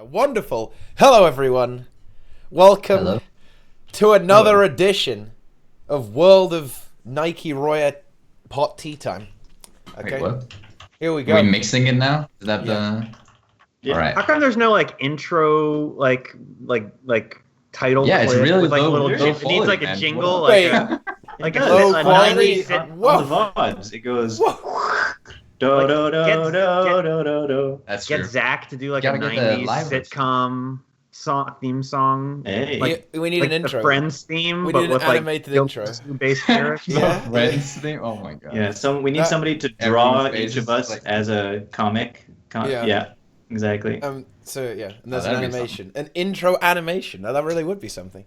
Wonderful. Hello, everyone. Welcome Hello. to another edition of World of Nike Roya Pot Tea Time. Okay, Wait, what? here we Are go. we mixing it now? Is that Yeah. the? All right. How come there's no like intro like title Yeah, it's clip really with like a low- little low it needs quality, like a man. jingle What? Wait. like a, Low a quality? 90s on Whoa. the VODs. It goes Whoa. do Like, do get- do do do do do. That's get true. Zach to do like a Gotta get the 90s live version. sitcom theme song. Hey, Like- we need like an intro. the Friends theme, We but need an with like animated Gil intro. bass lyrics. Yeah. The Friends thing? Oh my god. yeah. So we need That- somebody to draw Everyone's face each of is us like- as a comic. Yeah. Yeah, exactly. So yeah, and there's Oh, an that'd be animation, an intro animation. Now that really would be something.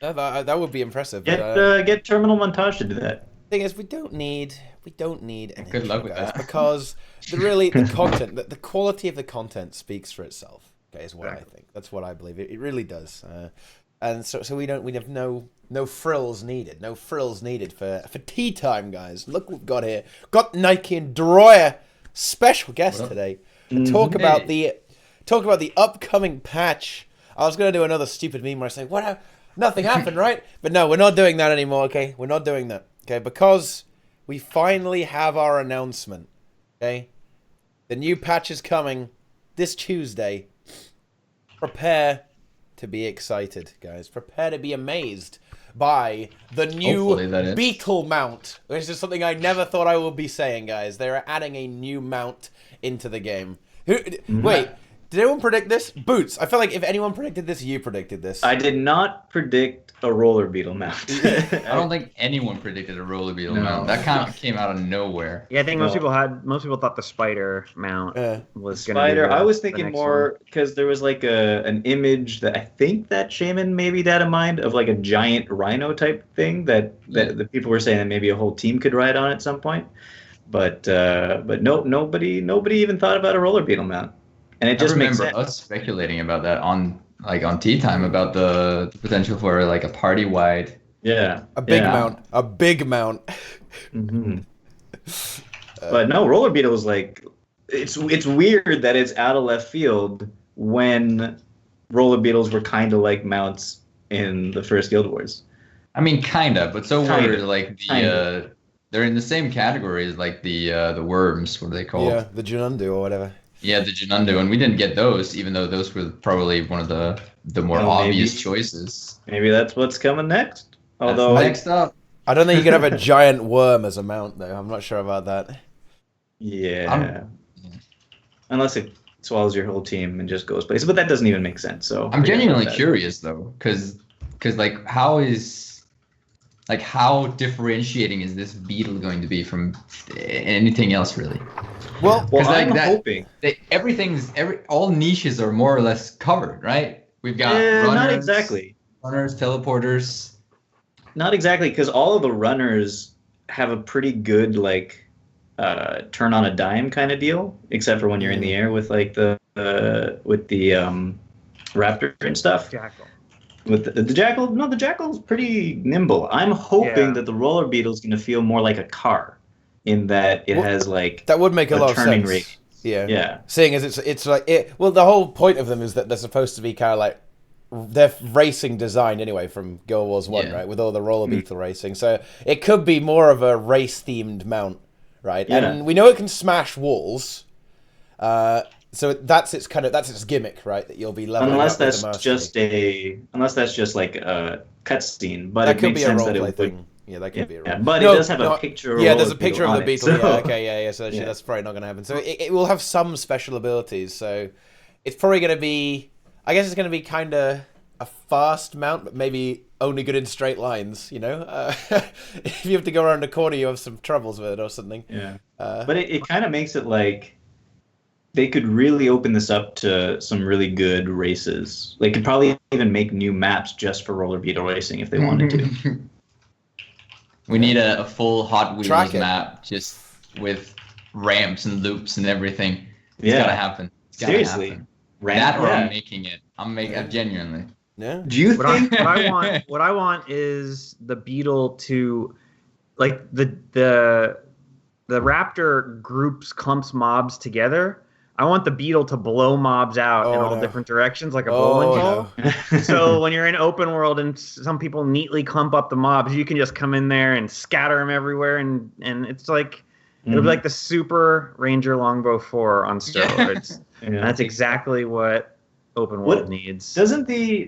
That would be impressive. But, Get Terminal Montage to do that. thing is, we don't need an Good intro, luck with guys, that. because the content, the quality of the content speaks for itself. Okay, is what I think. That's what I believe. It really does. And so we have no frills needed. No frills needed for tea time, guys. Look what we've got here. Got Nike and Deroir, special guest today. To talk about the upcoming patch. I was gonna do another stupid meme where I say, "What? Nothing happened, right?" But no, we're not doing that anymore. Okay, we're not doing that. Okay, because we finally have our announcement. Okay, the new patch is coming this Tuesday. Prepare to be excited, guys. Prepare to be amazed by the new Hopefully that is. BEETLE mount, which is something I never thought I would be saying, guys. They're adding a new mount into the game. Wait, did anyone predict this? Boots. I feel like if anyone predicted this, you predicted this. I did not predict a roller beetle mount. I don't think anyone predicted a roller beetle No. mount. That kind of came out of nowhere. Yeah, I think No. most people thought the spider mount was gonna Spider. be the, I was the thinking next more because there was like an image that I think that Shaman maybe had in mind of like a giant rhino type thing that the people were saying that maybe a whole team could ride on at some point, but no, nobody even thought about a roller beetle mount, and it I just makes remember sense. us speculating about that on Tea Time about the potential for like a party wide. Yeah, a big yeah. mount. A big mount. Mhm. But no, roller beetle is like it's weird that it's out of left field when roller beetles were kind of like mounts in the first Guild Wars. I mean, kinda, but so were Kinda. like the Kinda. they're in the same category as like the worms. What are they called? Yeah, the Junundu or whatever. Yeah, the Junundu, and we didn't get those, even though those were probably one of the more Oh, obvious maybe. choices. Maybe that's what's coming next. That's Although next up, I don't think you could have a giant worm as a mount, though. I'm not sure about that. yeah. Unless it swallows your whole team and just goes places, but that doesn't even make sense. So I'm forget genuinely about that. curious though, because like how differentiating is this beetle going to be from anything else really? Well, Well, 'Cause, like, I'm that- hoping. All niches are more or less covered, right? We've got runners, Not exactly. runners, teleporters. Not exactly, because all of the runners have a pretty good like turn on a dime kind of deal, except for when you're in the air with like the raptor and stuff. Jackal. With the jackal, no, the jackal's pretty nimble. I'm hoping Yeah. that the roller beetle's going to feel more like a car, in that it Well, has like that would make a the lot of turning sense. rate. Yeah. Yeah. Seeing as it's like it. Well, the whole point of them is that they're supposed to be kind of like they're racing design anyway from Guild Wars 1, Yeah. right? With all the roller beetle racing, so it could be more of a race themed mount, right? Yeah. And we know it can smash walls. So that's its gimmick, right? That you'll be leveling Unless up with that's the mastery. just like a cutscene, but That it could makes be a sense that roleplay it would. thing. Yeah, that could be a Yeah, role. but No, it does have no, a picture. Of Yeah, a there's a roller picture of the beetle beetle. on it, Yeah, so- okay, yeah. So actually, Yeah. that's probably not going to happen. So it will have some special abilities. So it's probably going to be. I guess it's going to be kind of a fast mount, but maybe only good in straight lines. You know, if you have to go around a corner, you have some troubles with it or something. Yeah. Uh, But it kind of makes it like they could really open this up to some really good races. They could probably even make new maps just for roller beetle racing if they wanted to. We need a full Hot Wheels Track it. map just with ramps and loops and everything. It's Yeah. gotta happen. It's gotta Seriously. happen. Ramp, That or yeah. I'm making it. I'm genuinely. yeah. Do you What I, think? what I want is the beetle to, like the raptor groups clumps mobs together. I want the beetle to blow mobs out in all different directions like a bowling ball. No. So when you're in open world and some people neatly clump up the mobs, you can just come in there and scatter them everywhere, and it's like it'll be like the Super Ranger Longbow 4 on steroids. And that's exactly what open world needs. Doesn't the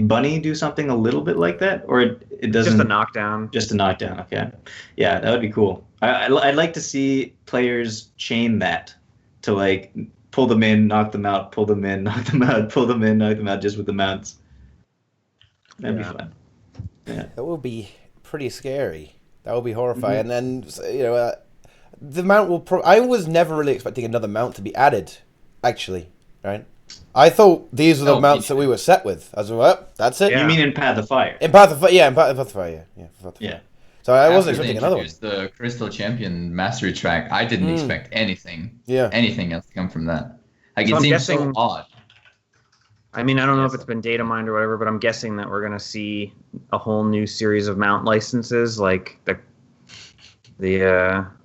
bunny do something a little bit like that, or it doesn't? Just a knockdown. Just a knockdown. Okay, yeah, that would be cool. I'd like to see players chain that to like pull them in, knock them out, pull them in, knock them out, pull them in, knock them out, just with the mounts. That'd be fun. Yeah, that would be pretty scary. That would be horrifying. And then the mount will. I was never really expecting another mount to be added. Actually, right? I thought these were the mounts that we were set with. I was like, well, that's it. Yeah. You mean in Path of Fire? In Path of Fire, yeah, in Path of Fire, yeah. So I wasn't expecting another one. The Crystal Champion Mastery Track, I didn't expect anything else to come from that. Like, it seems so odd. I mean, I don't know if it's been data mined or whatever, but I'm guessing that we're going to see a whole new series of mount licenses, like the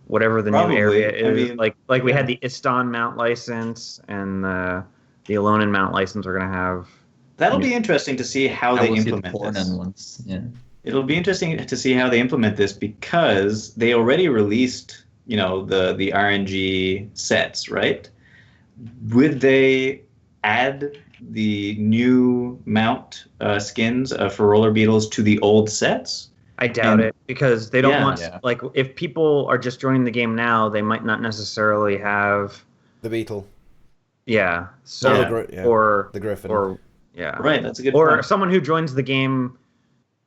whatever the new area is. I mean, like we had the Istan mount license and the Alolan mount license we're going to have. That'll be interesting to see how they implement this. Ones. Yeah. It'll be interesting to see how they implement this, because they already released, the RNG sets, right? Would they add the new mount skins for roller beetles to the old sets? I doubt it, because they don't want like, if people are just joining the game now, they might not necessarily have the beetle. Yeah. So or the griffin. Or right. That's a good. Or point. Someone who joins the game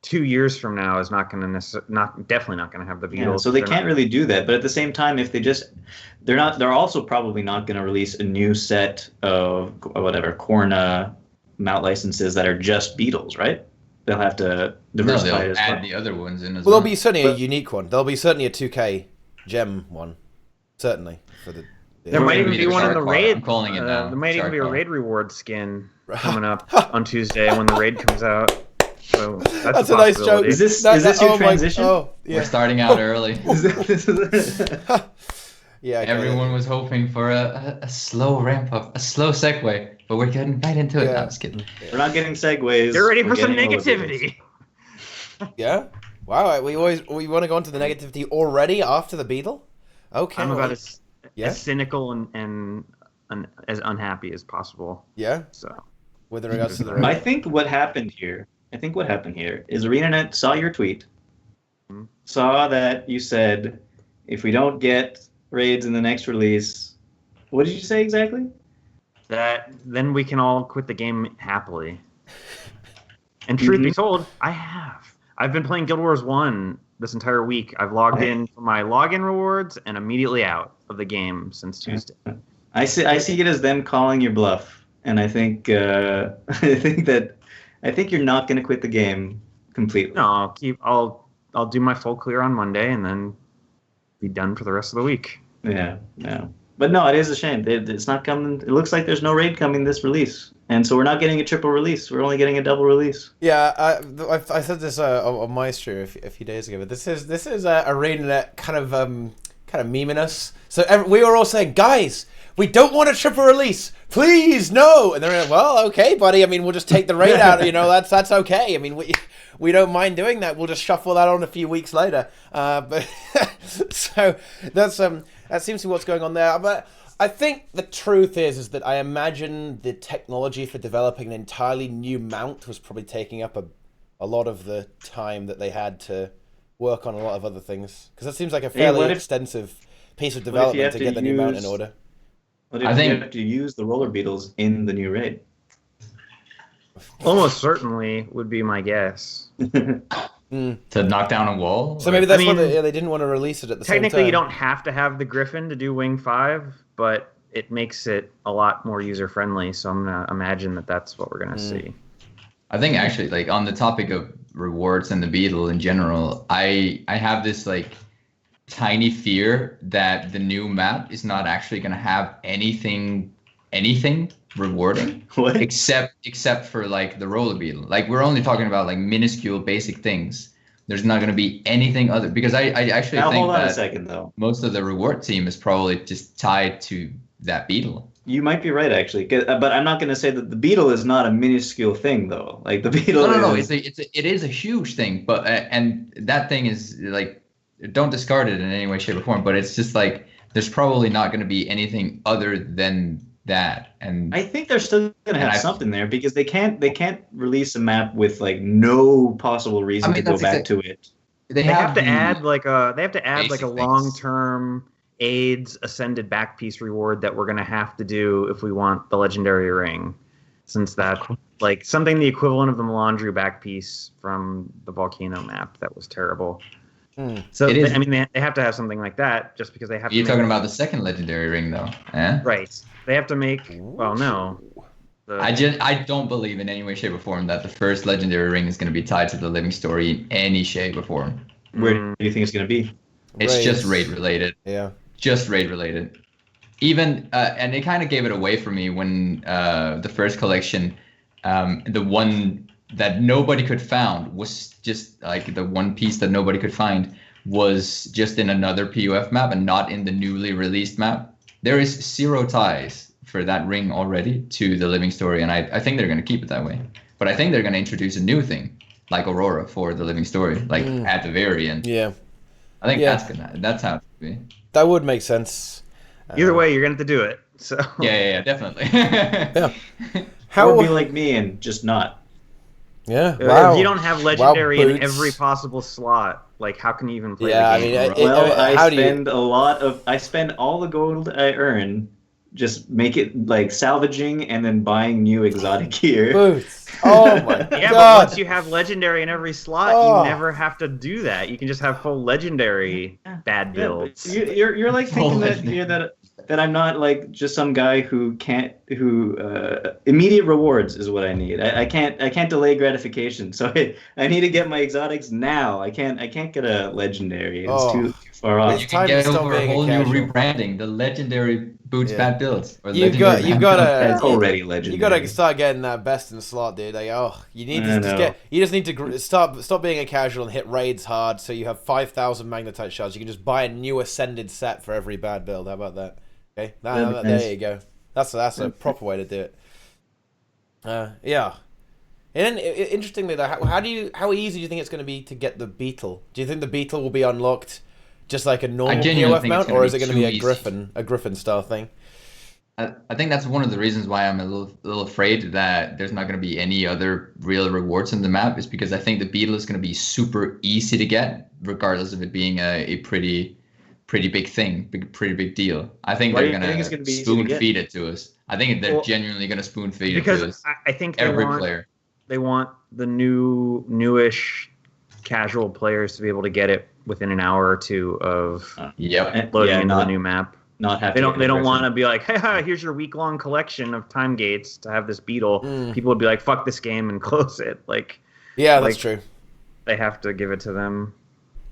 2 years from now is not going to definitely not going to have the beetle. Yeah, so they can't really do that. But at the same time, if they're also probably not going to release a new set of Corna mount licenses that are just beetles, right? They'll have to diversify they'll add the other ones in as well. well. There'll be certainly a unique one. There'll be certainly a 2K gem one, certainly for the. There might even be one in the raid. I'm calling it now. There might even be a raid reward skin coming up on Tuesday when the raid comes out. So that's a nice joke. Is this your transition? We're starting out early. Yeah. Everyone was hoping for a slow ramp up, a slow segue, but we're getting right into it. No, I'm just kidding. We're not getting segues. They're ready for some negativity. Yeah. Wow. We want to go into the negativity already after the beetle. Okay. I'm about as cynical and as unhappy as possible. Yeah. So, with regards to the raid. I think what happened here is ArenaNet saw your tweet, saw that you said, if we don't get raids in the next release, what did you say exactly? That then we can all quit the game happily. And truth be told, I have. I've been playing Guild Wars 1 this entire week. I've logged in for my login rewards and immediately out of the game since Tuesday. I see it as them calling your bluff, and I think I think you're not going to quit the game completely. No, I'll do my full clear on Monday and then be done for the rest of the week. Yeah. But no, it is a shame. It's not coming. It looks like there's no raid coming this release, and so we're not getting a triple release. We're only getting a double release. Yeah, I said this on my stream a few days ago, but this is ArenaNet kind of memeing us. So we were all saying, guys, we don't want a triple release. Please, no. And they're like, well, okay, buddy. I mean, we'll just take the raid out. That's okay. I mean, we don't mind doing that. We'll just shuffle that on a few weeks later. But so that seems to be what's going on there. But I think the truth is that I imagine the technology for developing an entirely new mount was probably taking up a lot of the time that they had to work on a lot of other things. Because that seems like a fairly extensive piece of development to get the new mount in order. I think you have to use the roller beetles in the new raid. Almost certainly would be my guess. To knock down a wall? So maybe that's why they didn't want to release it at the same time. Technically, you don't have to have the Griffin to do Wing 5, but it makes it a lot more user-friendly, so I'm going to imagine that that's what we're going to see. I think actually, like, on the topic of rewards and the Beetle in general, I have this, like, tiny fear that the new map is not actually going to have anything rewarding. What? except for like the roller beetle. Like, we're only talking about like minuscule basic things. There's not going to be anything other, because I actually think hold on that a second, though. most of the reward team is probably just tied to that beetle. You might be right, actually, but I'm not going to say that the beetle is not a minuscule thing, though. Like the beetle. No. is... It is a huge thing, but and that thing is like, don't discard it in any way, shape, or form. But it's just like there's probably not going to be anything other than that. And I think they're still going to have something there because they can't release a map with like no possible reason to go back to it. They have to add like a things. long-term AIDS ascended back piece reward that we're gonna have to do if we want the legendary ring, since that like something the equivalent of the Melandru back piece from the volcano map that was terrible. So I mean they have to have something like that just because they have. You're talking about the second legendary ring though, eh? Right? They have to make. Well, no. I don't believe in any way, shape, or form that the first legendary ring is going to be tied to the living story in any shape or form. Where do you think it's going to be? It's just raid related. Yeah. Just raid related. Even and they kind of gave it away for me when the first collection, the one that nobody could find was just like the one piece that nobody could find was just in another POF map and not in the newly released map. There is 0 ties for that ring already to the living story, and I think they're going to keep it that way. But I think they're going to introduce a new thing like Aurora for the living story, like at the very end. Yeah. I think that's how it should be. That would make sense. Either way, you're going to have to do it. So yeah, definitely. Yeah. Or be like me and just not. Yeah. Wow. If you don't have legendary in every possible slot, like how can you even play the game? I spend all the gold I earn, just make it like salvaging and then buying new exotic gear. Boots. Oh my god. Yeah, but once you have legendary in every slot, you never have to do that. You can just have full legendary bad builds. You're like thinking that I'm not like just some guy who immediate rewards is what I need. I can't delay gratification. So I need to get my exotics now. I can't get a legendary. It's too far off. You can get over a whole new rebranding. The legendary boots bad builds. You've got it's already legendary. You gotta start getting that best in slot, dude. Like, you just need to stop being a casual and hit raids hard. So you have 5,000 magnetite shards. You can just buy a new ascended set for every bad build. How about that? Okay, there you go. That's a proper way to do it. Yeah. And then, interestingly, though, how easy do you think it's going to be to get the beetle? Do you think the beetle will be unlocked just like a normal POF mount, or is it going to be a griffin style thing? I think that's one of the reasons why I'm a little afraid that there's not going to be any other real rewards in the map, is because I think the beetle is going to be super easy to get, regardless of it being a pretty big thing, pretty big deal. I think they're going to spoon feed it to us. I think they're genuinely going to spoon feed it to us. Because I think every player. They want the newish casual players to be able to get it within an hour or two of loading into the new map. They don't want to be like, hey, here's your week-long collection of time gates to have this beetle. People would be like, fuck this game and close it. That's true. They have to give it to them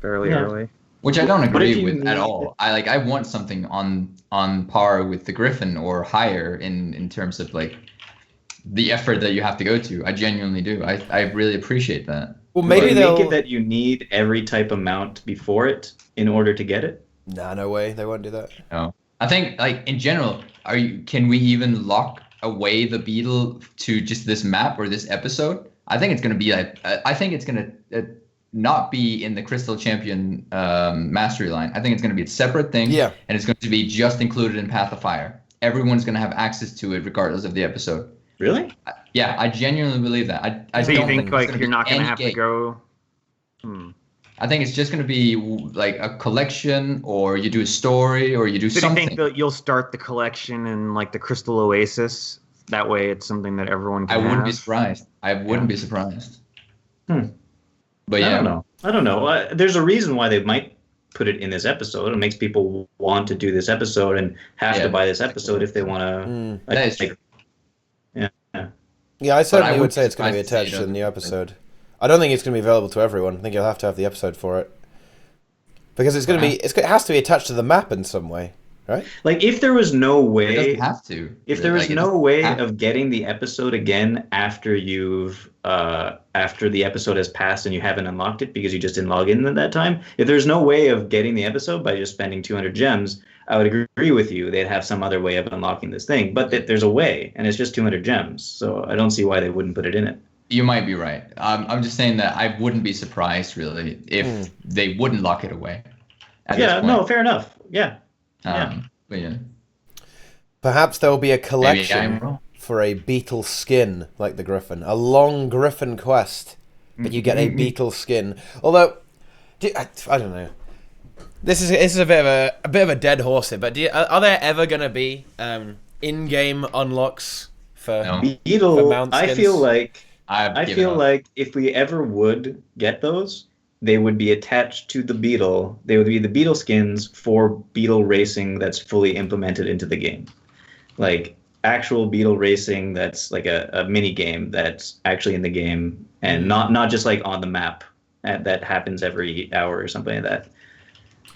fairly early. Which I don't agree with at all. I want something on par with the Griffin or higher in terms of like the effort that you have to go to. I genuinely do. I really appreciate that. Well, maybe they'll make it that you need every type of mount before it in order to get it. Nah, no way. They won't do that. No. I think like in general, can we even lock away the beetle to just this map or this episode? I think it's going to be like I think it's going to not be in the Crystal Champion mastery line. I think it's going to be a separate thing. Yeah. And it's going to be just included in Path of Fire. Everyone's going to have access to it regardless of the episode. Really? Yeah, I genuinely believe that. I so don't you think like you're not going to have to go? I think it's just going to be like a collection, or you do a story, or you do something. Do you think that you'll start the collection in like the Crystal Oasis? That way, it's something that everyone can wouldn't be surprised. I wouldn't be surprised. But yeah, I don't know. There's a reason why they might put it in this episode. It makes people want to do this episode and have to buy this episode if they want to. That is true. Yeah, I certainly would say it's going to be attached to the new episode. I don't think it's going to be available to everyone. I think you'll have to have the episode for it, because it's going to be. It has to be attached to the map in some way. right? Like if there was no It way, doesn't have to. if there was Like, it no doesn't way have to. of getting the episode again after after the episode has passed and you haven't unlocked it because you just didn't log in at that time, if there's no way of getting the episode by just spending 200 gems, I would agree with you. They'd have some other way of unlocking this thing, but there's a way, and it's just 200 gems. So I don't see why they wouldn't put it in it. You might be right. I'm just saying that I wouldn't be surprised really if they wouldn't lock it away. At this point. No, fair enough. Yeah. But yeah. Perhaps there will be a Maybe I'm collection wrong. for a beetle skin like the griffin, a long griffin quest, but you get a beetle skin. Although, I don't know. This is a bit of a dead horse here. But are there ever going to be in-game unlocks for Beetle? for mount skins? I feel like I feel like if we ever would get those, they would be attached to the Beetle. They would be the Beetle skins for Beetle racing that's fully implemented into the game. Like actual Beetle racing that's like a mini game that's actually in the game and not just like on the map that happens every hour or something like that.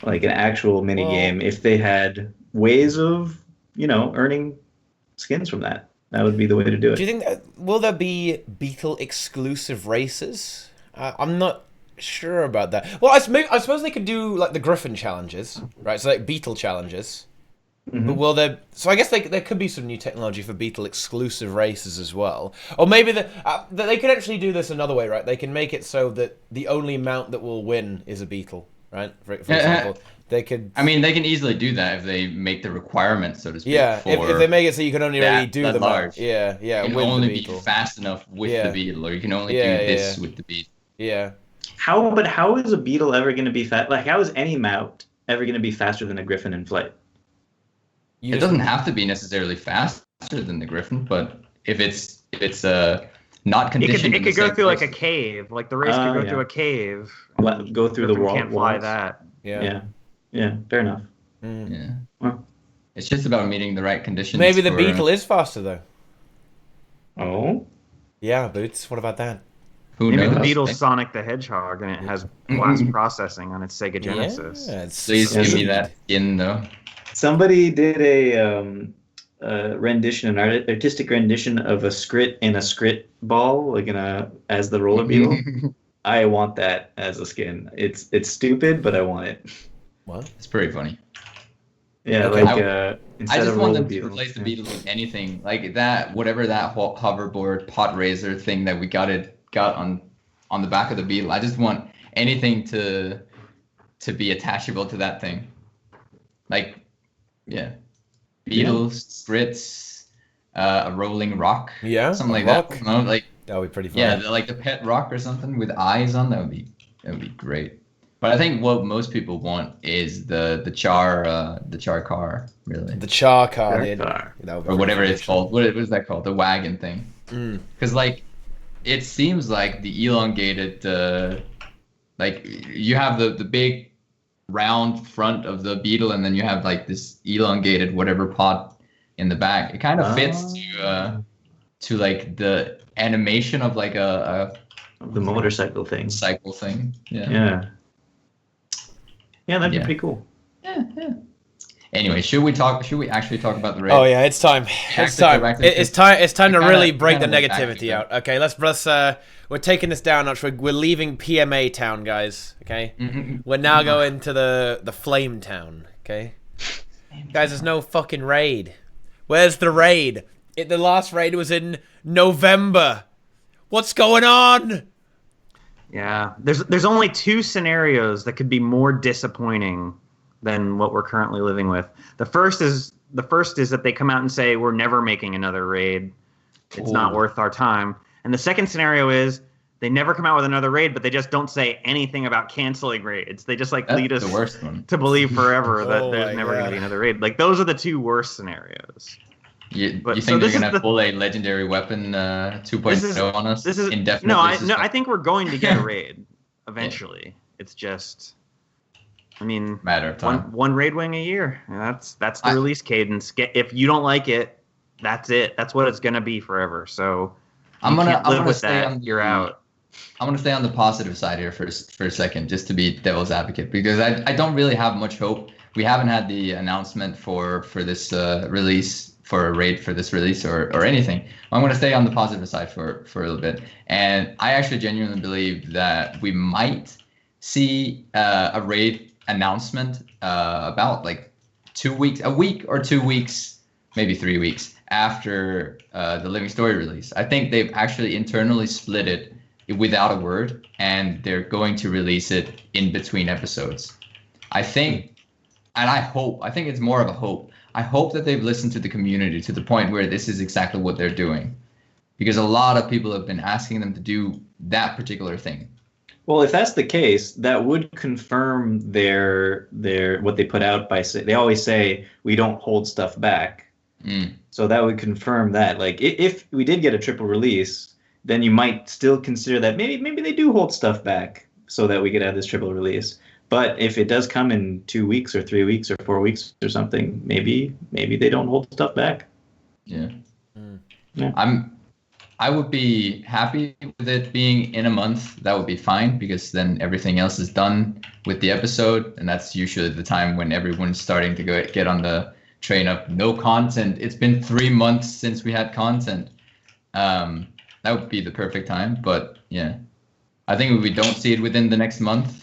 Like an actual mini game. If they had ways of, earning skins from that, that would be the way to do it. Do you think will there be beetle exclusive races? I'm not sure about that. Well, I suppose they could do like the Griffin challenges, right? So like beetle challenges. But will there? So I guess there could be some new technology for beetle exclusive races as well. Or maybe they could actually do this another way, right? They can make it so that the only mount that will win is a beetle, right? For example, they could. I mean, they can easily do that if they make the requirement, so to speak. Yeah, if they make it so you can only really do the large. Yeah, You can only be fast enough with the beetle, or you can only do this with the beetle. Yeah. How is a beetle ever going to be fast? Like, how is any mount ever going to be faster than a griffin in flight? It doesn't have to be necessarily faster than the griffin, but if it's not conditioned, it could go through like a cave. Like the race could go through a cave. Go through the wall. Can't fly that. Yeah. Fair enough. Yeah. Well, it's just about meeting the right conditions. Maybe the beetle is faster though. Oh. Yeah, Boots. What about that? Maybe the Beetle's Sonic the Hedgehog and it has blast processing on its Sega Genesis. Yeah, please give me that skin though. Somebody did a rendition, an artistic rendition of a Skrit in a Skrit ball, like as the roller beetle. I want that as a skin. It's stupid, but I want it. What? It's pretty funny. Yeah, okay. Instead I just of want them to beetles, replace the beetle with anything like that, whatever that hoverboard pot raiser thing that we got on the back of the beetle. I just want anything to be attachable to that thing. Like, yeah, beetles, Sprits, a rolling rock, something like rock. that. Like that would be pretty funny. Yeah, like the pet rock or something with eyes on. That would be great. But I think what most people want is the char car, really. The char car, or whatever it's called. What is that called? The wagon thing. Because like, it seems like the elongated, like you have the big round front of the beetle, and then you have like this elongated whatever pot in the back. It kind of fits to like the animation of like the motorcycle thing. Cycle thing. Yeah, that'd be pretty cool. Yeah. Anyway, should we actually talk about the raid? Oh yeah, it's time. It's time. It's time to really break the negativity out. Okay, let's we're taking this down. We're leaving PMA town, guys. Okay, we're now going to the Flame town. Okay, guys, there's no fucking raid. Where's the raid? The last raid was in November. What's going on? Yeah, there's only two scenarios that could be more disappointing than what we're currently living with. The first is that they come out and say we're never making another raid. It's not worth our time. And the second scenario is they never come out with another raid, but they just don't say anything about canceling raids. They just lead us to believe forever that there's never going to be another raid. Like those are the two worst scenarios. You think they're gonna pull a legendary weapon 2.0 on us indefinitely? No, I think we're going to get a raid eventually. Yeah. It's just, I mean, matter of time. One raid wing a year. And that's the release cadence. If you don't like it, that's it. That's what it's gonna be forever. So I'm gonna with stay that. on You're out. I'm gonna stay on the positive side here for a second, just to be devil's advocate, because I don't really have much hope we haven't had the announcement for this release, for a raid for this release or anything. I'm going to stay on the positive side for a little bit, and I actually genuinely believe that we might see a raid announcement about like a week or 2 weeks, maybe 3 weeks after the Living Story release. I think they've actually internally split it without a word, and they're going to release it in between episodes. I think, and I think it's more of a hope. I hope that they've listened to the community to the point where this is exactly what they're doing, because a lot of people have been asking them to do that particular thing. Well, if that's the case, that would confirm their what they put out by they always say we don't hold stuff back. So that would confirm that. Like if we did get a triple release, then you might still consider that maybe they do hold stuff back so that we could have this triple release. But if it does come in 2 weeks or 3 weeks or 4 weeks or something, maybe they don't hold stuff back. Yeah. Yeah. I would be happy with it being in a month. That would be fine, because then everything else is done with the episode, and that's usually the time when everyone's starting to get on the train of no content. It's been 3 months since we had content. That would be the perfect time. But yeah, I think if we don't see it within the next month,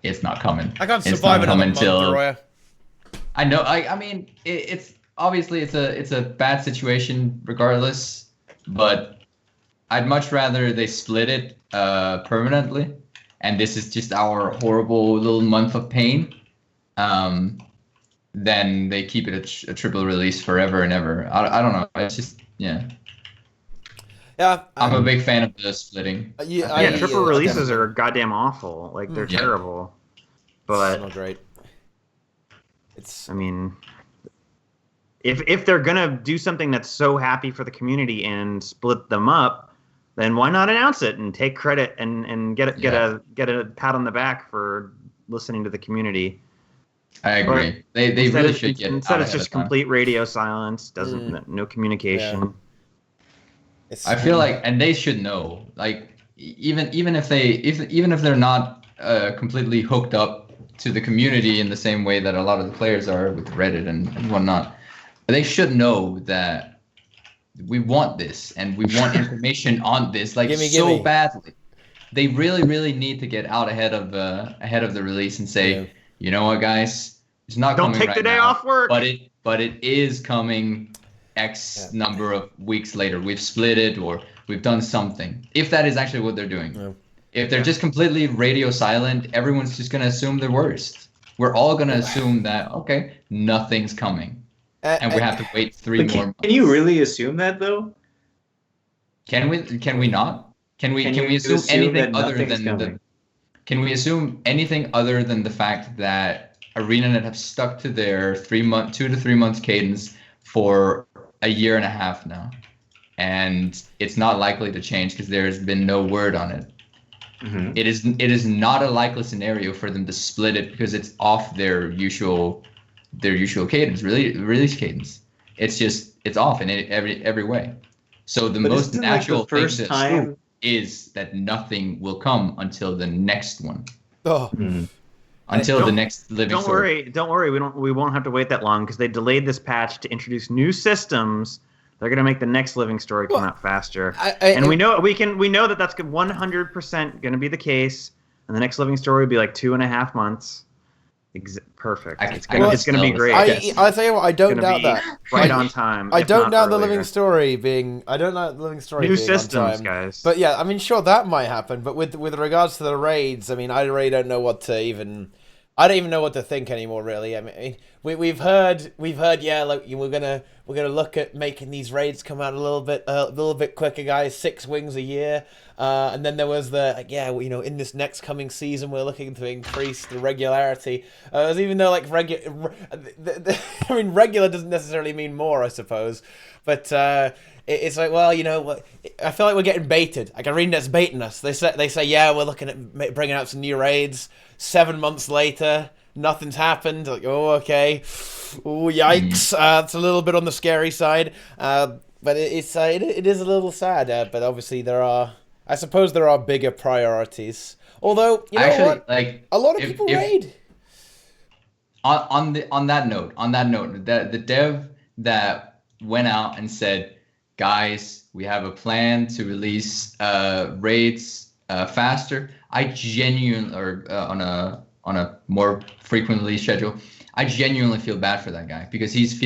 it's not coming. I can't survive another month, Deroir. I know. I mean, it's obviously it's a bad situation regardless, but I'd much rather they split it permanently, and this is just our horrible little month of pain, than they keep it a triple release forever and ever. I don't know. It's just Yeah, I'm a big fan of the splitting. Triple releases are goddamn awful. Like they're terrible. But it's not great. I mean, if they're gonna do something that's so happy for the community and split them up, then why not announce it and take credit and get a pat on the back for listening to the community? I agree. They really should get. Instead, it's just complete radio silence. No communication. Yeah. I feel like, and they should know. Like even if they're not completely hooked up to the community in the same way that a lot of the players are with Reddit and whatnot, they should know that we want this and we want information on this so badly. They really need to get out ahead of the release and say, you know what, guys, it's not don't coming take right the day now, off work, but it is coming X number of weeks later. We've split it, or we've done something. If that is actually what they're doing. Yeah. If they're just completely radio silent, everyone's just going to assume the worst. We're all going to assume that, okay, nothing's coming. And we have to wait 3 more months. Can you really assume that, though? Can we not? Can we assume anything other than can we assume anything other than the fact that ArenaNet have stuck to their 2 to 3 months cadence for a year and a half now, and it's not likely to change because there's been no word on it. Mm-hmm. It is not a likely scenario for them to split it because it's off their usual cadence, release cadence. It's off in every way. So the most natural thing to assume is that nothing will come until the next one. Oh. Mm-hmm. Until the next Living Story. Don't worry. We won't have to wait that long because they delayed this patch to introduce new systems. They're gonna make the next Living Story come out faster. We know that that's 100% gonna be the case. And the next Living Story will be like 2.5 months. Perfect. It's gonna be great. I tell you what, I don't doubt that. Right on time. I don't doubt the Living Story being. I don't doubt the Living Story new being systems, on time. guys. But yeah, I mean, sure that might happen. But with regards to the raids, I mean, I really don't know what to even. I don't even know what to think anymore. Really, I mean, we've heard. Yeah, like we're gonna look at making these raids come out a little bit quicker, guys. 6 wings a year. And then there was in this next coming season, we're looking to increase the regularity. Even though regular doesn't necessarily mean more, I suppose. But it's like, well, you know what? I feel like we're getting baited. Like ArenaNet's baiting us. They say, yeah, we're looking at bringing out some new raids. 7 months later, nothing's happened. Like, oh, okay. Oh, yikes. It's a little bit on the scary side. But it is a little sad. But obviously I suppose there are bigger priorities. Although, you know what? Like, a lot of people raid. on that note, the dev that went out and said, guys, we have a plan to release raids faster. I genuinely, or on a more frequent release schedule, I genuinely feel bad for that guy because he's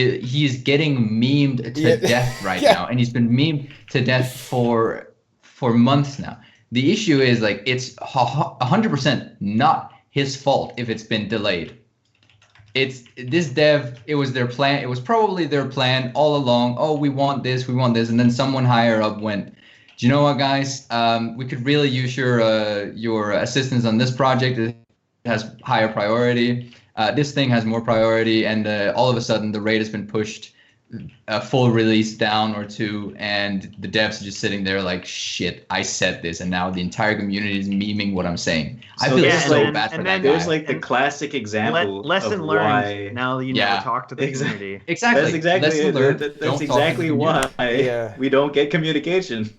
getting memed to death right now, and he's been memed to death for months now. The issue is like it's 100% not his fault if it's been delayed. It's this dev. It was their plan. It was probably their plan all along. Oh, we want this, and then someone higher up went, do you know what, guys? We could really use your assistance on this project. It has higher priority. This thing has more priority, and all of a sudden the raid has been pushed a full release down or two, and the devs are just sitting there like, shit, I said this, and now the entire community is memeing what I'm saying. I feel so bad for that guy. There's like the classic example lesson of learned. Why... Now you never talk to the community. Exactly. That's exactly That's exactly why we don't get communication,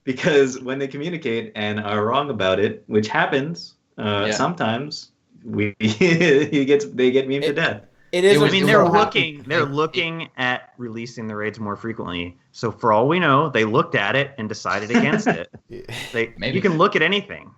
because when they communicate and are wrong about it, which happens sometimes, they get memed to death. It is. They're looking at releasing the raids more frequently. So for all we know, they looked at it and decided against it. You can look at anything.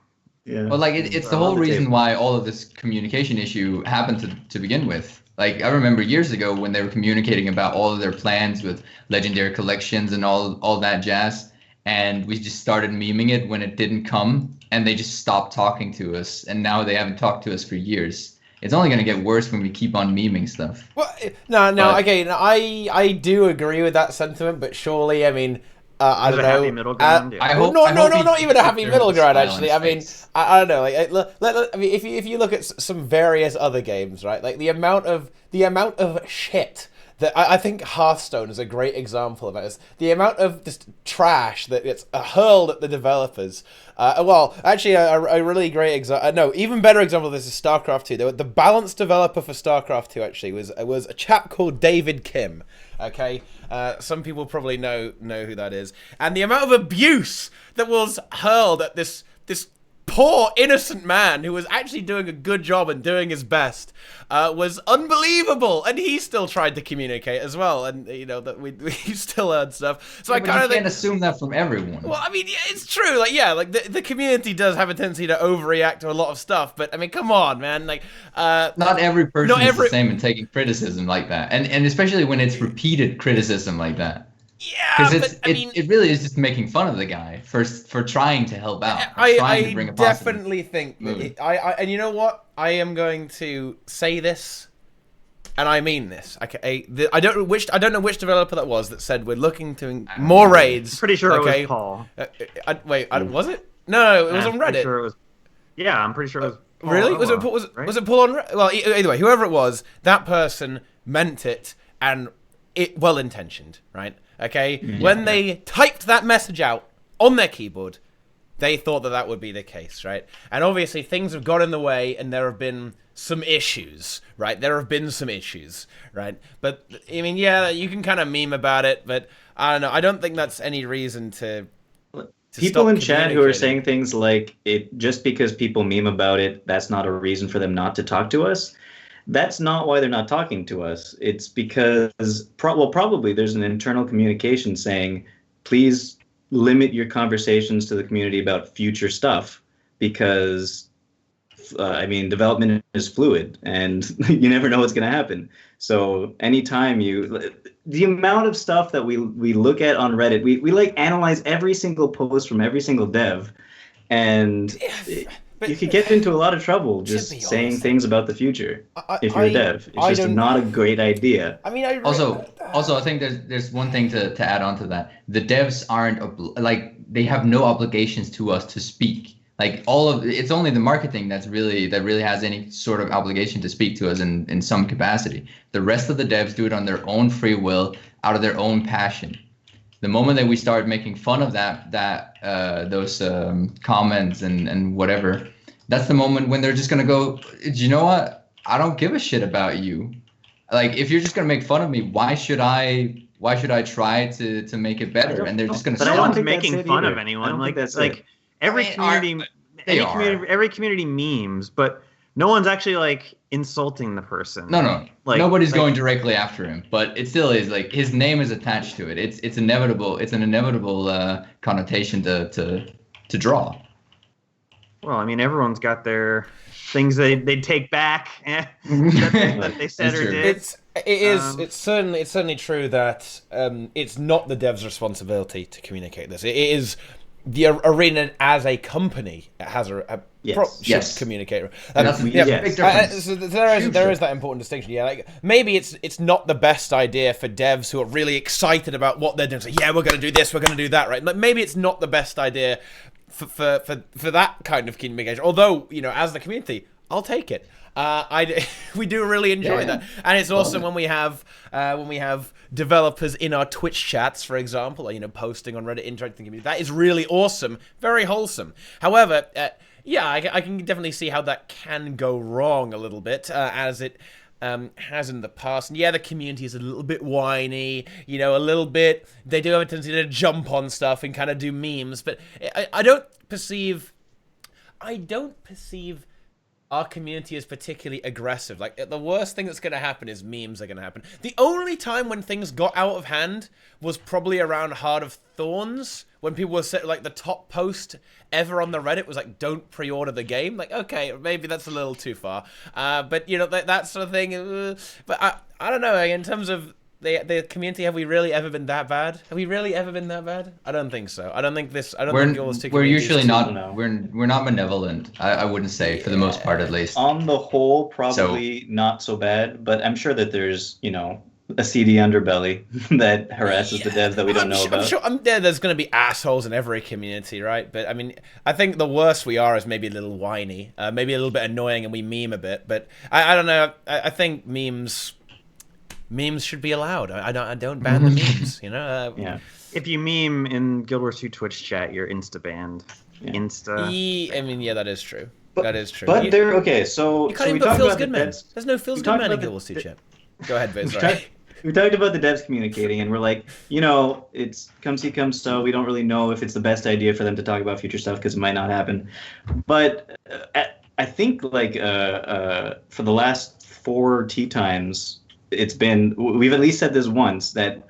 Yeah. Well, like it's the whole reason why all of this communication issue happened to begin with. Like I remember years ago when they were communicating about all of their plans with legendary collections and all that jazz, and we just started memeing it when it didn't come, and they just stopped talking to us, and now they haven't talked to us for years. It's only going to get worse when we keep on memeing stuff. Well, I do agree with that sentiment, but surely, I mean, I don't know. Happy middle ground. Not even a happy middle ground. Actually, I mean, I don't know. Like, I mean, if you look at some various other games, right? Like the amount of shit that I think Hearthstone is a great example of it. The amount of just trash that gets hurled at the developers. Well, actually, a really great example. Even better example of this is StarCraft 2. The balance developer for StarCraft 2 actually was a chap called David Kim. Okay, some people probably know who that is, and the amount of abuse that was hurled at this poor innocent man who was actually doing a good job and doing his best was unbelievable, and he still tried to communicate as well, and you know that we still heard stuff. So I kind of can't assume that from everyone. Well, I mean, yeah, it's true. Like, yeah, like the community does have a tendency to overreact to a lot of stuff, but I mean, come on, man. Like, not every person is the same in taking criticism like that, and especially when it's repeated criticism like that. Yeah, because it really is just making fun of the guy for trying to help out. I definitely think that and you know what? I am going to say this, and I mean this. I don't know which developer that was that said we're looking to more raids. Pretty sure it was Paul. Was it? No, it was on Reddit. Sure it was. Yeah, I'm pretty sure it was. Paul. Really? Was it Paul on Reddit? Well, either way, whoever it was, that person meant it, and it well intentioned, right? Okay, when they typed that message out on their keyboard, they thought that would be the case, right? And obviously things have got in the way, and there have been some issues, right? Right? But I mean, yeah, you can kind of meme about it, but I don't know. I don't think that's any reason to people in chat who are saying things like it just because people meme about it, that's not a reason for them not to talk to us. That's not why they're not talking to us. It's because, probably there's an internal communication saying, please limit your conversations to the community about future stuff, because, development is fluid, and you never know what's going to happen. So anytime the amount of stuff that we look at on Reddit, we like analyze every single post from every single dev, and... You could get into a lot of trouble just saying things about the future if you're a dev. It's just not a great idea. I mean, also, I think there's one thing to add on to that. The devs aren't they have no obligations to us to speak. Like it's only the marketing that really has any sort of obligation to speak to us in some capacity. The rest of the devs do it on their own free will, out of their own passion. The moment that we start making fun of those comments and whatever, that's the moment when they're just gonna go, do you know what? I don't give a shit about you. Like, if you're just gonna make fun of me, why should I try to make it better? And they're just gonna. But I don't think making fun of anyone. Every community memes, but no one's actually like insulting the person. No. Like Nobody's going directly after him, but it still is like his name is attached to it. It's inevitable. It's an inevitable connotation to draw. Well, I mean, everyone's got their things they take back that they said or did. It's certainly true that it's not the dev's responsibility to communicate this. It is the Arena as a company has should communicate. Big difference. So there is that important distinction. Yeah, like maybe it's not the best idea for devs who are really excited about what they're doing. So yeah, we're going to do this, we're going to do that, right? Like maybe it's not the best idea for that kind of communication. Although, you know, as the community, I'll take it. We do really enjoy that, and it's awesome when we have developers in our Twitch chats, for example, or, you know, posting on Reddit, interacting with the community. That is really awesome, very wholesome. However, I can definitely see how that can go wrong a little bit, as it has in the past. And yeah, the community is a little bit whiny, you know, a little bit. They do have a tendency to jump on stuff and kind of do memes, but I don't perceive our community is particularly aggressive. Like, the worst thing that's going to happen is memes are going to happen. The only time when things got out of hand was probably around Heart of Thorns, when people were saying, like, the top post ever on the Reddit was like, don't pre-order the game. Like, okay, maybe that's a little too far. But, you know, that sort of thing. But I don't know, in terms of the community, have we really ever been that bad? Have we really ever been that bad? I don't think so. I don't think we're usually not. We're not benevolent. I wouldn't say, for the most part, at least. On the whole, probably not so bad. But I'm sure that there's, you know, a seedy underbelly that harasses the devs that we don't know about. I'm sure there's going to be assholes in every community, right? But I mean, I think the worst we are is maybe a little whiny, maybe a little bit annoying, and we meme a bit. But I don't know. I think memes should be allowed. I don't ban the memes, you know? Yeah. If you meme in Guild Wars 2 Twitch chat, you're insta-banned. Yeah. I mean, yeah, that is true. That is true. But they're okay. So you can't even put Feels Good Man. There's no Feels Good Man in Guild Wars 2 chat. Go ahead, Viz. We talked about the devs communicating, and we're like, you know, it's come see, come so. We don't really know if it's the best idea for them to talk about future stuff because it might not happen. But I think, like, for the last 4 tea times, we've at least said this once, that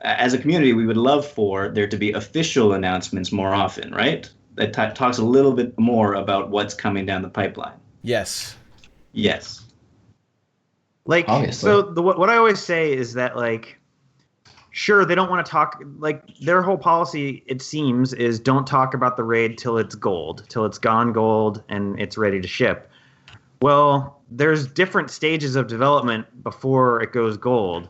as a community, we would love for there to be official announcements more often, right? That talks a little bit more about what's coming down the pipeline. Yes. Like, obviously. So what I always say is that, like, sure, they don't want to talk, like, their whole policy, it seems, is don't talk about the raid till it's gold, till it's gone gold and it's ready to ship. Well, there's different stages of development before it goes gold.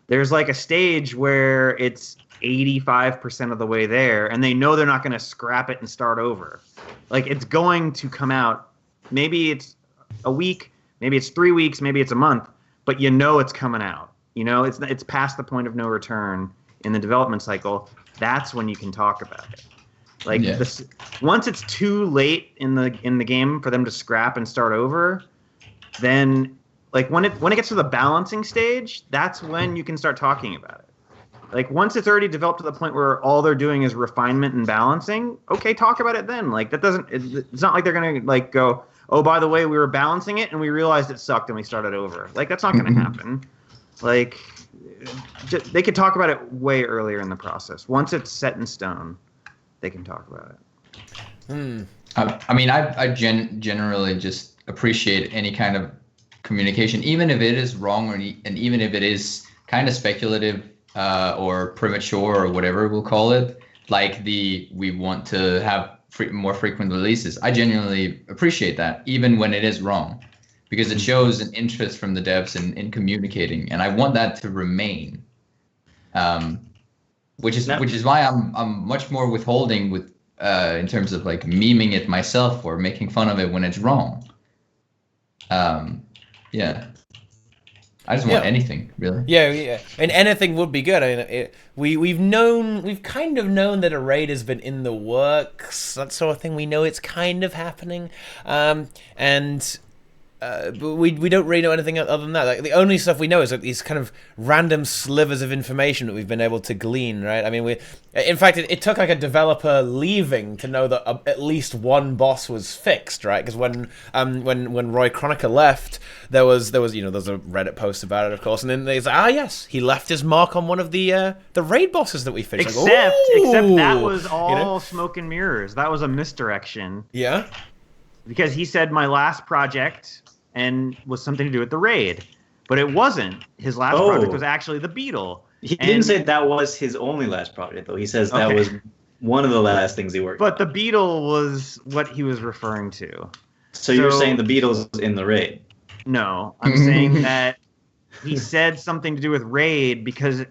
There's like a stage where it's 85% of the way there, and they know they're not going to scrap it and start over. Like, it's going to come out. Maybe it's a week, maybe it's 3 weeks, maybe it's a month, but you know it's coming out. You know, it's past the point of no return in the development cycle. That's when you can talk about it. Like, once it's too late in the game for them to scrap and start over, then, like, when it gets to the balancing stage, that's when you can start talking about it. Like, once it's already developed to the point where all they're doing is refinement and balancing, okay, talk about it then. Like, it's not like they're gonna, like, go, oh, by the way, we were balancing it and we realized it sucked and we started over. Like, that's not gonna happen. Like, they could talk about it way earlier in the process. Once it's set in stone, they can talk about it. I mean, I generally just appreciate any kind of communication, even if it is wrong, and even if it is kind of speculative or premature or whatever we'll call it, like we want to have more frequent releases. I genuinely appreciate that, even when it is wrong, because it shows an interest from the devs in communicating, and I want that to remain. Which is why I'm much more withholding with in terms of, like, memeing it myself or making fun of it when it's wrong. Yeah. I just want anything, really. Yeah, and anything would be good. I mean, we've kind of known that a raid has been in the works, that sort of thing. We know it's kind of happening, and But we don't really know anything other than that. Like, the only stuff we know is like these kind of random slivers of information that we've been able to glean, right? I mean, in fact, it took like a developer leaving to know that at least one boss was fixed, right? Because when Roy Chronica left, there was there's a Reddit post about it, of course, and then there's yes, he left his mark on one of the raid bosses that we finished. Except that was all smoke and mirrors. That was a misdirection. Yeah. Because he said my last project and was something to do with the raid, but it wasn't. His last project was actually the BEETLE. He didn't say that was his only last project, though. He says that was one of the last things he worked on. But the BEETLE was what he was referring to. So you're saying the BEETLE's in the raid? No, I'm saying that he said something to do with raid because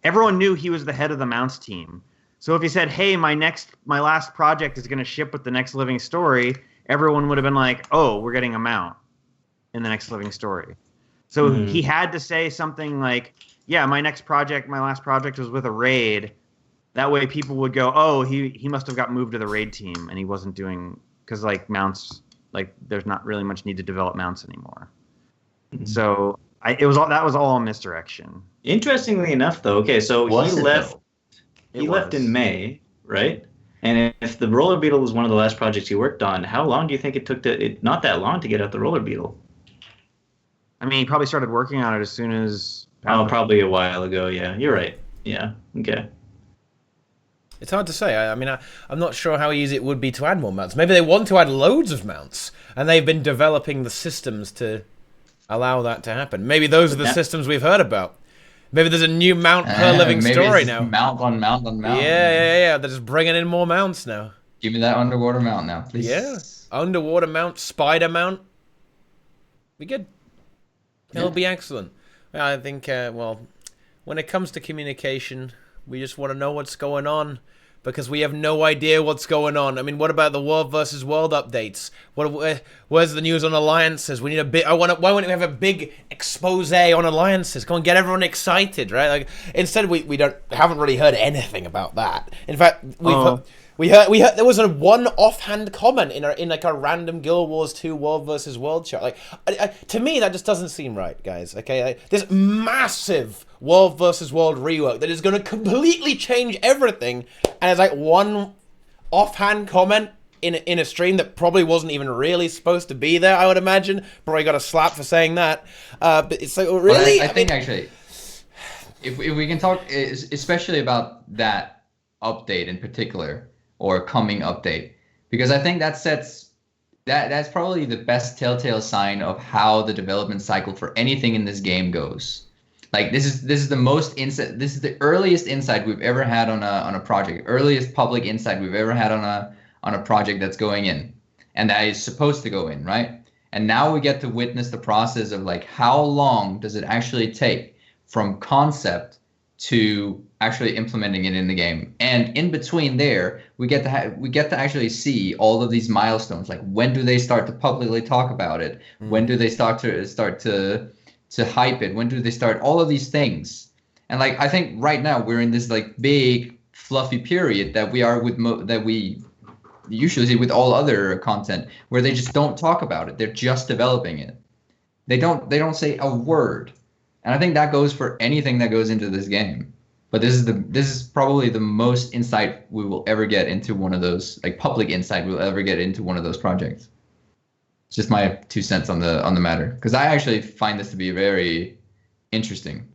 everyone knew he was the head of the mounts team. So if he said, hey, my last project is going to ship with the next living story, everyone would have been like, oh, we're getting a mount in the next living story. So he had to say something like, yeah, my last project was with a raid. That way people would go, oh, he must have got moved to the raid team and he wasn't doing, because like mounts, like there's not really much need to develop mounts anymore. So that was all a misdirection. Interestingly enough, though, okay, so he left in May, right? And if the Roller Beetle was one of the last projects he worked on, how long do you think it took not that long to get out the Roller Beetle? I mean, he probably started working on it as soon as... probably a while ago, yeah. You're right. Yeah, okay. It's hard to say. I mean, I'm not sure how easy it would be to add more mounts. Maybe they want to add loads of mounts, and they've been developing the systems to allow that to happen. Maybe those are the systems we've heard about. Maybe there's a new mount per living story now. Mount on mount on mount. Yeah. They're just bringing in more mounts now. Give me that underwater mount now, please. Yeah. Underwater mount, spider mount. Be good. It'll be excellent. I think, when it comes to communication, we just want to know what's going on because we have no idea what's going on. I mean, what about the world versus world updates? Where's the news on alliances? We need a bit. Why wouldn't we have a big expose on alliances? Come on, get everyone excited, right? Like instead, we haven't really heard anything about that. In fact, we heard there was a one offhand comment in like a random Guild Wars 2 World versus World chat. Like to me, that just doesn't seem right, guys. Okay, like, this massive World versus World rework that is going to completely change everything, and it's like one offhand comment in a stream that probably wasn't even really supposed to be there. I would imagine probably got a slap for saying that. But it's like really. I think actually, if we can talk, especially about that update in particular. Or coming update, because I think that's probably the best telltale sign of how the development cycle for anything in this game goes. Like this is the most insight. This is the earliest insight we've ever had on a project, earliest public insight we've ever had on a project that's going in, and that is supposed to go in, right? And now we get to witness the process of like how long does it actually take from concept to actually implementing it in the game, and in between there we get to actually see all of these milestones. Like when do they start to publicly talk about it? When do they start to hype it? When do they start all of these things? And like I think right now we're in this like big fluffy period that we are with that we usually see with all other content where they just don't talk about it. They're just developing it. They don't say a word. And I think that goes for anything that goes into this game. But this is probably the most insight we will ever get into one of those, like public insight we'll ever get into one of those projects. It's just my 2 cents on the matter, because I actually find this to be very interesting.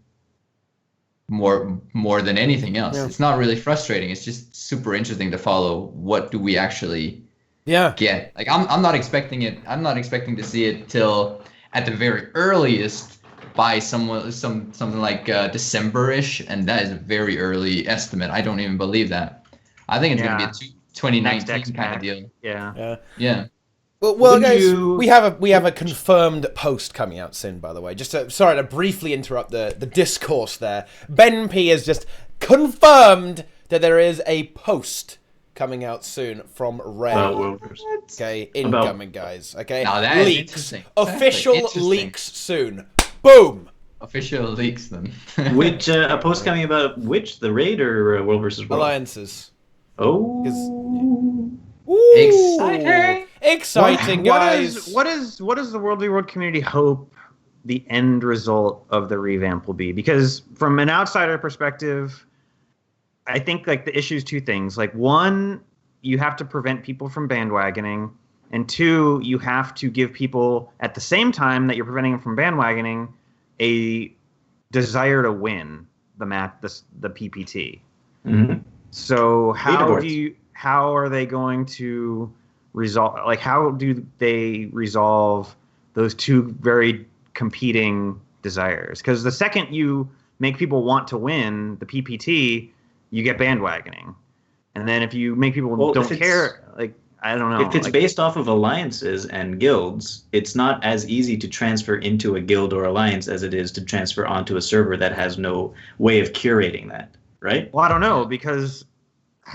More than anything else. Yeah. It's not really frustrating. It's just super interesting to follow. What do we actually get? Like I'm not expecting it. I'm not expecting to see it till at the very earliest by something like December-ish, and that is a very early estimate. I don't even believe that. I think it's going to be a 2019 kind of deal. Yeah. Well, guys, we have a confirmed post coming out soon, by the way. Sorry to briefly interrupt the discourse there. Ben P has just confirmed that there is a post coming out soon from Red. Okay, incoming, guys. Okay, now that leaks. Is interesting. Official leaks soon. Boom. Official leaks then. Which a post coming about which, the raid or World versus World? Alliances. Oh. Ooh. Exciting. Exciting, guys. What does the World v. World community hope the end result of the revamp will be? Because from an outsider perspective, I think like the issue is two things. Like one, you have to prevent people from bandwagoning, and two, you have to give people at the same time that you're preventing them from bandwagoning a desire to win the PPT. Mm-hmm. So how are they going to resolve? Like, how do they resolve those two very competing desires? Because the second you make people want to win the PPT, you get bandwagoning, and then if you make people don't care, like I don't know. If it's based off of alliances and guilds, it's not as easy to transfer into a guild or alliance as it is to transfer onto a server that has no way of curating that, right? Well, I don't know, because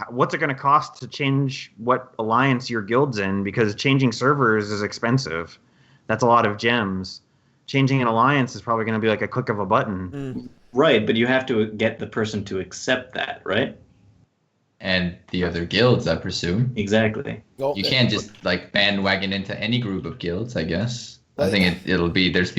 what's it going to cost to change what alliance your guild's in? Because changing servers is expensive. That's a lot of gems. Changing an alliance is probably going to be like a click of a button. Right, but you have to get the person to accept that, right? And the other guilds, I presume. Exactly. Well, You can't just like bandwagon into any group of guilds, I guess. I think it'll be there's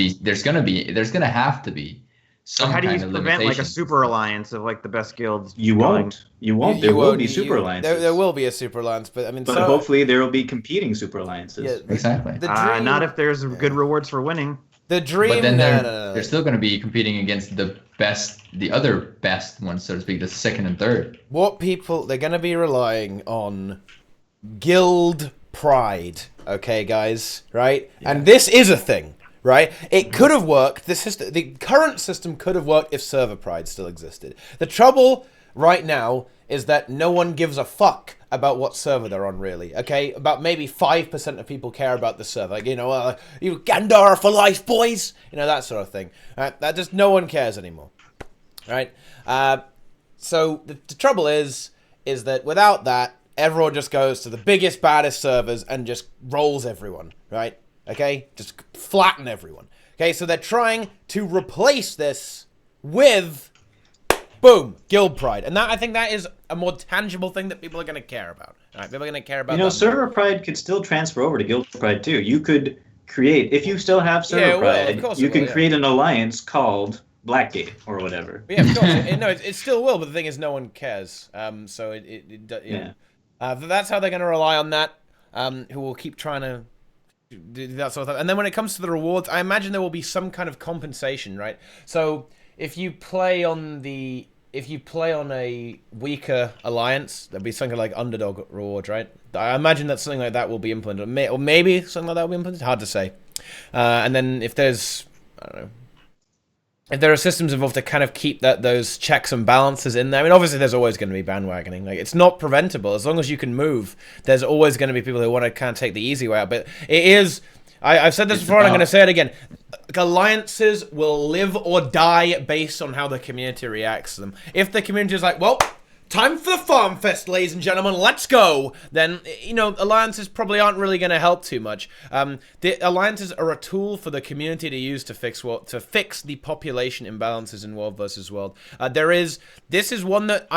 gonna have to be some How do kind you of prevent like a limitation. super alliance of like the best guilds? You won't. There will be super alliances. There will be a super alliance, but I mean, But hopefully there will be competing super alliances. Yeah, Exactly. The dream, Not if there's good rewards for winning. the dream. But then no. they're still going to be competing against the other best ones, so to speak, the second and third. They're going to be relying on guild pride, okay, guys, right? Yeah. And this is a thing, right? It could have worked. The current system could have worked if server pride still existed. The trouble right now is that no one gives a fuck about what server they're on, really, okay? About maybe 5% of people care about the server. Like, you Gandar for life, boys! That sort of thing. Right? That just, no one cares anymore, right? So the trouble is that without that, everyone just goes to the biggest, baddest servers and just rolls everyone, right? Okay? Just flatten everyone. Okay, so they're trying to replace this with, boom, guild pride. And I think that is a more tangible thing that people are going to care about. All right? People are going to care about that server pride could still transfer over to guild pride, too. You could create, if you still have server pride, you can create an alliance called Blackgate or whatever. Yeah, of course. It still will, but the thing is no one cares. So that's how they're going to rely on that, who will keep trying to do that sort of stuff. And then when it comes to the rewards, I imagine there will be some kind of compensation, right? So if you play on a weaker alliance, there'll be something like underdog rewards, right? I imagine that something like that will be implemented, or maybe something like that will be implemented. Hard to say. And then if there's, I don't know, if there are systems involved to kind of keep those checks and balances in there. I mean, obviously, there's always going to be bandwagoning. Like, it's not preventable. As long as you can move, there's always going to be people who want to kind of take the easy way out. But it is... I've said this before, and I'm going to say it again. Alliances will live or die based on how the community reacts to them. If the community is like, well, time for the farm fest, ladies and gentlemen, let's go, then, alliances probably aren't really going to help too much. The alliances are a tool for the community to use to fix the population imbalances in World versus World. This is one that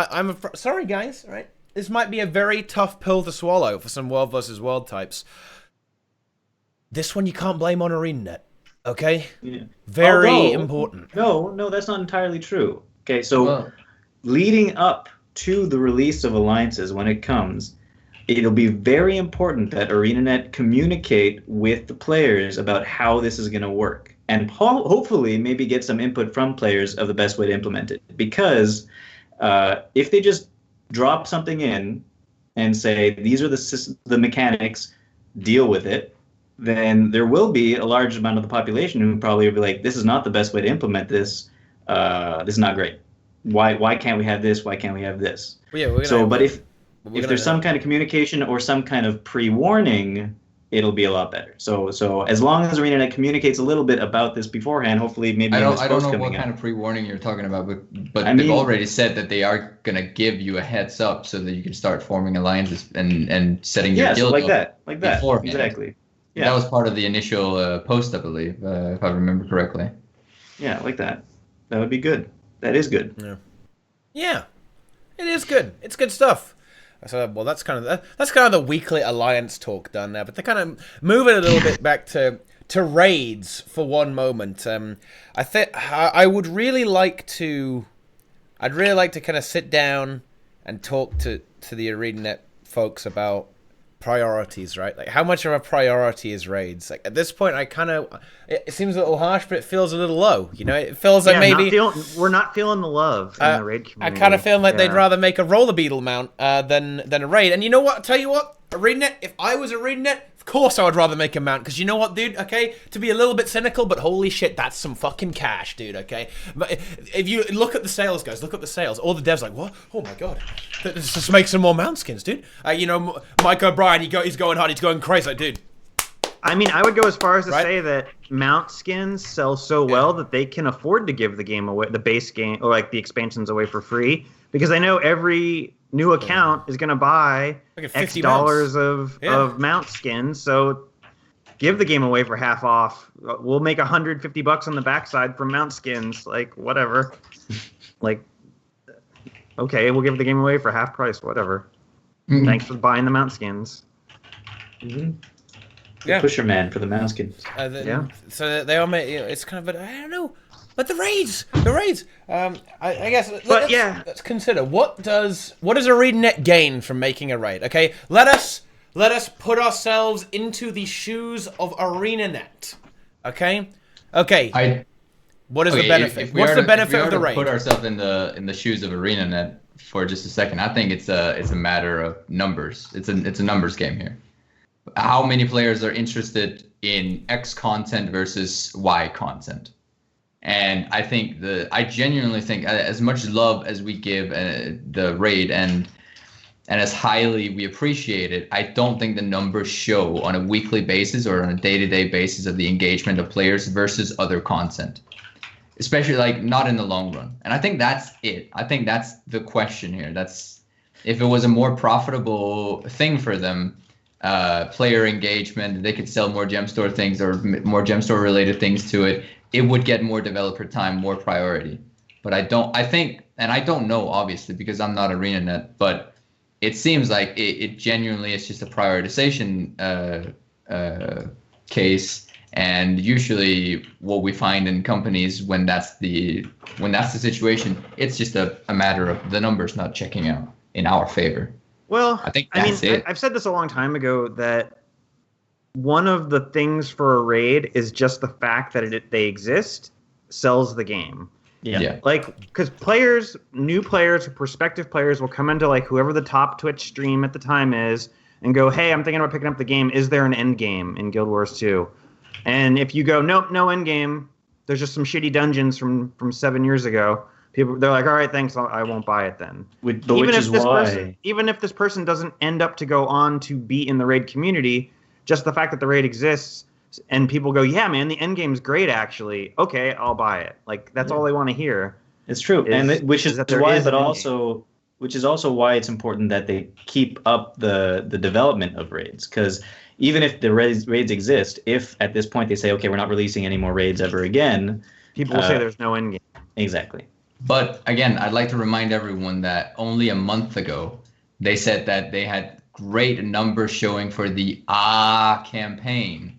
sorry, guys, right? This might be a very tough pill to swallow for some World versus World types. This one you can't blame on ArenaNet, okay? Yeah. Very important. No, that's not entirely true. Okay, so leading up to the release of alliances, when it comes, it'll be very important that ArenaNet communicate with the players about how this is going to work, and hopefully maybe get some input from players of the best way to implement it. Because if they just drop something in and say, these are the mechanics, deal with it, then there will be a large amount of the population who probably will be like, this is not the best way to implement this. This is not great. Why can't we have this? Why can't we have this? Well, but if there's some kind of communication or some kind of pre-warning, it'll be a lot better. So as long as ArenaNet communicates a little bit about this beforehand, hopefully maybe I don't know what kind of pre-warning you're talking about, but they've already said that they are gonna give you a heads up so that you can start forming alliances and setting your guild up like that beforehand. Exactly. Yeah. That was part of the initial post, I believe, if I remember correctly. Yeah, like that. That would be good. That is good. Yeah, it is good. It's good stuff. So well, that's kind of the weekly alliance talk done there. But they're kind of moving a little bit back to raids for one moment. I think I would really like to. I'd really like to kind of sit down and talk to the ArenaNet folks about priorities, right? Like, how much of a priority is raids? Like, at this point, it seems a little harsh, but it feels a little low. You know, it feels like maybe we're not feeling the love in the raid community. I kind of feel like they'd rather make a roller beetle mount than a raid. And you know what? I'll tell you what, ArenaNet. If I was ArenaNet, of course I would rather make a mount, because you know what, dude? Okay, to be a little bit cynical, but holy shit, that's some fucking cash, dude. Okay, but if you look at the sales, guys, look at the sales. All the devs like, what? Oh my god, let's just make some more mount skins, dude. You know, Mike O'Brien, he's going hard, he's going crazy, like, dude. I mean, I would go as far as to say that mount skins sell so well that they can afford to give the game away, the base game, or like the expansions away for free, because I know every new account is going to buy like X dollars of mount skins, so give the game away for half off. We'll make $150 on the backside from mount skins, like whatever. Like, okay, we'll give the game away for half price, whatever. Mm-hmm. Thanks for buying the mount skins. Mm-hmm. Yeah, Pusher Man for the mount skins. So they all make, you know, it's kind of, but I don't know. But the raids. I guess. Let's consider what does ArenaNet gain from making a raid? Okay, let us put ourselves into the shoes of ArenaNet. Okay. What is the benefit? What's the benefit of the raid? Put ourselves in the shoes of ArenaNet for just a second. I think it's a matter of numbers. It's a numbers game here. How many players are interested in X content versus Y content? And I genuinely think, as much love as we give the raid and as highly we appreciate it, I don't think the numbers show on a weekly basis or on a day-to-day basis of the engagement of players versus other content, especially like not in the long run. And I think that's it. I think that's the question here. That's if it was a more profitable thing for them, player engagement, they could sell more gem store things or more gem store related things to it. It would get more developer time, more priority. But I don't know, obviously, because I'm not ArenaNet, but it seems like it genuinely is just a prioritization case. And usually what we find in companies when that's the situation, it's just a matter of the numbers not checking out in our favor. Well, I think that's it. I've said this a long time ago that one of the things for a raid is just the fact that they exist sells the game. Yeah. Like, because new players, or prospective players will come into like whoever the top Twitch stream at the time is and go, hey, I'm thinking about picking up the game. Is there an end game in Guild Wars 2? And if you go, nope, no end game, there's just some shitty dungeons from 7 years ago. They're like, all right, thanks, I won't buy it then. Even if this person doesn't end up to go on to be in the raid community, just the fact that the raid exists and people go, yeah, man, the end game's great, actually. Okay, I'll buy it. Like, that's all they want to hear. It's true, which is also why it's important that they keep up the development of raids, because even if the raids exist, if at this point they say, okay, we're not releasing any more raids ever again, people will say there's no end game. Exactly. But again, I'd like to remind everyone that only a month ago, they said that they had great numbers showing for the campaign,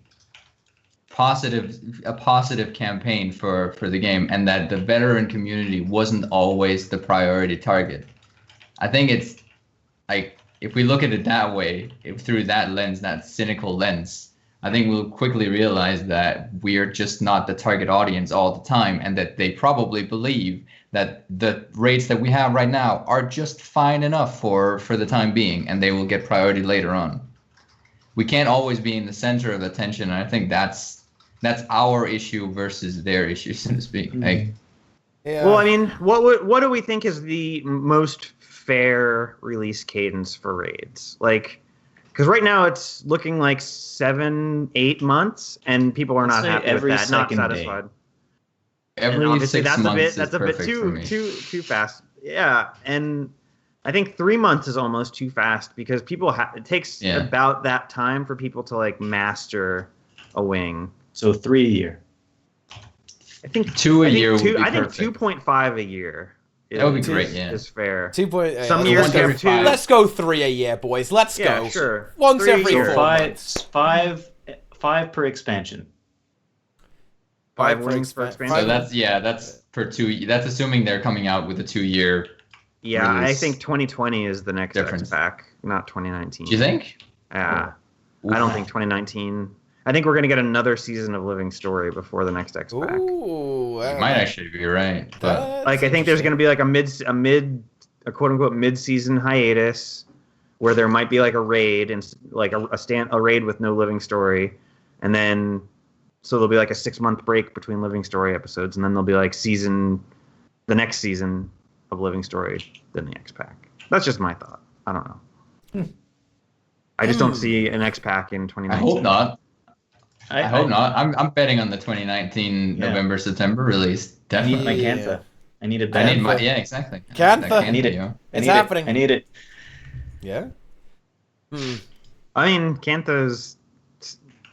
a positive campaign for the game, and that the veteran community wasn't always the priority target. I think it's like, if we look at it that way, through that lens, that cynical lens, I think we'll quickly realize that we're just not the target audience all the time, and that they probably believe that the rates that we have right now are just fine enough for the time being, and they will get priority later on. We can't always be in the center of attention, and I think that's our issue versus their issue, so to speak. Like, yeah. Well, I mean, what do we think is the most fair release cadence for raids? Like, because right now it's looking like 7-8 months, and people are not happy with that, not satisfied. Every 6 months that's a bit too fast. Yeah, and I think 3 months is almost too fast, because it takes about that time for people to like master a wing. So 3 a year. I think 2 a year would be I think perfect. 2.5 a year That would be great, yeah. is fair. 2 point. Some years once every have two. five. Let's go 3 a year, boys. Let's Yeah, go. sure. Once 3 a every year. 4 months. Five per expansion. 5 for wings for expan- expansion. So that's for 2. That's assuming they're coming out with a 2-year. Yeah, I release. think 2020 is the next Difference. X-Pack, not 2019. Do you think? Yeah. I don't think 2019. I think we're going to get another season of Living Story before the next X-Pack. Ooh, You might actually be right. But Like, I think there's going to be like a quote-unquote mid-season hiatus where there might be like a raid and like a raid with no Living Story. And then, so there'll be like a 6-month break between Living Story episodes. And then there'll be like the next season of Living Story, then the X-Pack. That's just my thought. I don't know. I just don't see an X-Pack in 2019. I hope not. I hope I- not. I'm betting on the 2019 Yeah. November September release. Definitely. My Yeah. Cantha. I need it. I need bad. my exactly. Cantha. That I need it. you know. I It's need it. happening. I need it. Yeah. I mean, Cantha's.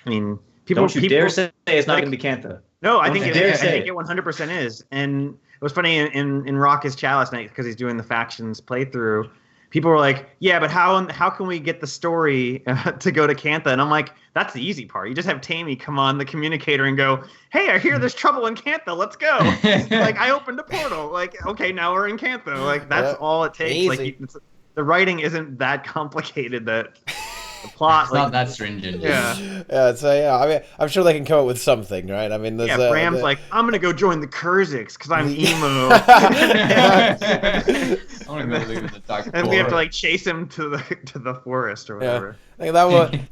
I mean, people. Don't you people, dare say it's not like- going to be Cantha. No, I Don't think you it dare is. I say think it. it 100% is. And it was funny in Rock is Chalice night because he's doing the factions playthrough. People were like, "Yeah, but how can we get the story to go to Cantha?" And I'm like, "That's the easy part. You just have Tammy come on the communicator and go, "Hey, I hear there's trouble in Cantha. Let's go." Like, I opened a portal. Like, okay, now we're in Cantha. Like, that's Yeah. all it takes. Easy. Like, the writing isn't that complicated. That the plot, It's like, not that stringent. yeah. Yeah. So yeah, I mean, I'm sure they can come up with something, right? I mean, there's Yeah, Bram's like, I'm gonna go join the Kurziks because I'm emo. I want to go live in the dark And we have to forest. like chase him to the forest or whatever. Like, that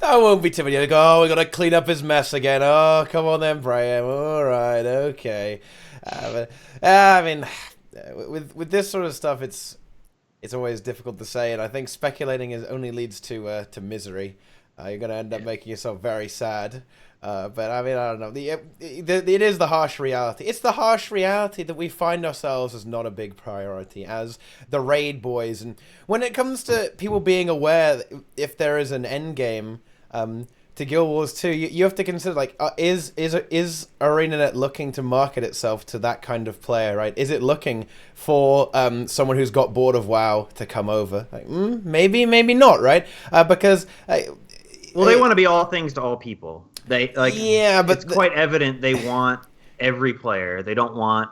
won't be too many. Like, oh, we gotta clean up his mess again. Oh, come on then, Bram. All right, okay. I mean, with this sort of stuff, it's always difficult to say, and I think speculating only leads to misery. You're gonna end up making yourself very sad. But I mean, I don't know. It is the harsh reality. It's the harsh reality that we find ourselves as not a big priority as the raid boys. And when it comes to people being aware that if there is an end game to Guild Wars 2, you have to consider, like, is ArenaNet looking to market itself to that kind of player, right? Is it looking for someone who's got bored of WoW to come over? Like, maybe not, right? Because Well, they want to be all things to all people. They like. Yeah, but it's quite evident they want every player. They don't want.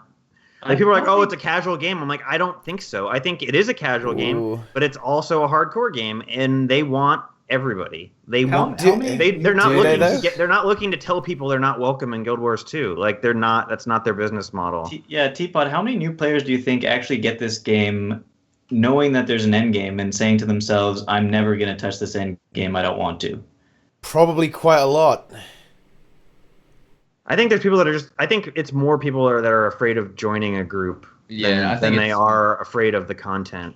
Like, people are like, "Oh, it's a casual game." I'm like, I don't think so. I think it is a casual Ooh. game, but it's also a hardcore game, and they want everybody. They want. they're not do looking they, to get. They're not looking to tell people they're not welcome in Guild Wars 2. Like, they're not. That's not their business model. Teapot, how many new players do you think actually get this game knowing that there's an end game and saying to themselves, I'm never going to touch this end game, I don't want to? Probably quite a lot. I think there's people that are just. I think it's more people that are afraid of joining a group Yeah, I think than they it's- are afraid of the content.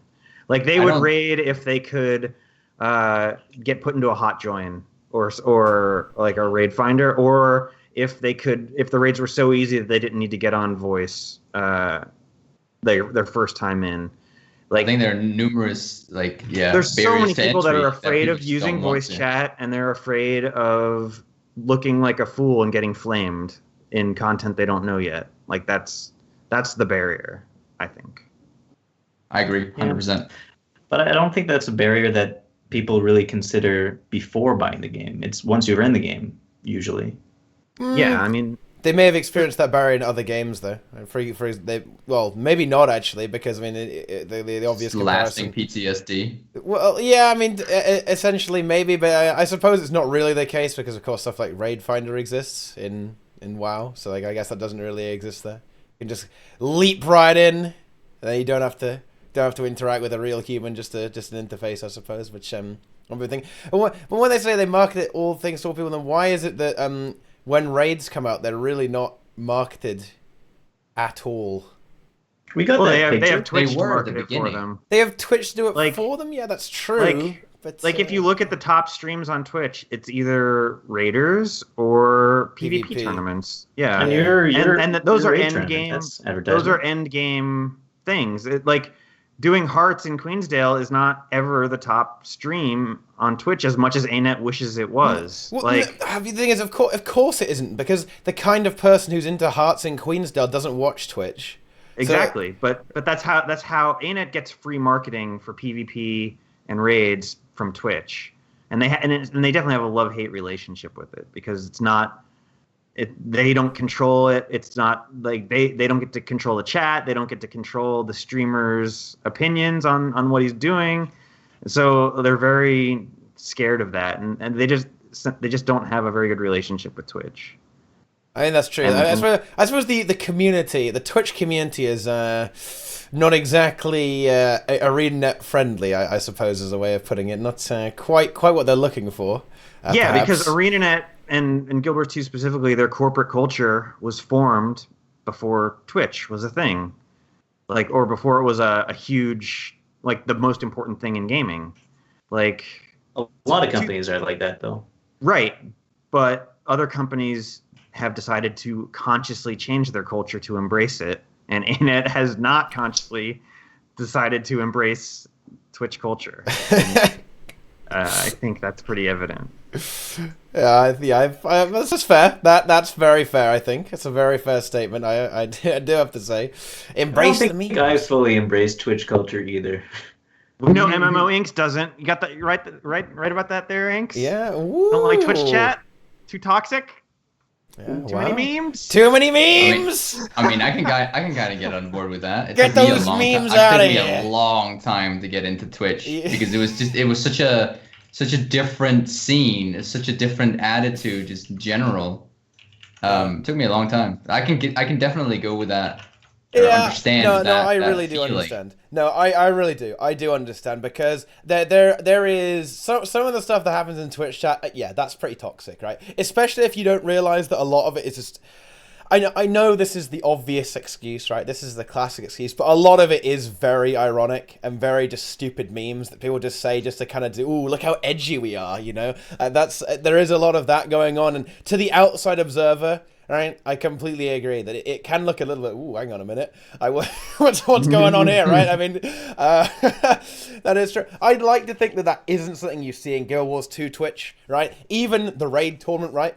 Like, they I would don't- raid if they could get put into a hot join or like a raid finder, or if the raids were so easy that they didn't need to get on voice their first time in. Like, I think there are numerous, like, there's so barriers many to people that entry are afraid people of just using don't want voice to. chat, and they're afraid of looking like a fool and getting flamed in content they don't know yet. Like, that's the barrier, I think. I agree, 100%. But I don't think that's a barrier that people really consider before buying the game. It's once you're in the game, usually. Yeah, I mean, They may have experienced that barrier in other games, though. Well, maybe not actually, because I mean, the obvious Lasting comparison. PTSD. Well, yeah, I mean, essentially maybe, but I suppose it's not really the case because, of course, stuff like Raid Finder exists in WoW, so like I guess that doesn't really exist there. You can just leap right in, and then you don't have to interact with a real human, just an interface, I suppose. Which everything. But when they say they market it all things to all people, then why is it that when raids come out, they're really not marketed at all? We got well, that they picture. have Twitch They to were at market the it for beginning. them. They have Twitch to do it Like- for them. Yeah, that's true. But Like, if you look at the top streams on Twitch, it's either raiders or PvP PvP. tournaments. Yeah, And you're and those you're are raid end tournament. game. That's advertising. Those are end game things. Like, doing hearts in Queensdale is not ever the top stream on Twitch as much as ANET wishes it was. Well, like, the thing is, of course it isn't, because the kind of person who's into hearts in Queensdale doesn't watch Twitch. Exactly, but that's how ArenaNet gets free marketing for PvP and raids from Twitch, and and they definitely have a love-hate relationship with it because it's not. They don't control it. It's not like they don't get to control the chat. They don't get to control the streamer's opinions on what he's doing. So they're very scared of that, and they just don't have a very good relationship with Twitch. I think that's true. I suppose the community, the Twitch community, is not exactly ArenaNet friendly. I suppose is a way of putting it. Not quite what they're looking for. Yeah, perhaps. Because ArenaNet and Guild Wars 2 specifically, their corporate culture was formed before Twitch was a thing, or before it was a huge, the most important thing in gaming. A lot of companies are like that, though. Right, but other companies have decided to consciously change their culture to embrace it, and ArenaNet has not consciously decided to embrace Twitch culture. I think that's pretty evident. Yeah, that's just fair. That's very fair. I think it's a very fair statement. I do have to say, embrace the memes. I fully embrace Twitch culture either. No, MMO Inks doesn't. You got that right about that there, Inks? Yeah. Don't like Twitch chat? Too toxic? Yeah, Too many memes? Too many memes. I mean, I can kind of get on board with that. Get those memes out of here. It took me a long time to get into Twitch because it was such a different scene, such a different attitude, just in general. It took me a long time. I can definitely go with that. Understand no, that, I really do understand. No, I really do. I do understand because there is some of the stuff that happens in Twitch chat. Yeah, that's pretty toxic, right? Especially if you don't realize that a lot of it is just. I know this is the obvious excuse, right? This is the classic excuse, but a lot of it is very ironic and very just stupid memes that people just say just to kind of do, ooh, look how edgy we are, you know? There is a lot of that going on, and to the outside observer, right, I completely agree that it can look a little bit, ooh, hang on a minute, what's going on here, right? I mean, that is true. I'd like to think that isn't something you see in Guild Wars 2 Twitch, right? Even the raid tournament, right,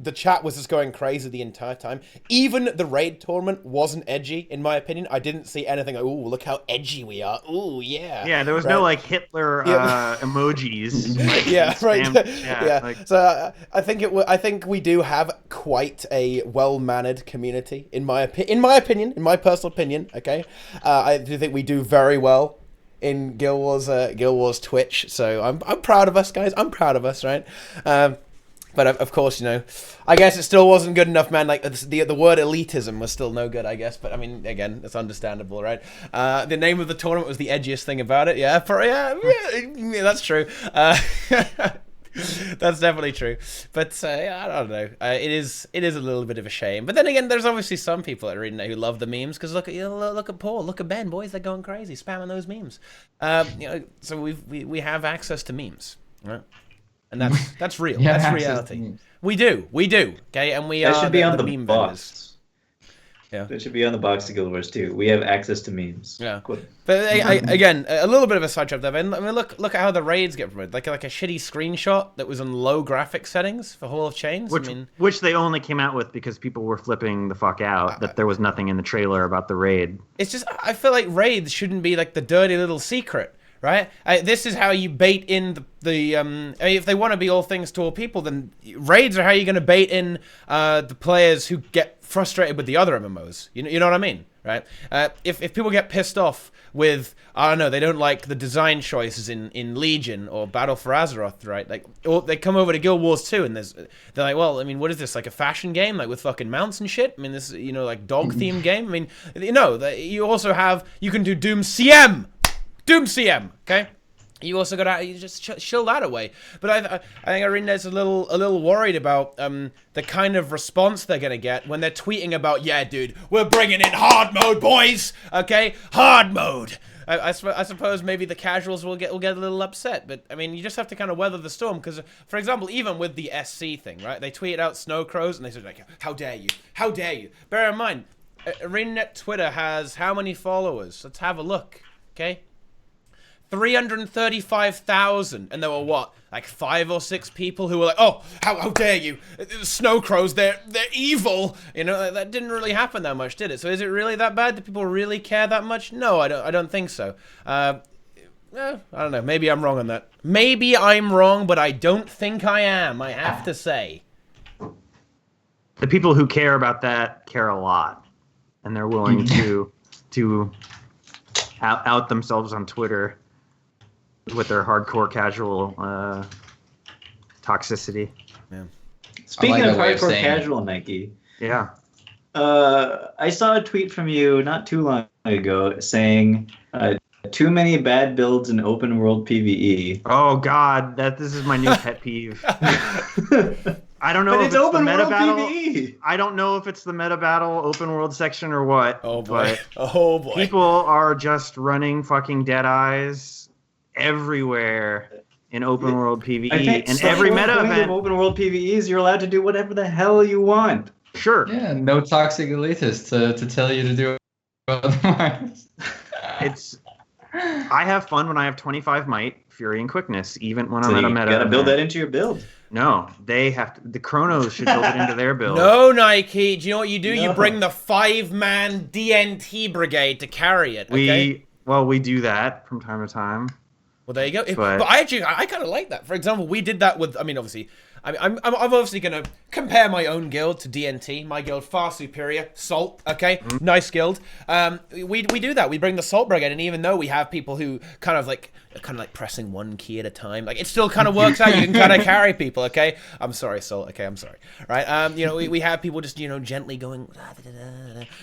the chat was just going crazy the entire time. Even the raid tournament wasn't edgy, in my opinion. I didn't see anything like, ooh, look how edgy we are. Ooh, yeah. Yeah, there was no Hitler emojis. Yeah, right. Yeah. So I think we do have quite a well-mannered community, in my personal opinion. Okay, I do think we do very well in Guild Wars Twitch. So I'm proud of us, guys. I'm proud of us, right? But of course, I guess it still wasn't good enough, man. The word elitism was still no good, I guess. But I mean, again, it's understandable, right? The name of the tournament was the edgiest thing about it. Yeah, yeah, that's true. That's definitely true. But I don't know. It is a little bit of a shame. But then again, there's obviously some people at ArenaNet who love the memes because look at Paul, look at Ben, boys, they're going crazy, spamming those memes. So we have access to memes, right? And that's real. Yeah, that's reality. We do. Okay, and we that are should be on the meme box. vendors. Yeah, that should be on the box of Guild Wars 2. We have access to memes. Yeah, cool. But again, a little bit of a sidetrack there. I mean, look at how the raids get promoted. Like a shitty screenshot that was on low graphic settings for Hall of Chains. Which they only came out with because people were flipping the fuck out that there was nothing in the trailer about the raid. It's just I feel like raids shouldn't be like the dirty little secret. Right, this is how you bait in the if they want to be all things to all people, then raids are how you're going to bait in the players who get frustrated with the other MMOs. You know what I mean, right? If people get pissed off with, I don't know, they don't like the design choices in Legion or Battle for Azeroth, right? Or they come over to Guild Wars 2 and they're like, well, I mean, what is this, like a fashion game, like with fucking mounts and shit? I mean, this like dog themed game. I mean, you also you can do Doom CM, okay? You also you just shill that away. But I think ArenaNet's a little worried about the kind of response they're gonna get when they're tweeting about, yeah, dude, we're bringing in hard mode, boys. Okay, hard mode. I suppose maybe the casuals will get a little upset, but I mean, you just have to kind of weather the storm. Because, for example, even with the SC thing, right? They tweeted out Snow Crows and they said like, how dare you? How dare you? Bear in mind, ArenaNet Twitter has how many followers? Let's have a look. Okay. 335,000, and there were what, like 5 or 6 people who were like, "Oh, how dare you? Snow crows, they're evil." You know, that didn't really happen that much, did it? So is it really that bad? Do people really care that much? No, I don't think so. I don't know. Maybe I'm wrong on that. Maybe I'm wrong, but I don't think I am. I have to say. The people who care about that care a lot, and they're willing to out themselves on Twitter with their hardcore casual toxicity. Yeah. Speaking like of that way of hardcore saying it. casual, Nike, Yeah. I saw a tweet from you not too long ago saying too many bad builds in open world PvE. Oh God, this is my new pet peeve. I don't know But if it's it's the open meta world battle. PvE. I don't know if it's the meta battle open world section or what. Oh boy. But Oh boy. people are just running fucking dead eyes everywhere in open world PvE, I think and every meta point event. of open world PvEs, you're allowed to do whatever the hell you want. Sure, Yeah, no toxic elitists to tell you to do otherwise. I have fun when I have 25 might, fury, and quickness, even when So I'm at a you meta. gotta build event. that into your build. No, they have to. The Chronos should build it into their build. No, Nike. Do you know what you do? You No. bring the 5-man DNT brigade to carry it. Okay? We do that from time to time. Well, there you go. But- But I kind of like that. For example, we did that with. I mean, obviously, I'm obviously gonna compare my own guild to DNT. My guild far superior. Salt, okay, nice guild. We do that. We bring the Salt brigade, and even though we have people who kind of like pressing one key at a time, like it still kind of works out. You can kind of carry people, okay. I'm sorry, Salt. Okay, I'm sorry. Right. You know, we have people just gently going.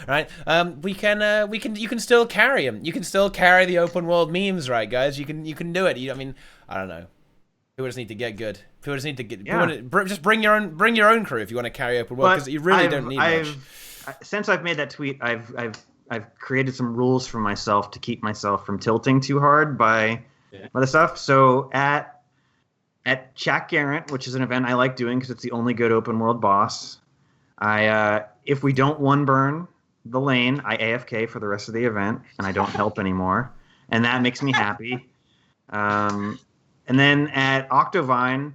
Right. You can still carry them. You can still carry the open world memes, right, guys? You can do it. I mean, I don't know. People just need to get good. People just need to get. Just bring your own crew if you want to carry open world, because you really don't need much. Since I've made that tweet, I've created some rules for myself to keep myself from tilting too hard by the stuff. So at Jack Garrett, which is an event I like doing because it's the only good open world boss, if we don't one burn the lane, I AFK for the rest of the event and I don't help anymore, and that makes me happy. And then at Octovine,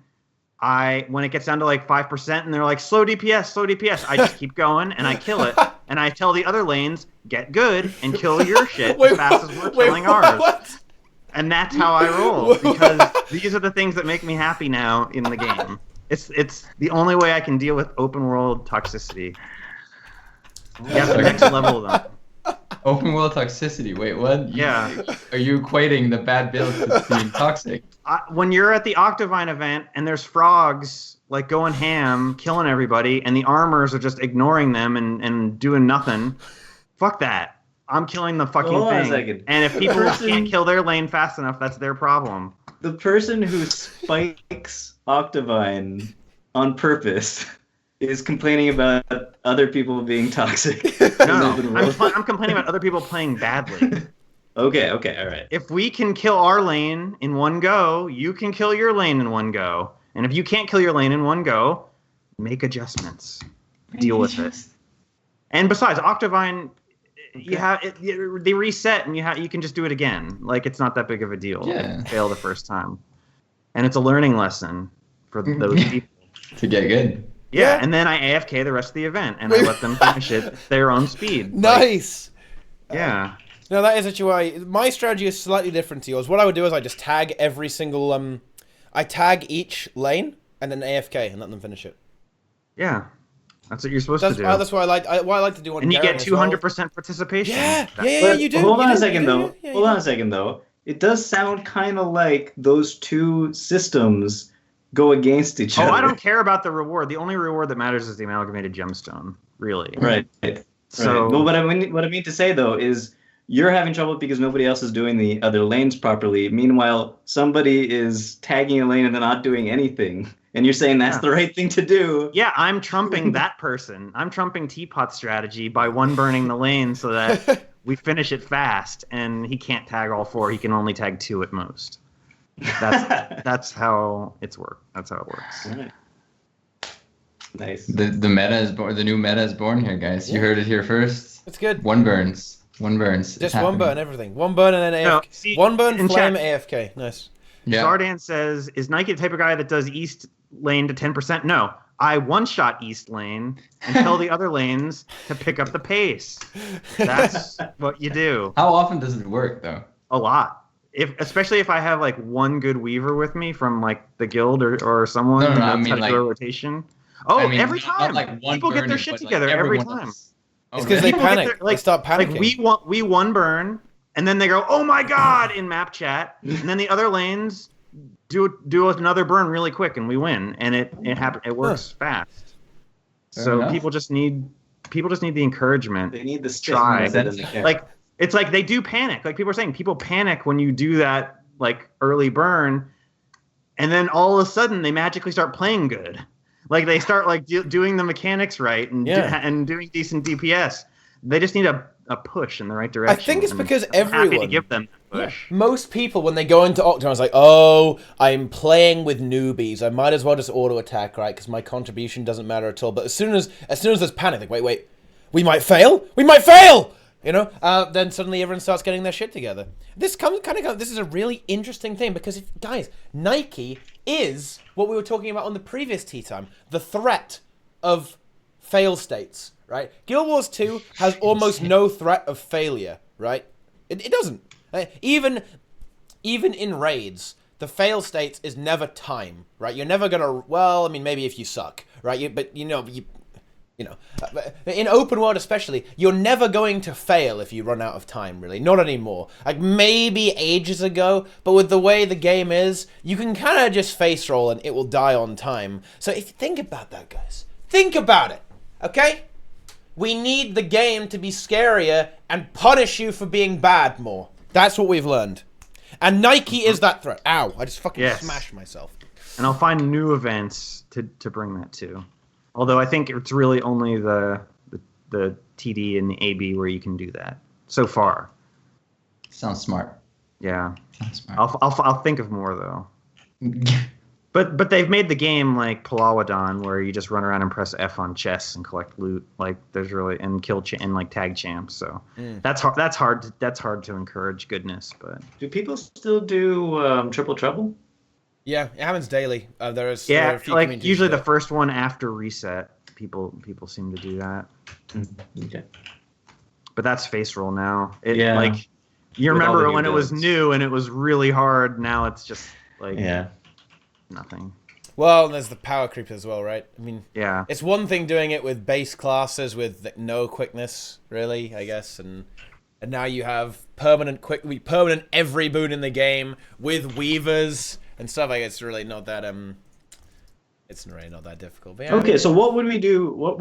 when it gets down to like 5% and they're like, slow DPS, I just keep going and I kill it. And I tell the other lanes, get good and kill your shit as fast as we're killing ours. What? And that's how I roll, because these are the things that make me happy now in the game. It's the only way I can deal with open world toxicity. You have to next level them. Open world toxicity. Wait, what? Yeah. Are you equating the bad builds with being toxic? When you're at the Octovine event and there's frogs like going ham, killing everybody, and the armors are just ignoring them and doing nothing, fuck that. I'm killing the fucking Hold on a thing. second. And if people can't kill their lane fast enough, that's their problem. The person who spikes Octovine on purpose is complaining about other people being toxic. No, I'm complaining about other people playing badly. Okay, all right. If we can kill our lane in one go, you can kill your lane in one go. And if you can't kill your lane in one go, make adjustments. Deal with it. And besides, Octovine, they reset and you can just do it again. Like, it's not that big of a deal. Yeah. Fail the first time. And it's a learning lesson for those people. To get good. Yeah, and then I AFK the rest of the event, and I let them finish it at their own speed. Nice. Yeah. No, that is actually why my strategy is slightly different to yours. What I would do is I just tag every single I tag each lane and then AFK and let them finish it. Yeah. That's what you're supposed to do. That's why I like to do on. And you get Garrett as well. 200% participation. Yeah, you do. Hold on You a do. second, though. Yeah, Hold on a second, though. It does sound kind of like those two systems go against each other. I don't care about the reward. The only reward that matters is the amalgamated gemstone, really. Right. So, Well, what I mean to say, though, is you're having trouble because nobody else is doing the other lanes properly. Meanwhile, somebody is tagging a lane and they're not doing anything. And you're saying that's the right thing to do. yeah, I'm trumping that person. I'm trumping Teapot's strategy by one burning the lane so that we finish it fast, and he can't tag all four. He can only tag two at most. That's how it's worked. That's how it works. All right. Nice. The meta is born. The new meta is born here, guys. You heard it here first. It's good. One burns. One burns. Just one burn, everything. One burn and then AFK. see, One burn, in flame, chat- AFK. Nice. Yeah. Zardan says, "Is Nike the type of guy that does East lane to 10%? No, I one-shot East lane and tell the other lanes to pick up the pace. That's what you do. How often does it work though? A lot. Especially if I have like one good weaver with me from like the guild or someone No, who I knows mean, how to do like- a rotation. Oh, I mean, every not time. like one People get their burn, shit but, like, together every everyone time. else. It's because they People get panic. their- like- they start panicking. Like we one burn, and then they go, "Oh my god!" in map chat, and then the other lanes do another burn really quick, and we win, and it works fast. Fair So enough. people just need the encouragement. They need the Try. rather than the care. Like it's like they do panic. Like people are saying, people panic when you do that like early burn, and then all of a sudden they magically start playing good. Like they start like doing the mechanics right and and doing decent DPS. They just need a push in the right direction. I think it's and because I'm happy to everyone- give them that push. Most people, when they go into Octon, it's like, oh, I'm playing with newbies. I might as well just auto attack, right? Because my contribution doesn't matter at all. But as soon as there's panic, like, wait, we might fail. We might fail. You know, then suddenly everyone starts getting their shit together. This is a really interesting thing because, guys, Nike is what we were talking about on the previous tea time, the threat of fail states, right? Guild Wars 2 has almost no threat of failure, right? It doesn't. Even in raids, the fail states is never time, right? You're never gonna. Well, I mean, maybe if you suck, right? In open world especially, you're never going to fail if you run out of time, really. Not anymore. Like, maybe ages ago, but with the way the game is, you can kind of just face roll and it will die on time. So if you think about that, guys, think about it, okay? We need the game to be scarier and punish you for being bad more. That's what we've learned. And Nike is that threat. Ow, I just fucking smashed myself. And I'll find new events to bring that to. Although I think it's really only the TD and the AB where you can do that so far. Sounds smart. Yeah, Sounds smart. I'll think of more though. But they've made the game like Palawadon, where you just run around and press F on chests and collect loot. Like there's really and and like tag champs. So that's hard. That's hard to encourage goodness. But Do people still do Triple Trouble? Yeah, it happens daily. There are a few like communities usually that- the first one after reset, people seem to do that. Okay. But that's face roll now. Yeah. Like you With all remember the new when it was builds. new and it was really hard. Now it's just like nothing. Well, there's the power creep as well, right? I mean, Yeah. it's one thing doing it with base classes with no quickness, really, I guess, and now you have permanent every boon in the game with weavers and stuff. Like it's really not that it's really not that difficult. But yeah, Okay, so what would we do? What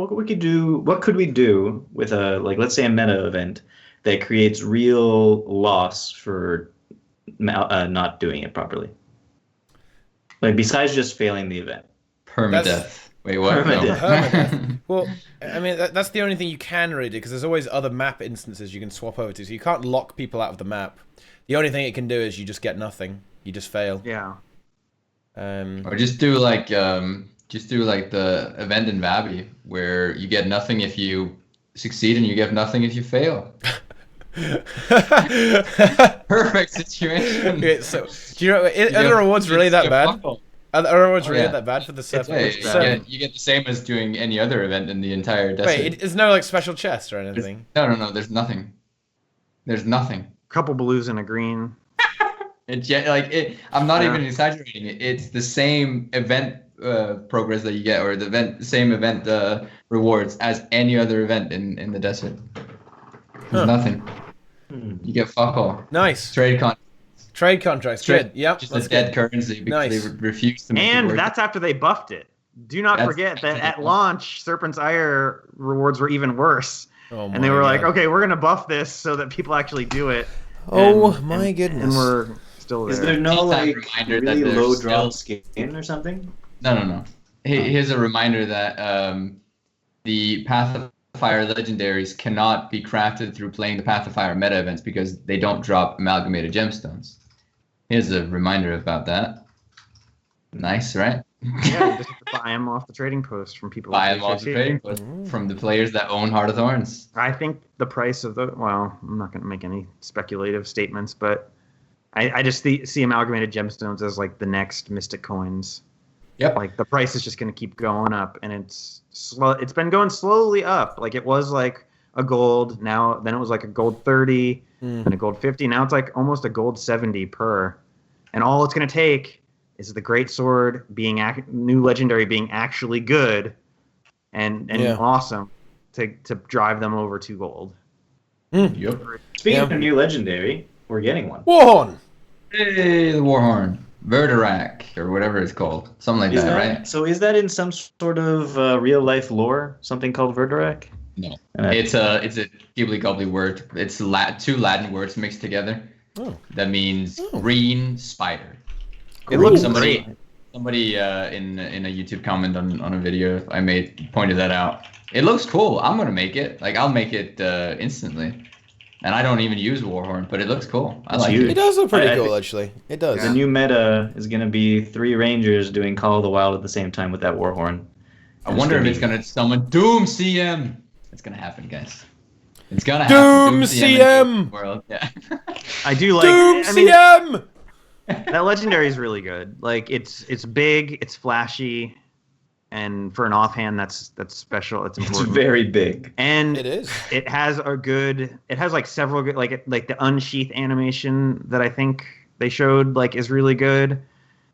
could we do with a let's say a meta event that creates real loss for not doing it properly? Like besides just failing the event. Permadeath. Wait, what? Permadeath. Permadeath. Well, I mean, that's the only thing you can really do, because there's always other map instances you can swap over to, so you can't lock people out of the map. The only thing it can do is you just get nothing. You just fail. Yeah. Or just do like the event in Vabi where you get nothing if you succeed and you get nothing if you fail. Perfect situation. Okay, so, do you know, are the rewards really that bad? Are the rewards really yeah. that bad for the set? Hey, you get the same as doing any other event in the entire desert. Wait, there's no like special chest or anything? No, there's nothing. There's nothing. Couple blues and a green. I'm not even exaggerating it. It's the same event progress that you get, or the same event rewards as any other event in the desert. There's nothing. You get fuck all. Nice. Trade contracts. Good. Yep. Just a dead currency because Nice. they refuse to make it And work. that's after they buffed it. Do not forget that at launch, Serpent's Ire rewards were even worse. Oh And they were like, God. okay, we're going to buff this so that people actually do it. Oh And- my and- goodness. And we're still there. Is there no TeaTime like reminder that really there's low still- drop skin or something? No. Here's a reminder that the Path of Fire legendaries cannot be crafted through playing the Path of Fire meta events because they don't drop amalgamated gemstones. Here's a reminder about that. Nice, right? Yeah, you just have to buy them off the trading post from people. Buy with them off the HIT. trading post from the players that own Heart of Thorns. I think the price of well, I'm not going to make any speculative statements, but I just see amalgamated gemstones as like the next Mystic coins. Yep. Like the price is just going to keep going up, and it's slow. It's been going slowly up. Like it was like a gold, then it was like a gold 30, and a gold 50. Now it's like almost a gold 70 per. And all it's going to take is the Great Sword being new legendary being actually good and awesome to drive them over to gold. Yep. Speaking of new legendary, we're getting one. Warhorn! Hey, the Warhorn. Verdurak, or whatever it's called. Something like that, right? So is that in some sort of real life lore? Something called Verdurak? No. It's a Ghibli Gobbly word. It's two Latin words mixed together. Oh. That means green spider. It looks somebody great. Somebody in a YouTube comment on a video I made pointed that out. It looks cool. I'm gonna make it. Like I'll make it instantly. And I don't even use Warhorn, but it looks cool. I like It it. does look pretty cool, actually. It does. The new meta is going to be 3 Rangers doing Call of the Wild at the same time with that Warhorn. I wonder if it's gonna summon Doom CM. It's gonna happen, guys. It's gonna Doom happen. CM! World. Yeah. I do like. Doom I mean, CM! that legendary is really good. Like it's big, it's flashy, and for an offhand, that's special. It's It's important. very big. And It is. It has like several good, like the unsheath animation that I think they showed like is really good.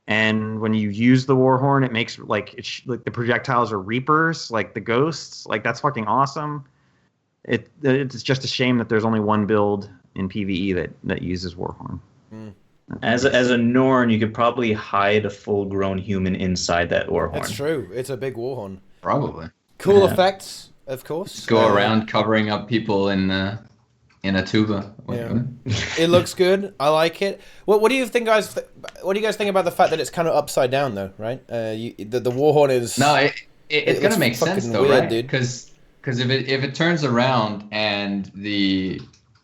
And when you use the Warhorn, it makes like like the projectiles are reapers, like the ghosts. Like that's fucking awesome. It's just a shame that there's only one build in PvE that uses Warhorn. As a Norn, you could probably hide a full-grown human inside that Warhorn. It's true. It's a big Warhorn. Probably. Cool Yeah. effects, of course. Just go around covering up people in a tuba. Yeah. It looks good. I like it. What do you think, guys? What do you guys think about the fact that it's kind of upside down, though? Right? The Warhorn is. No, it's gonna looks make sense fucking though, weird, right? dude. Because if it turns around and the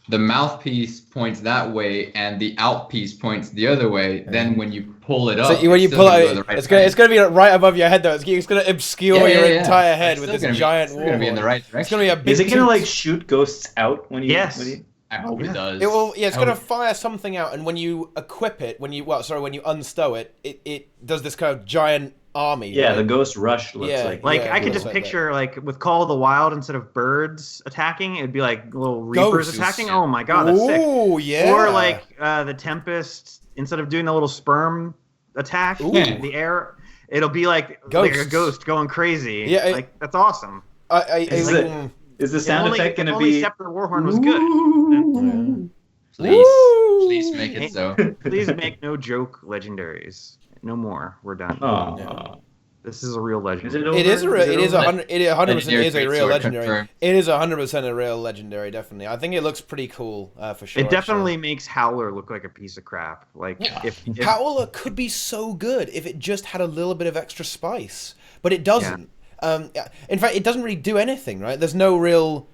mouthpiece points that way and the outpiece points the other way, then when you pull it up, So when you it's pull still it, gonna go the right it's gonna be right above your head, though. It's gonna obscure your entire head with this giant It's Warhorn. gonna be in the right direction. It's gonna be a big. Is it going to toot. like shoot ghosts out when you? Yes. When you... I hope it does. It will. Yeah, it's I gonna hope- fire something out, and when you equip it, when you unstow it, it does this kind of giant army. Yeah, right? the ghost rush looks Yeah. like. Like Yeah, I it could looks just like picture like with Call of the Wild, instead of birds attacking, it'd be like little reapers Ghosts. attacking. Oh my god, that's sick. Ooh, yeah. Or like the Tempest, instead of doing the little sperm attack in the air, it'll be like a Ghosts. ghost going crazy. Yeah, like that's awesome. Is the sound effect going to be? Scepter Warhorn was good. Please make it so. Please make no joke legendaries. No more. We're done. Aw. This is a real legendary. over? It is a real. It is over? 100%. It 100% is a real legendary. Confirmed. It is 100% a real legendary. Definitely. I think it looks pretty cool for sure. It definitely makes Howler look like a piece of crap. Like if Howler could be so good if it just had a little bit of extra spice, but it doesn't. In fact, it doesn't really do anything. Right? There's no real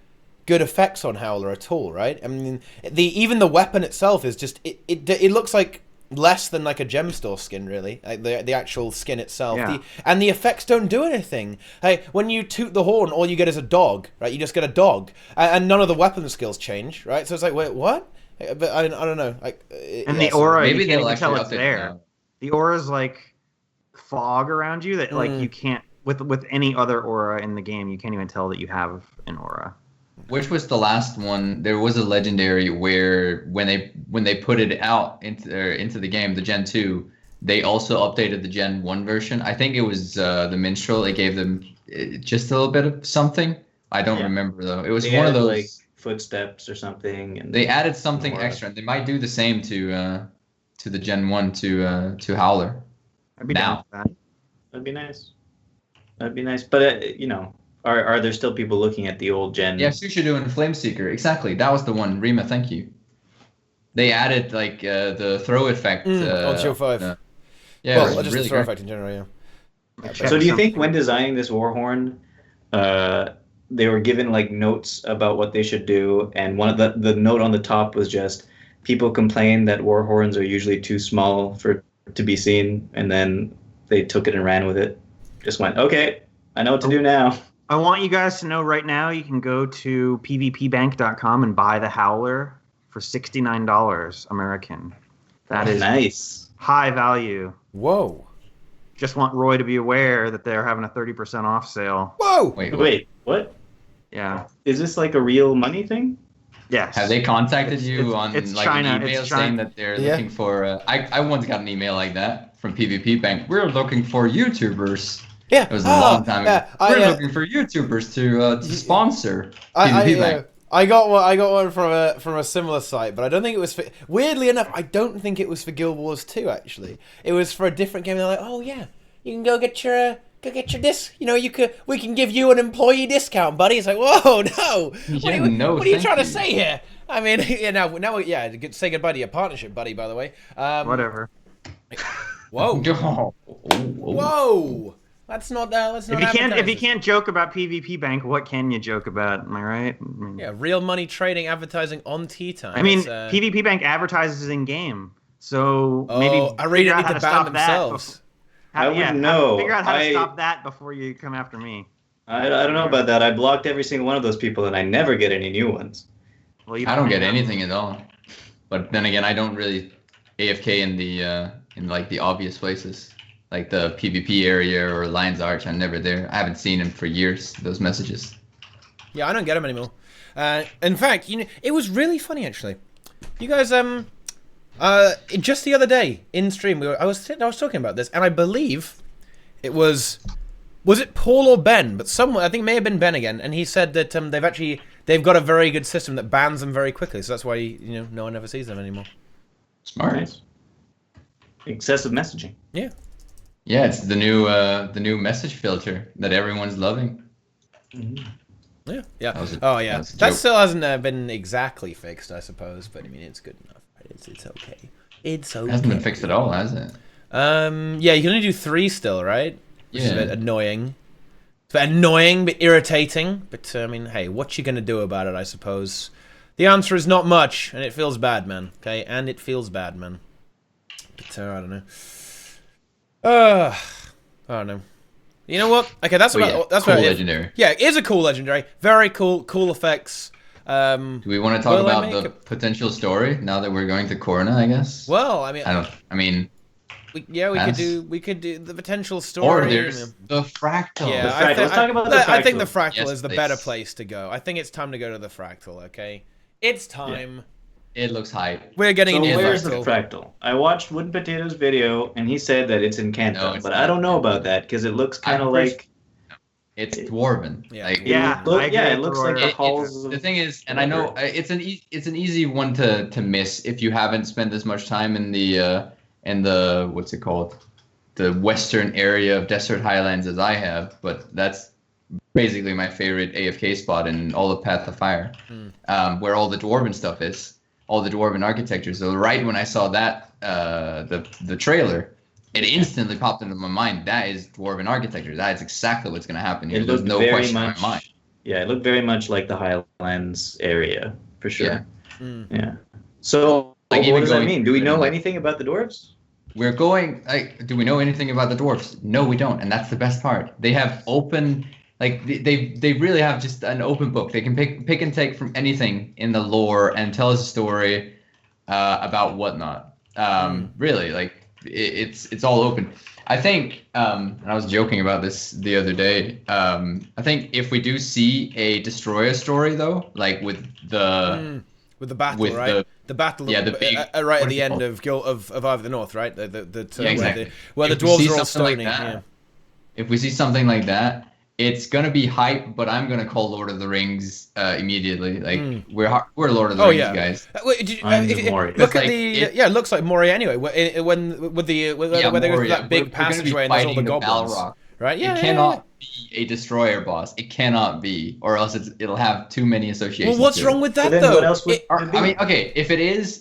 good effects on Howler at all. Right? I mean, even the weapon itself is just it looks like less than like a gem store skin, really. Like the actual skin itself. Yeah. And the effects don't do anything. Hey, when you toot the horn, all you get is a dog, right? You just get a dog, and none of the weapon skills change, right? So it's like, wait, what? But I don't know. Like, and the aura, Maybe you can't they'll even tell actually it's update there. now. The aura's like fog around you that like you can't with any other aura in the game. You can't even tell that you have an aura. Which was the last one? There was a legendary where when they put it out into the game, the Gen 2, they also updated the Gen 1 version. I think it was the Minstrel. It gave them just a little bit of something. I don't remember though. It was They one of added, those. like footsteps or something. And They added something more. extra, and they might do the same to the Gen 1 to Howler. I'd be Now. down with that. That'd be nice. That'd be nice. But you know, are there still people looking at the old gen? Yeah, Sushido and Flameseeker. Exactly. That was the one. Rima, thank you. They added like the throw effect. on Shield 5. Yeah, Well, it was just really the throw great. effect in general, yeah. So do you think when designing this Warhorn, they were given like notes about what they should do, and one of the note on the top was just people complain that Warhorns are usually too small to be seen, and then they took it and ran with it. Just went, okay, I know what to do now. I want you guys to know right now you can go to pvpbank.com and buy the Howler for $69 American. That is nice. high value. Whoa. Just want Roy to be aware that they're having a 30% off sale. Whoa. Wait, what? Yeah. Is this like a real money thing? Yes. Have they contacted you on it's like China, an email saying that they're looking for? I once got an email like that from PvP Bank. We're looking for YouTubers. Yeah. It was a long time ago. We're I, looking for YouTubers to sponsor PvP Bank. I got one from a similar site, but I don't think it was for. Weirdly enough, I don't think it was for Guild Wars 2. Actually, it was for a different game. They're like, oh yeah, you can go get your disc. You know, we can give you an employee discount, buddy. It's like, whoa, no. What are you trying to say here? I mean, say goodbye to your partnership, buddy. By the way. Whatever. Whoa. Whoa. Whoa. Let's not. If you can't joke about PvP Bank, what can you joke about? Am I right? Yeah, real money trading advertising on TeaTime. I mean, PvP Bank advertises in game, so maybe ArenaNet need to ban themselves. I wouldn't know. Figure out how to stop that before you come after me. I don't know about that. I blocked every single one of those people, and I never get any new ones. Well, I don't get anything at all. But then again, I don't really AFK in the obvious places. Like the PvP area or Lion's Arch, I'm never there. I haven't seen them for years, those messages. Yeah, I don't get them anymore. In fact, it was really funny, actually. You guys, just the other day, in stream, I was talking about this, and I believe it was it Paul or Ben? But someone, I think it may have been Ben again, and he said that they've got a very good system that bans them very quickly, so that's why, no one ever sees them anymore. Smart. Nice. Excessive messaging. Yeah. Yeah, it's the new message filter that everyone's loving. Mm-hmm. Yeah. That still hasn't been exactly fixed, I suppose, but I mean, it's good enough. Right? It's okay. It's okay. It hasn't been fixed at all, has it? Yeah, you can only do 3 still, right? Which is a bit annoying. It's a bit annoying, but irritating. But I mean, hey, what you gonna do about it? I suppose the answer is not much, and it feels bad, man. Okay, and it feels bad, man. But I don't know. I don't know. You know what? Okay, that's cool legendary. Yeah, it is a cool legendary. Very cool effects. Do we want to talk about the potential story now that we're going to Corona? I guess. Well, we could do the potential story. Or there's the fractal. Yeah, let's talk about the fractal. I think the fractal is the better place to go. I think it's time to go to the fractal. Okay, it's time. Yeah. It looks hype. We're getting into where's the fractal? I watched Wooden Potato's video, and he said that it's in Canton, but I don't know about that because it looks kind of like it's dwarven. Yeah, it looks like the halls. The thing is, and I know it's an easy one to miss if you haven't spent as much time in the what's it called, the western area of Desert Highlands as I have. But that's basically my favorite AFK spot in all of Path of Fire, where all the dwarven stuff is. All the dwarven architecture. So right when I saw that, the trailer, it instantly popped into my mind. That is dwarven architecture. That is exactly what's going to happen here. There's no question in my mind. Yeah, it looked very much like the Highlands area, for sure. Yeah. Yeah. So what does that mean? Do we know anything about the dwarves? We're going, do we know anything about the dwarves? No, we don't. And that's the best part. They have open... they really have just an open book. They can pick and take from anything in the lore and tell us a story about whatnot. Really, it's all open. I think, and I was joking about this the other day. I think if we do see a destroyer story though, like with the battle, right? The battle, the big, right at the end of Eye of the North, right? Exactly. Where the dwarves are all stoning. If we see something like that. It's gonna be hype, but I'm gonna call Lord of the Rings immediately. We're Lord of the Rings guys. Look at it looks like Moria anyway. When they go to that big passageway and there's all the goblins, right? Yeah, it cannot be a destroyer boss. It cannot be, or else it'll have too many associations. Well, what's wrong with that though? What else okay, if it is,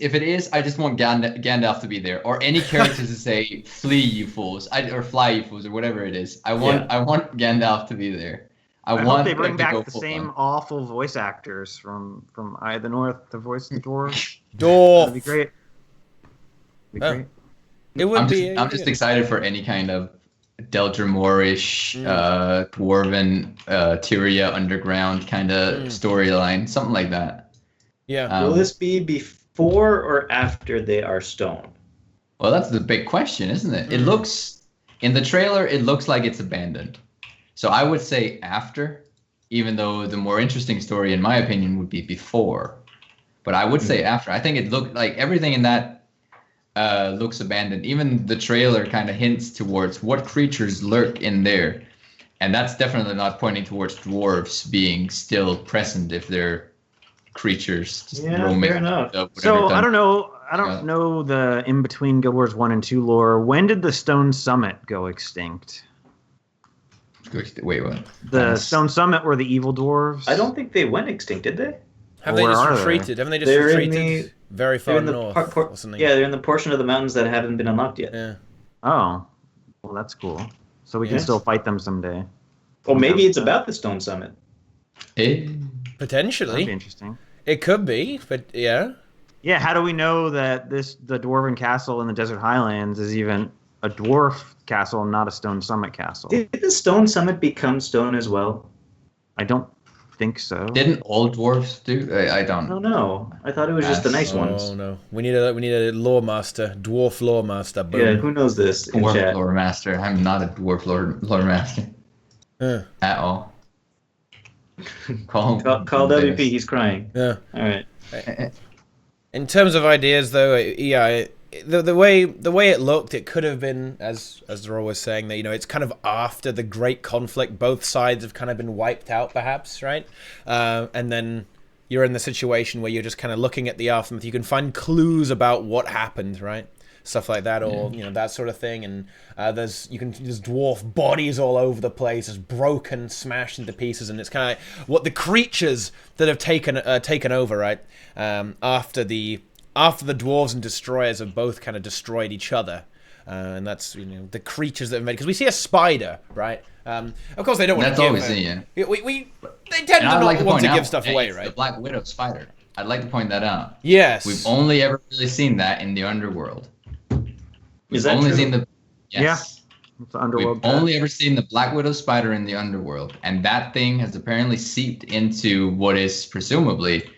I just want Gandalf to be there, or any characters to say "Flee, you fools," or "Fly, you fools," or whatever it is. I want Gandalf to be there. I hope they bring back the same awful voice actors from Eye of the North to voice the dwarves. That'd be great. It would be. I'm just excited for any kind of Deldrimorish, Dwarven, Tyria Underground kind of storyline, something like that. Yeah. Will this be before or after they are stone? Well, that's the big question, isn't it? It looks, in the trailer, it looks like it's abandoned. So I would say after, even though the more interesting story, in my opinion, would be before. But I would say after. I think it looked like everything in that looks abandoned. Even the trailer kind of hints towards what creatures lurk in there. And that's definitely not pointing towards dwarves being still present if they're creatures just roaming. Fair enough. So I don't know. I don't know the in between Guild Wars 1 and 2 lore. When did the Stone Summit go extinct? Wait, what? The Stone Summit were the evil dwarves. I don't think they went extinct, did they? Have they just retreated? Haven't they just retreated very far north or something? Yeah, they're in the portion of the mountains that haven't been unlocked yet. Yeah. Oh, well, that's cool. So we can still fight them someday. Well, maybe it's about the Stone Summit. Potentially. That'd be interesting. It could be, but yeah. Yeah, how do we know that the Dwarven Castle in the Desert Highlands is even a dwarf castle and not a Stone Summit castle? Did the Stone Summit become stone as well? I don't think so. Didn't all dwarves do? I don't know. I thought it was just the nice ones. Oh no, we need a lore master, dwarf lore master. Boom. Yeah, who knows this? In dwarf chat. lore master. I'm not a dwarf lore master at all. Call WP. He's crying. Yeah. All right. In terms of ideas, though, yeah, the way it looked, it could have been, as they're always saying, that it's kind of after the great conflict, both sides have kind of been wiped out, perhaps, right? And then you're in the situation where you're just kind of looking at the aftermath. You can find clues about what happened, right? Stuff like that, or that sort of thing. And there's dwarf bodies all over the place, just broken, smashed into pieces, and it's kind of like what the creatures that have taken over, right? After the dwarves and destroyers have both kind of destroyed each other, and that's the creatures that have made. Because we see a spider, right? Of course, they don't want to give. That's always they tend to not want to give stuff away, right? The Black Widow spider. I'd like to point that out. Yes. We've only ever really seen that in the underworld. Is that only true? seen the Yeah. It's the underworld. We've only ever seen the Black Widow spider in the underworld, and that thing has apparently seeped into what is presumably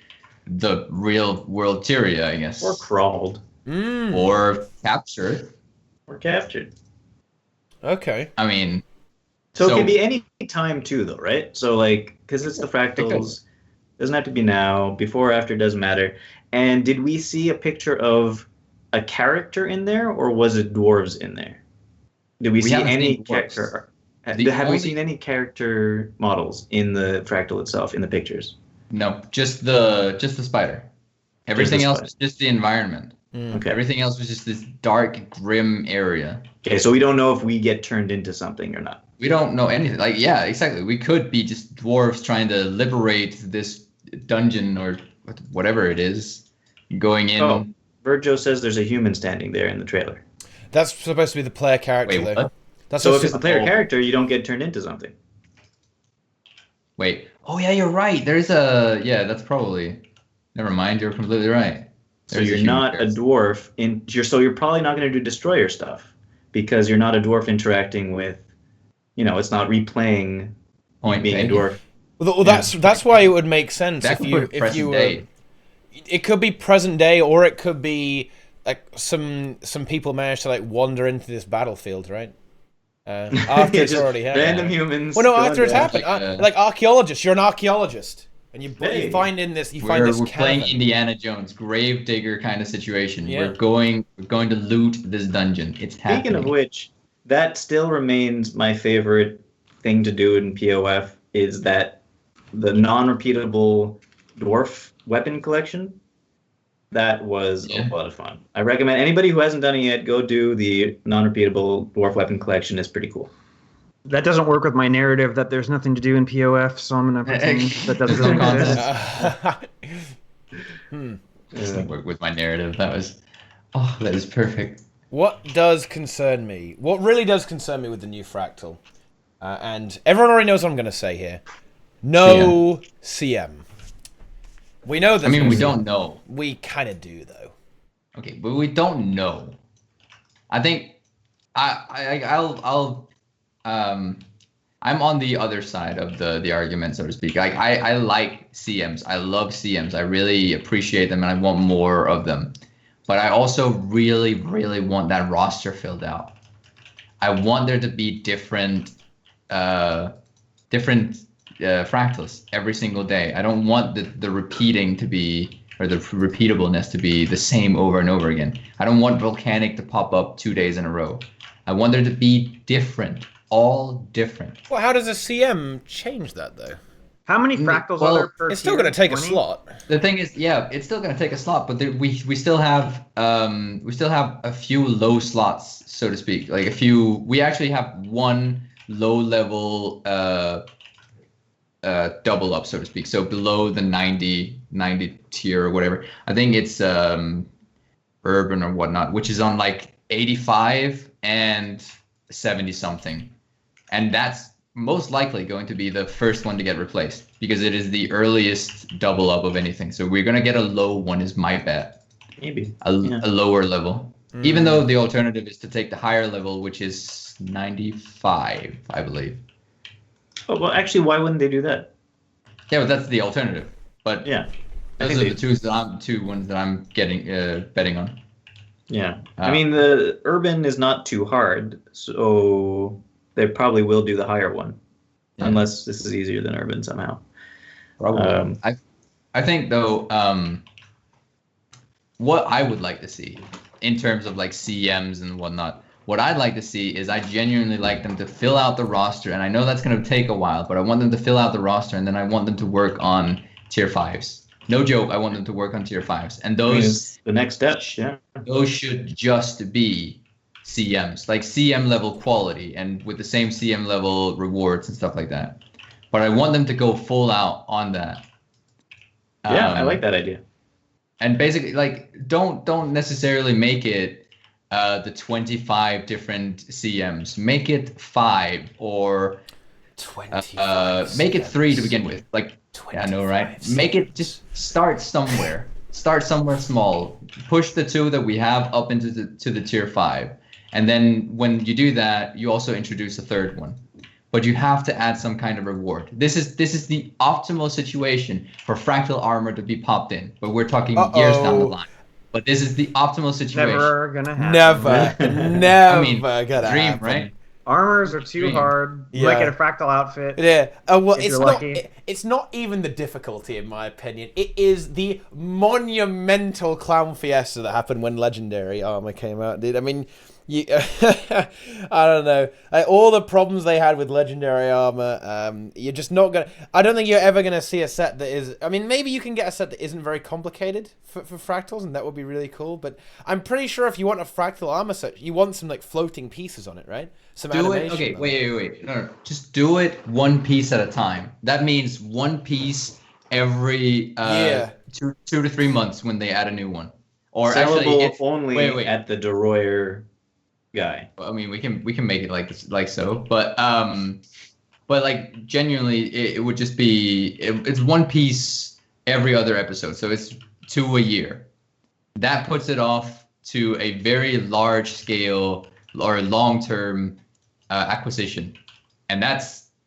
the real world Tyria, I guess. Or crawled. Or captured. Okay. I mean... So it can be any time too, though, right? So, because it's the fractals, doesn't have to be now, before or after, doesn't matter. And did we see a picture of a character in there, or was it dwarves in there? Did we see any character? Have we seen any character models in the fractal itself, in the pictures? No, just the spider. Everything else was just the environment. Okay. Everything else was just this dark, grim area. Okay, so we don't know if we get turned into something or not. We don't know anything. Yeah, exactly. We could be just dwarves trying to liberate this dungeon or whatever it is, going in. Oh, Virgil says there's a human standing there in the trailer. That's supposed to be the player character, Wait, though. what? That's so if it's the player character, you don't get turned into something. Wait. Oh, yeah, you're right. There's a... Yeah, that's probably... Never mind, you're completely right. So you're not a dwarf. So you're probably not going to do destroyer stuff because you're not a dwarf interacting with... it's not replaying being a dwarf. Well, that's why it would make sense if you were... It could be present day, or it could be like some people managed to wander into this battlefield, right? After it's already happened. Random humans. Well, no, after it's happened. Like archaeologists, you're an archaeologist, and you find this. We're playing Indiana Jones, grave digger kind of situation. Yeah. We're going to loot this dungeon. It's happening. Speaking of which, that still remains my favorite thing to do in POF is that the non-repeatable dwarf weapon collection. That was a lot of fun. I recommend anybody who hasn't done it yet, go do the non-repeatable dwarf weapon collection. It's pretty cool. That doesn't work with my narrative that there's nothing to do in POF, so I'm going to pretend that doesn't exist. Doesn't work with my narrative. That is perfect. What really does concern me with the new Fractal, and everyone already knows what I'm going to say here. No CM. We know that. We don't know. We kind of do, though. Okay, but we don't know. I think I'll I'm on the other side of the argument, so to speak. Like I like CMs. I love CMs. I really appreciate them, and I want more of them. But I also really, really want that roster filled out. I want there to be different fractals every single day. I don't want the repeating to be, or the repeatableness to be the same over and over again. I don't want volcanic to pop up 2 days in a row. I want there to be different, all different. Well, how does a CM change that though? How many fractals are there per It's still tier? going to take 20? a slot. The thing is, yeah, it's still going to take a slot, but we still have a few low slots, so to speak. Like a few, we actually have one low level double up, so to speak. So below the 90 tier or whatever. I think it's urban or whatnot, which is on like 85 and 70 something, and that's most likely going to be the first one to get replaced because it is the earliest double up of anything. So we're gonna get a low one, is my bet. Maybe a lower level, even though the alternative is to take the higher level, which is 95, I believe. Oh, well, actually, why wouldn't they do that? Yeah, but that's the alternative. But Yeah, those are the two ones that I'm getting betting on. Yeah, I mean the urban is not too hard, so they probably will do the higher one, unless this is easier than urban somehow. Probably. I think though, what I would like to see in terms of like CMs and whatnot, what I'd like to see is I genuinely like them to fill out the roster, and I know that's going to take a while, but I want them to fill out the roster, and then I want them to work on tier 5s. No joke, I want them to work on tier 5s, and those the next step. Yeah, those should just be CMs, like CM level quality, and with the same CM level rewards and stuff like that. But I want them to go full out on that. Yeah, I like that idea. And basically, like, don't necessarily make it the 25 different CMs. Make it 5 or 25 make it 3 to CMs. begin with. Like, yeah, I know, right? Make it just start somewhere. Start somewhere small. Push the 2 that we have up into the tier 5, and then when you do that, you also introduce a 3rd one. But you have to add some kind of reward. This is the optimal situation for fractal armor to be popped in, but we're talking years down the line. But this is the optimal situation. Never gonna happen. Never I mean, gonna dream, happen. right? Armors are too hard. You might Yeah. get a fractal outfit. Yeah. Well, If it's you're not. lucky. It's not even the difficulty, in my opinion. It is the monumental clown fiesta that happened when Legendary Armor came out, dude. I mean, I don't know. All the problems they had with Legendary Armor, you're just not gonna. I don't think you're ever gonna see a set that is. I mean, maybe you can get a set that isn't very complicated for fractals, and that would be really cool. But I'm pretty sure if you want a fractal armor set, you want some like floating pieces on it, right? Some Do it. animation Okay, on it. wait. No. Just do it one piece at a time. That means one piece every 2 to 3 months when they add a new one. Or Sellable actually, only at the Deroir guy. I mean, we can make it like so, but like genuinely, it would just be it's one piece every other episode, so it's 2 a year. That puts it off to a very large scale or long term acquisition, and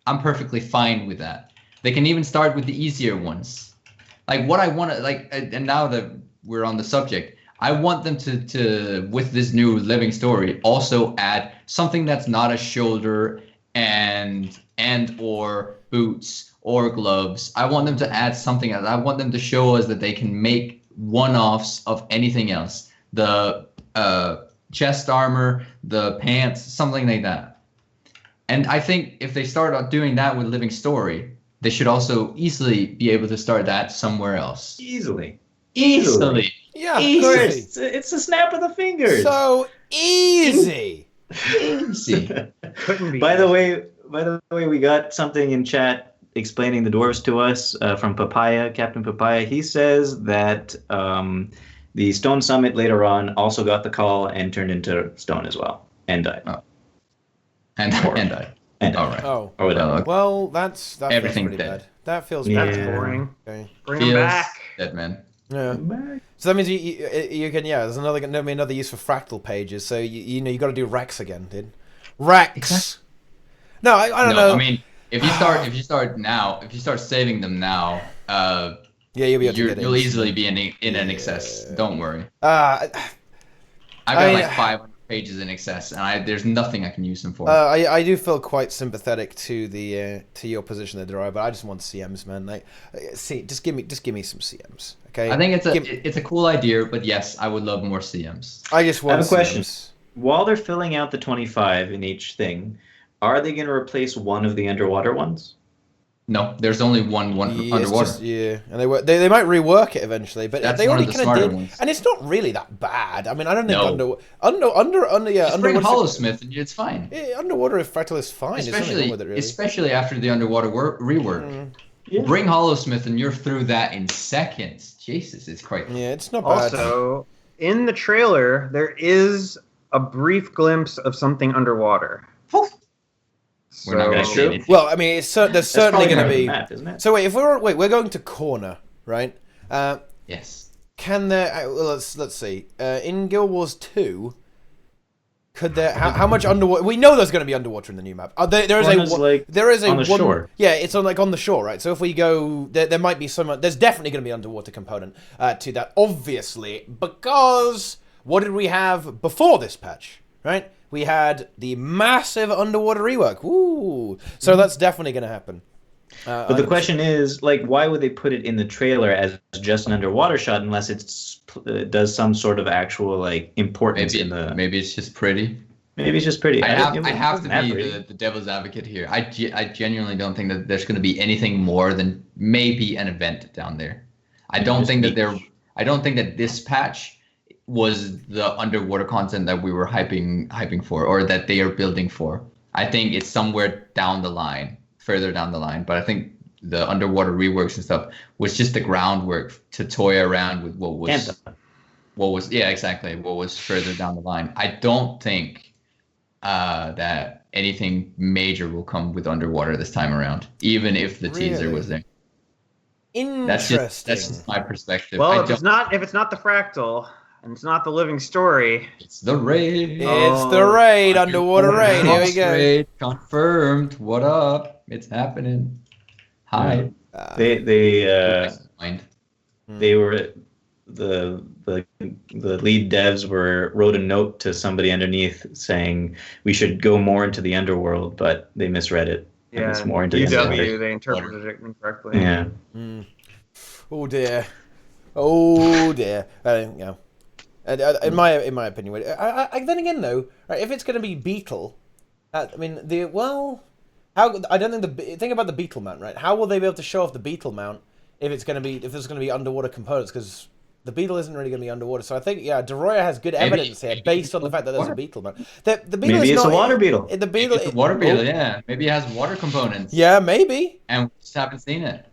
I'm perfectly fine with that. They can even start with the easier ones. Like what I want to like, and now that we're on the subject, I want them to with this new living story also add something that's not a shoulder and or boots or gloves. I want them to add something else. I want them to show us that they can make one-offs of anything else. The chest armor, the pants, something like that. And I think if they start out doing that with living story, they should also easily be able to start that somewhere else. Easily. Yeah, Of course. It's a snap of the fingers. So easy. Easy. Couldn't be. By the way, we got something in chat explaining the dwarves to us from Papaya, Captain Papaya. He says that the Stone Summit later on also got the call and turned into stone as well and died. Oh. And died. All right. Oh. Or whatever. Well, that feels Everything's pretty dead. bad. That feels Yeah. That's bad. boring. Okay. Bring them back. Dead man. Yeah. So that means you can there's another use for fractal pages. So you got to do Rex again, dude. Rex. Exactly. No, I don't No, know. I mean, if you start saving them now, Yeah, you'll be able to get you'll easily instantly. be in an excess. Don't worry. Uh, I've got I- like 500 pages in excess, and there's nothing I can use them for. I do feel quite sympathetic to the to your position there, Deroir, but I just want CMs, man. Like, just give me some CMs, okay? I think it's a cool idea, but yes, I would love more CMs. I just want I have a question. CMs. While they're filling out the 25 in each thing, are they going to replace one of the underwater ones? No, there's only one Yeah, underwater. and they might rework it eventually, but That's they one already of the kind of smarter did, ones. and it's not really that bad. I mean, I don't think No. yeah, Just bring underwater. Hollowsmith and it's fine. Yeah, underwater fractal is fine. There's nothing wrong with it, really. Especially after the underwater rework. Yeah. Bring Hollowsmith and you're through that in seconds. Jesus, it's quite. Yeah, it's not bad. Also, in the trailer, there is a brief glimpse of something underwater. We're not gonna So- see anything. Well, I mean, there's certainly going to be. Map, isn't it? So wait, we're going to corner, right? Yes. Can there? Well, let's see. In Guild Wars 2, could there? How much underwater? We know there's going to be underwater in the new map. There is Corner's, there is a on the shore. Yeah, it's on the shore, right? So if we go, there might be some. There's definitely going to be underwater component to that, obviously, because what did we have before this patch, right? We had the massive underwater rework. Woo! So that's definitely going to happen. But the question is, like, why would they put it in the trailer as just an underwater shot unless it does some sort of actual like importance in the? Maybe it's just pretty. Maybe it's just pretty. I have to Not be pretty. the devil's advocate here. I genuinely don't think that there's going to be anything more than maybe an event down there. I don't think that this patch was the underwater content that we were hyping for, or that they are building for. I think it's somewhere down the line, further down the line. But I think the underwater reworks and stuff was just the groundwork to toy around with what was further down the line. I don't think that anything major will come with underwater this time around, even if the teaser was there. Interesting. That's just my perspective. Well, if it's not the fractal and it's not the living story, It's the raid. It's the raid, underwater raid. Here we go. Raid confirmed. What up? It's happening. Hi. They were the lead devs wrote a note to somebody underneath saying we should go more into the underworld, but they misread it. And it's more into the underworld. UW, they interpreted it incorrectly. Yeah. Oh dear. Oh dear. Yeah. In my opinion, then again though, right, if it's going to be BEETLE, I mean I don't think think about the BEETLE mount, right? How will they be able to show off the BEETLE mount if there's going to be underwater components? Because the BEETLE isn't really going to be underwater. So I think Deroir has good evidence here based on the fact that there's a BEETLE mount. The BEETLE Maybe is it's not, a water beetle. The BEETLE, It's a water beetle, yeah. Maybe it has water components. Yeah, maybe. And we just haven't seen it.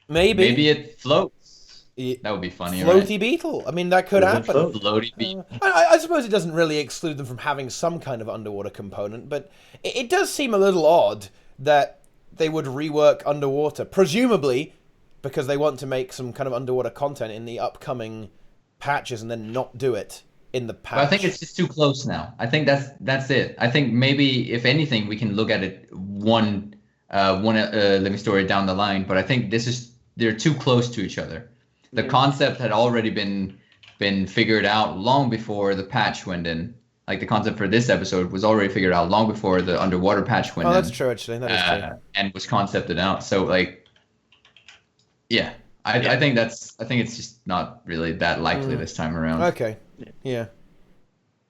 Maybe it floats. Yeah. That would be funny, Floaty right? BEETLE. I mean, that could happen. Floaty beetle. I suppose it doesn't really exclude them from having some kind of underwater component, but it does seem a little odd that they would rework underwater, presumably because they want to make some kind of underwater content in the upcoming patches and then not do it in the patch. But I think it's just too close now. I think that's it. I think maybe, if anything, we can look at it one living story down the line, but I think they're too close to each other. The concept had already been figured out long before the patch went in. Like the concept for this episode was already figured out long before the underwater patch went in. Oh, that's true, actually. That is true. And was concepted out. So like, yeah, I think it's just not really that likely this time around. Okay. Yeah.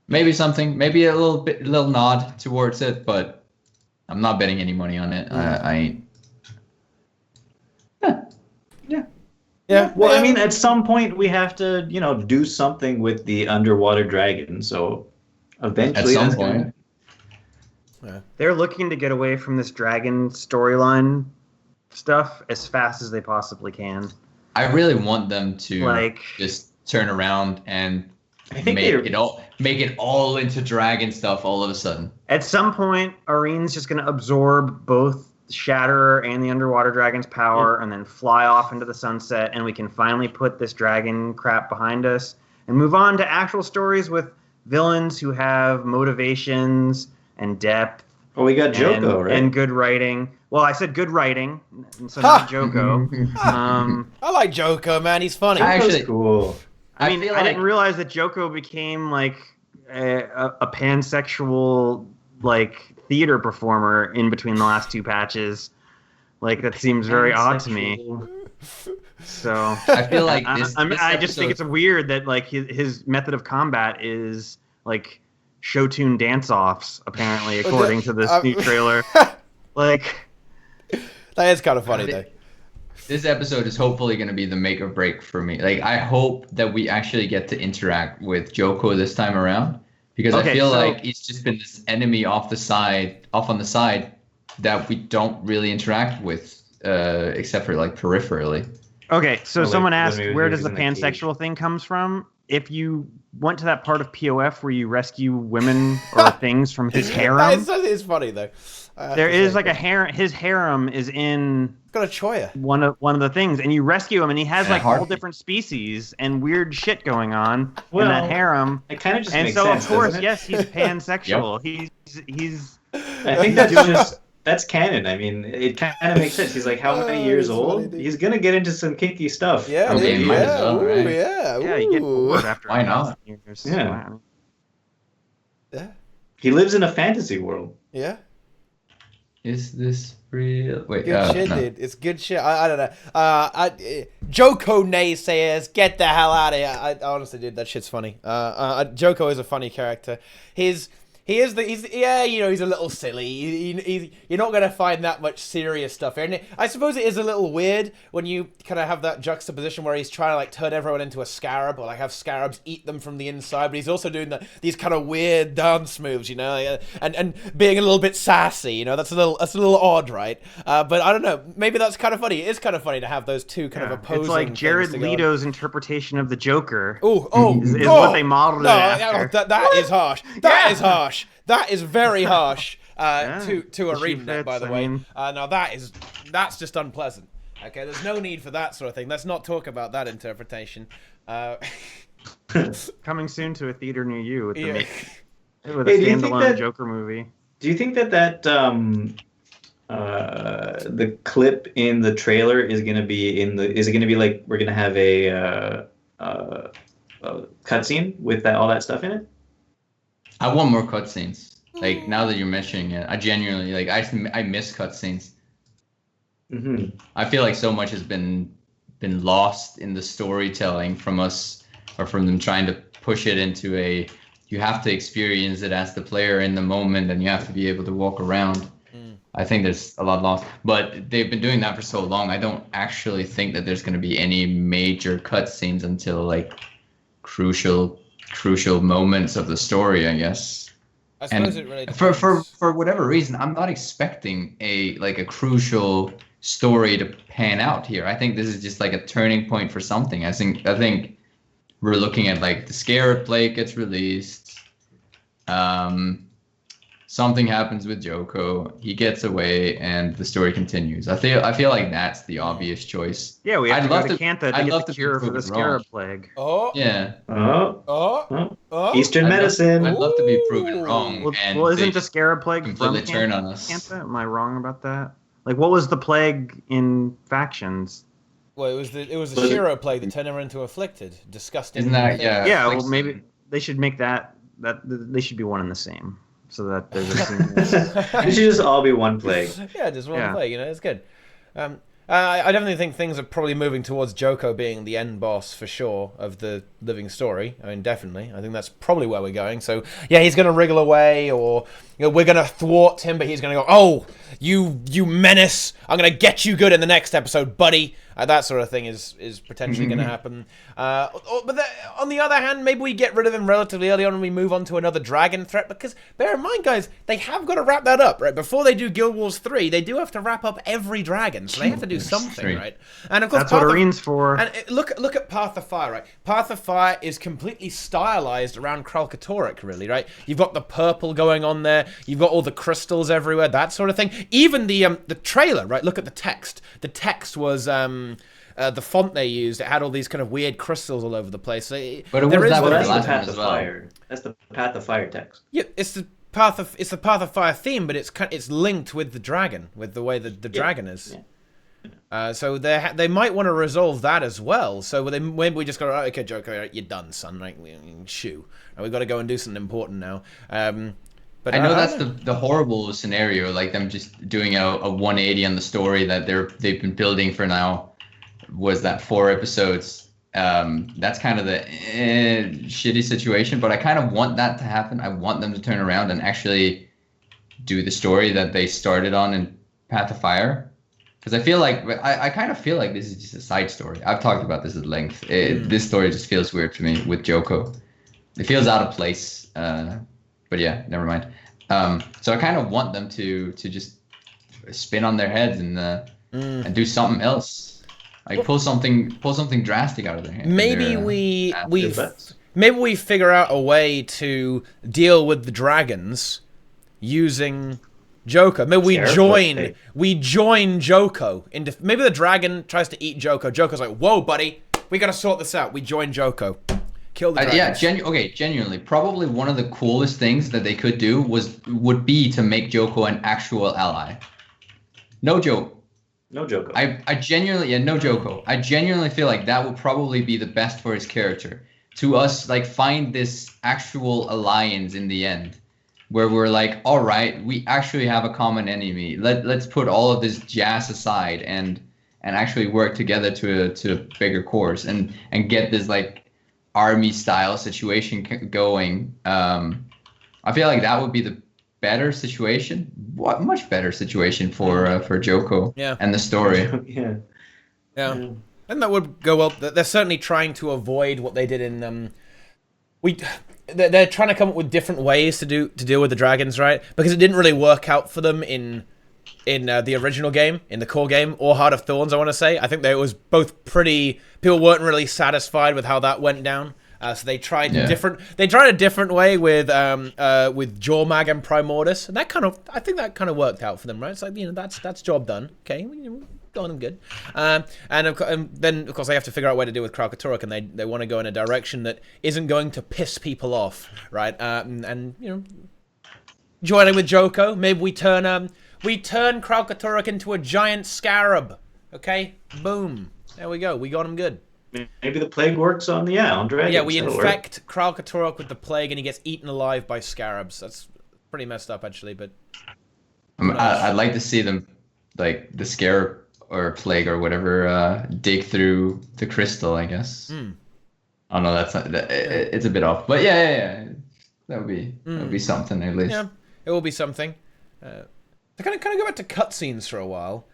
Maybe maybe a little nod towards it, but I'm not betting any money on it. I ain't. Yeah. Well, I mean, at some point we have to, do something with the underwater dragon. So eventually, At some point. They're looking to get away from this dragon storyline stuff as fast as they possibly can. I really want them to Like- just turn around and I think make it all into dragon stuff all of a sudden. At some point, Arene's just going to absorb both Shatterer and the underwater dragon's power and then fly off into the sunset, and we can finally put this dragon crap behind us and move on to actual stories with villains who have motivations and depth Well, we got Joko, right? And good writing. Well, I said good writing, so not Joko. I like Joko, man. He's funny. Joko's cool. I mean, feel I like- didn't realize that Joko became like a pansexual like theater performer in between the last 2 patches. Like that seems very odd to me. So I feel like I just think it's weird that like his method of combat is like show tune dance offs, apparently, according to this new trailer. Like That is kind of funny, though. This episode is hopefully going to be the make or break for me. Like, I hope that we actually get to interact with Joko this time around, because I feel like he's just been this enemy off on the side that we don't really interact with, except for like peripherally. Okay, so Well, someone like, asked, when where he does was the in the cage. pansexual thing comes from? If you went to that part of POF where you rescue women or things from his harem, It's funny, though. there is like a harem. His harem is in Got a choya. one of the things, and you rescue him, and he has Yeah, like all heartbeat. different species and weird shit going on in Well, that harem. It kind of just And makes so, sense, of course, doesn't it? yes, he's pansexual. He's. I think that's canon. I mean, it kind of makes sense. He's like, how many years it's old? funny, dude. He's gonna get into some kinky stuff. Yeah, I mean, dude, might as yeah, well, ooh, right? yeah, Yeah, you get ooh. bored after Why a thousand not? years. Yeah. Yeah, He lives in a fantasy world. yeah. Is this real? Wait, Good shit, no. dude. It's good shit. I don't know. Joko naysayers, get the hell out of here. I honestly, dude, that shit's funny. Joko is a funny character. He's you know, he's a little silly. You're not gonna find that much serious stuff here. And I suppose it is a little weird when you kind of have that juxtaposition where he's trying to like turn everyone into a scarab, or like have scarabs eat them from the inside, but he's also doing these kind of weird dance moves, you know, like, and being a little bit sassy. You know, that's a little odd, right? But I don't know. Maybe that's kind of funny. It is kind of funny to have those two kind of opposing. It's like things Jared to go on. Leto's interpretation of the Joker. Is what they modeled it after. That is harsh. That is harsh. That is very harsh to She ArenaNet, fits, by the I way. mean- Now that's just unpleasant. Okay, there's no need for that sort of thing. Let's not talk about that interpretation. Coming soon to a theater near you with, Yeah. with a Hey, do you think standalone that- Joker movie. Do you think that the clip in the trailer is gonna be is it gonna be like we're gonna have a cutscene with all that stuff in it? I want more cutscenes. Like, now that you're mentioning it, I genuinely like. I miss cutscenes. Mm-hmm. I feel like so much has been lost in the storytelling from us, or from them trying to push it into a. You have to experience it as the player in the moment, and you have to be able to walk around. I think there's a lot lost, but they've been doing that for so long. I don't actually think that there's going to be any major cutscenes until like crucial moments of the story, I guess. I suppose And it really for whatever reason, I'm not expecting a crucial story to pan out here. I think this is just like a turning point for something. I think we're looking at like the Scarab Plague gets released. Something happens with Joko. He gets away, and the story continues. I feel like that's the obvious choice. Yeah, we have I'd to go love to to- Kantha to I'd get love the to be cure for the proven Scarab wrong. Plague. Yeah, Eastern medicine. I'd love to be proven wrong. Well, and well, isn't they the Scarab Plague from completely turn on us. Kantha? Am I wrong about that? Like, what was the plague in factions? Well, it was the Was it- Shiro plague that turned everyone into afflicted, disgusting. Isn't that- thing. yeah. Yeah, like well, maybe they should make that they should be one and the same, so that there's a seamless. It should just all be one plague. Yeah, just one Yeah. plague. You know, it's good. I definitely think things are probably moving towards Joko being the end boss for sure of the living story. I mean, definitely. I think that's probably where we're going. So, yeah, he's going to wriggle away, or we're going to thwart him, but he's going to go, "Oh, you menace! I'm going to get you good in the next episode, buddy." That sort of thing is potentially going to happen. But on the other hand, maybe we get rid of him relatively early on and we move on to another dragon threat. Because bear in mind, guys, they have got to wrap that up, right? Before they do Guild Wars 3, they do have to wrap up every dragon. So they have to do something, Three. right? And of course, That's what Arene's for. And look at Path of Fire, right? Path of Fire is completely stylized around Kralkatorrik, really, right? You've got the purple going on there. You've got all the crystals everywhere, that sort of thing. Even the trailer, right? Look at the text. The text was the font they used. It had all these kind of weird crystals all over the place. So But it there was is that Well, with that's the the last Path one of as well. Fire. That's the Path of Fire text. Yeah, it's the it's the Path of Fire theme, but it's linked with the dragon, with the way that the dragon is. Yeah. So they might want to resolve that as well. So maybe we just go, right, okay, Joker, right, you're done, son. Right, shoo. Right, we've got to go and do something important now. But I know that's the horrible scenario, like them just doing a 180 on the story that they've been building for now. Was that 4 episodes? That's kind of the shitty situation, but I kind of want that to happen. I want them to turn around and actually do the story that they started on in Path of Fire. Because I feel like, I kind of feel like this is just a side story. I've talked about this at length. This story just feels weird to me with Joko. It feels out of place. But yeah, never mind. So I kind of want them to just spin on their heads and do something else, like pull something drastic out of their hands. Maybe we figure out a way to deal with the dragons using Joko. Maybe we join Joko into. Maybe the dragon tries to eat Joko. Joko's like, "Whoa, buddy, we got to sort this out." We join Joko. Kill the dragons. Yeah, genuinely. Probably one of the coolest things that they could do would be to make Joko an actual ally. No joke. No Joko. I genuinely, no Joko. I genuinely feel like that would probably be the best for his character. To us, like, find this actual alliance in the end, where we're like, all right, we actually have a common enemy. Let's put all of this jazz aside and actually work together to a bigger course and get this like army style situation going. I feel like that would be the better situation, much better situation for Joko and the story. Yeah. And that would go well. They're certainly trying to avoid what they did in they're trying to come up with different ways to deal with the dragons, right? Because it didn't really work out for them in the original game, in the core game, or Heart of Thorns, I want to say. I think it was both pretty. People weren't really satisfied with how that went down, so they tried a different way with Jormag and Primordus, and I think that kind of worked out for them, right? It's like, that's job done. Okay, going them good, and then of course they have to figure out what to do with Kralkatorok, and they want to go in a direction that isn't going to piss people off, right? And joining with Joko, maybe we turn Kralkatorok into a giant scarab. Okay, boom, there we go. We got him good. Maybe the plague works on dragons. Yeah, we infect Kralkatorok with the plague, and he gets eaten alive by scarabs. That's pretty messed up, actually. But I'd like to see them, like the scarab or plague or whatever, dig through the crystal, I guess. Oh no, that's not. It's a bit off, but yeah. That would be something at least. Yeah, it will be something. To kind of go back to cutscenes for a while.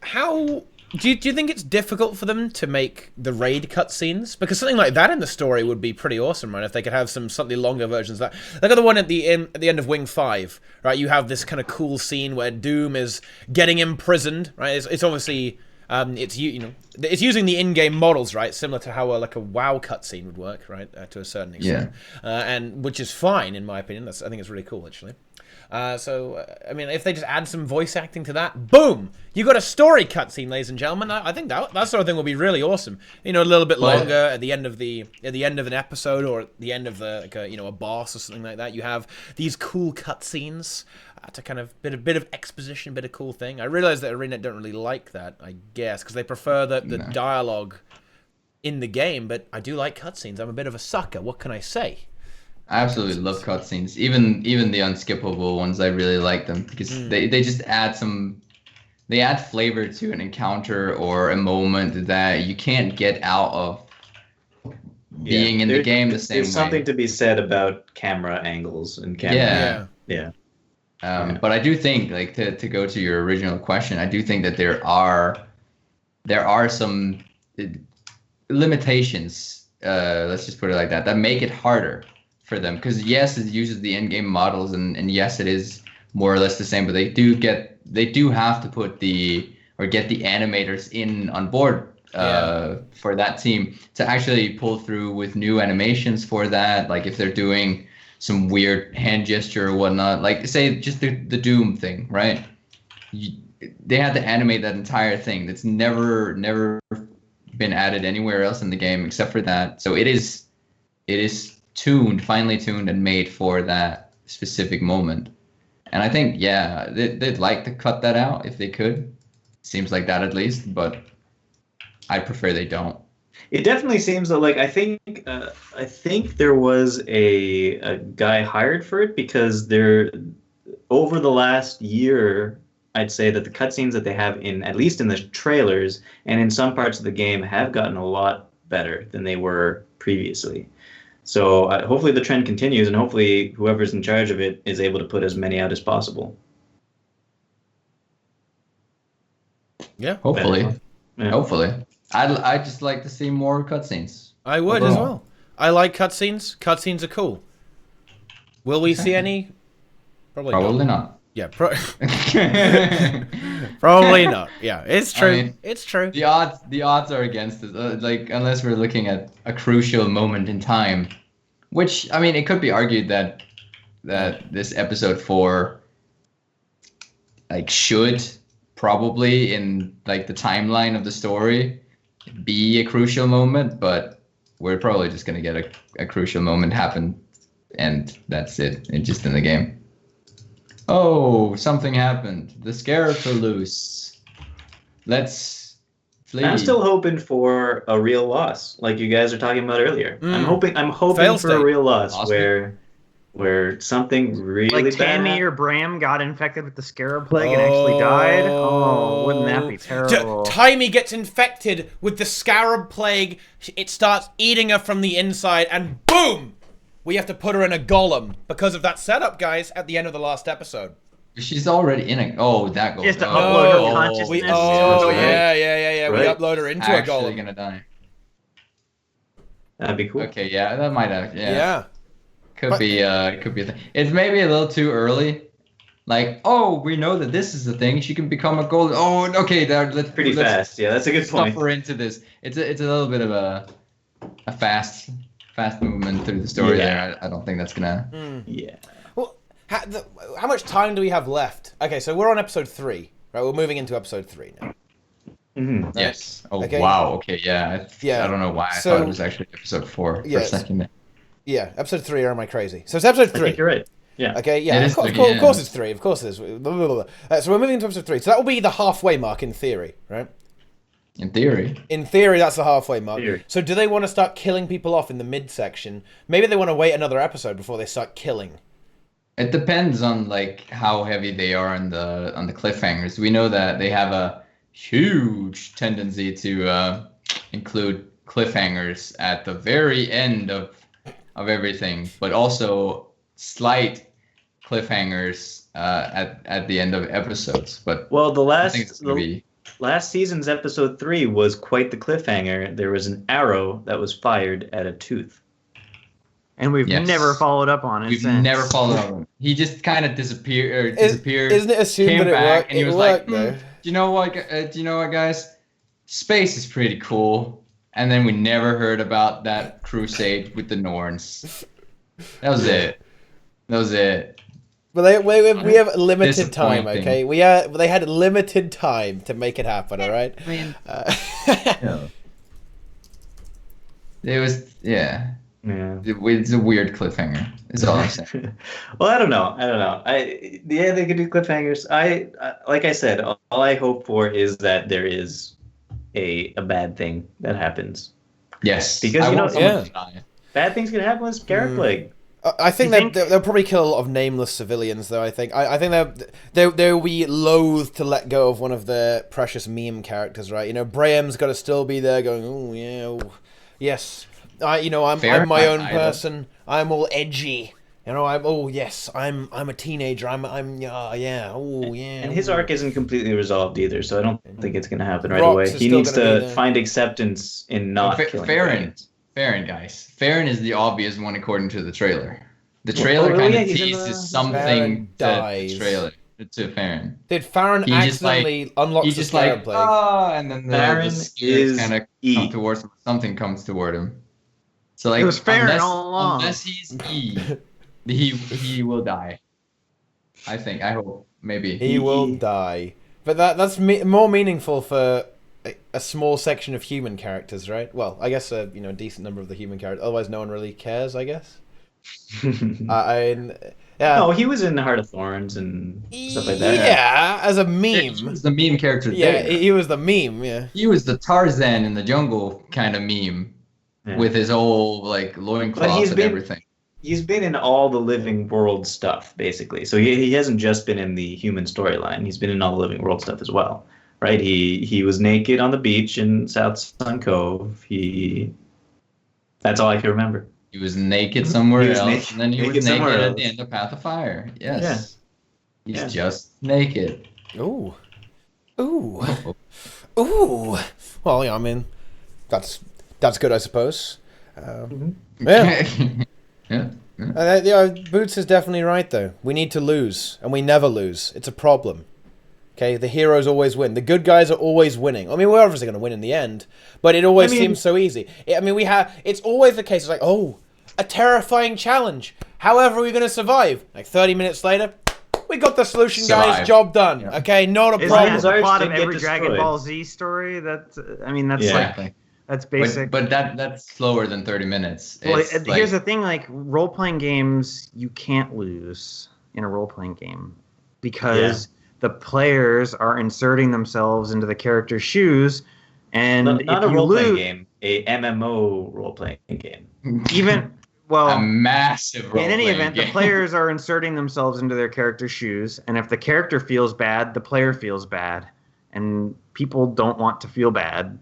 How do you think it's difficult for them to make the raid cutscenes? Because something like that in the story would be pretty awesome, right? If they could have some slightly longer versions of that. Look at the one at the end of Wing 5, right? You have this kind of cool scene where Doom is getting imprisoned, right? It's obviously it's using the in-game models, right? Similar to how like a WoW cutscene would work, right? To a certain extent, and which is fine in my opinion. I think it's really cool actually. So, I mean, if they just add some voice acting to that, boom! You got a story cutscene, ladies and gentlemen. I think that sort of thing will be really awesome. A little bit longer at the end of an episode, or at the end of a boss or something like that. You have these cool cutscenes to kind of bit of exposition, bit of cool thing. I realize that ArenaNet don't really like that, I guess, because they prefer the dialogue in the game. But I do like cutscenes. I'm a bit of a sucker. What can I say? I absolutely love cutscenes. Even the unskippable ones, I really like them because they just add they add flavor to an encounter or a moment that you can't get out of being in the game the same way. There's something to be said about camera angles and camera. Yeah. But I do think, like, to go to your original question, I do think that there are some limitations. Let's just put it like that make it harder for them, because yes, it uses the in-game models, and yes, it is more or less the same, but they do have to get the animators in on board for that team to actually pull through with new animations for that. Like if they're doing some weird hand gesture or whatnot, like say just the Doom thing, right? They had to animate that entire thing. That's never been added anywhere else in the game except for that. So it is finely tuned and made for that specific moment. And I think, yeah, they'd like to cut that out if they could. Seems like that at least, but I prefer they don't. It definitely seems that, like, I think there was a guy hired for it, because over the last year, I'd say that the cutscenes that they have in, at least in the trailers and in some parts of the game, have gotten a lot better than they were previously. So hopefully the trend continues, and hopefully whoever's in charge of it is able to put as many out as possible. Yeah. Hopefully. Yeah. Hopefully. I'd just like to see more cutscenes. I would as well. I like cutscenes. Cutscenes are cool. Will we see any? Probably not. Yeah, probably not. Yeah, it's true. I mean, it's true. The odds are against it. Like, unless we're looking at a crucial moment in time, which, I mean, it could be argued that this episode 4 like should probably, in like the timeline of the story, be a crucial moment, but we're probably just gonna get a crucial moment happen, and that's it. It's just in the game. Oh, something happened. The scarabs are loose. Let's flee. I'm still hoping for a real loss, like you guys are talking about earlier. I'm hoping Fail for a real loss Awesome. where something really Like bad Tammy happens. or Bram got infected with the scarab plague and actually died. Oh, wouldn't that be terrible? Timmy gets infected with the scarab plague. It starts eating her from the inside, and boom! We have to put her in a golem because of that setup, guys, at the end of the last episode. She's already in a. Oh, that goes. Just to upload her Oh, consciousness. We to it. yeah. Right. We upload her into a actually golem. gonna die. That'd be cool. Okay, yeah, that might have. Yeah. Could be a thing. It's maybe a little too early. Like, oh, we know that this is the thing. She can become a golem. Oh, okay, let's Pretty fast. Yeah, that's a good stuff point. her into this. It's a little bit of a fast movement through the story there. I don't think that's gonna. Yeah. Well, how much time do we have left? Okay, so we're on episode 3, right? We're moving into episode 3 now. Mm-hmm. Yes. Oh, Okay. wow. Okay, yeah. Yeah. I don't know why I So- thought it was actually episode 4 for a Yes. second. Yeah, episode 3, or am I crazy? So it's episode 3. I think you're right. Yeah. Okay, yeah, It of is course, 3, of yeah. course it's 3, of course it is. Blah, blah, blah, blah. So we're moving into episode 3, so that will be the halfway mark in theory, right? In theory. In theory, that's the halfway mark. Theory. So do they want to start killing people off in the midsection? Maybe they want to wait another episode before they start killing. It depends on like how heavy they are on the cliffhangers. We know that they have a huge tendency to include cliffhangers at the very end of everything, but also slight cliffhangers at the end of episodes. But Well, I think it's gonna be. last season's episode 3 was quite the cliffhanger. There was an arrow that was fired at a tooth. And we've Yes. never followed up on it We've since. never followed up on him. He just kind of disappeared. Isn't it assumed came that it back, worked? and he It was worked, like, though. Do you know what, guys? Space is pretty cool. And then we never heard about that crusade with the Norns. That was it. But we have limited time, Disappointing. okay? They had limited time to make it happen, all right? I mean, Uh, it was, yeah. Yeah. It's a weird cliffhanger. Is all I'm saying. Well, I don't know. Yeah, they could do cliffhangers. Like I said, all I hope for is that there is a bad thing that happens. Yes. Because, I you know, want someone yeah. to die. Bad things can happen with scarab plague. I think You think- they'll probably kill a lot of nameless civilians, though. I think they'll be loath to let go of one of their precious meme characters, right? You know, Braham's got to still be there, going, oh yeah, oh, yes, Fair. I'm my own I person. I'm all edgy. You know, I'm a teenager. I'm yeah. Oh yeah. And his arc isn't completely resolved either, so I don't think it's going to happen right Rox away. is He still needs gonna be to there. find acceptance in not killing Farron, guys. Farron is the obvious one according to the trailer. The trailer oh, kind yeah, of he's in teases the- something Farron to dies. the trailer to Farron. Did Farron He just, like- accidentally unlock He's the just scarab like, plague? and then the Farron spirits is kind of E. come towards him. Something comes toward him. So like, It was Farron unless, all along. unless he's E, he will die. I hope, maybe. He will die. But that's more meaningful for a small section of human characters, right? Well, I guess a decent number of the human characters. Otherwise, no one really cares, I guess. Yeah. No, he was in Heart of Thorns and stuff like that. Yeah, as a He meme. was the meme character Yeah, there. he was the meme. Yeah. He was the Tarzan in the jungle kind of meme Yeah. with his whole like But loincloth and everything. He's been in all the Living World stuff, basically. So he hasn't just been in the human storyline. He's been in all the Living World stuff as well, right? He was naked on the beach in South Sun Cove. That's all I can remember. He was naked somewhere He was else, naked- and then he naked was naked somewhere at the else. end of Path of Fire. Yes. He's Yeah. just naked. Ooh. Ooh. Ooh. Well, yeah, I mean, that's good, I suppose. Yeah. Yeah. Boots is definitely right, though. We need to lose, and we never lose. It's a problem. Okay, the heroes always win. The good guys are always winning. I mean, we're obviously going to win in the end, but it always seems so easy. It's always the case. It's like, oh, a terrifying challenge. However, are we going to survive? Like 30 minutes later, we got the solution, guys. Survive. Job done. Yeah. Okay, not a Isn't problem. that the plot of Didn't get every Dragon destroyed. Ball Z story? That's Yeah. like that's basic. But that's slower than 30 minutes. Well, It's here's the thing: like role-playing games, you can't lose in a role-playing game because the players are inserting themselves into the character's shoes, and Not if a you role-playing lose, game, a MMO role-playing game. even well, a massive in any role-playing event, game. the players are inserting themselves into their character's shoes, and if the character feels bad, the player feels bad, and people don't want to feel bad.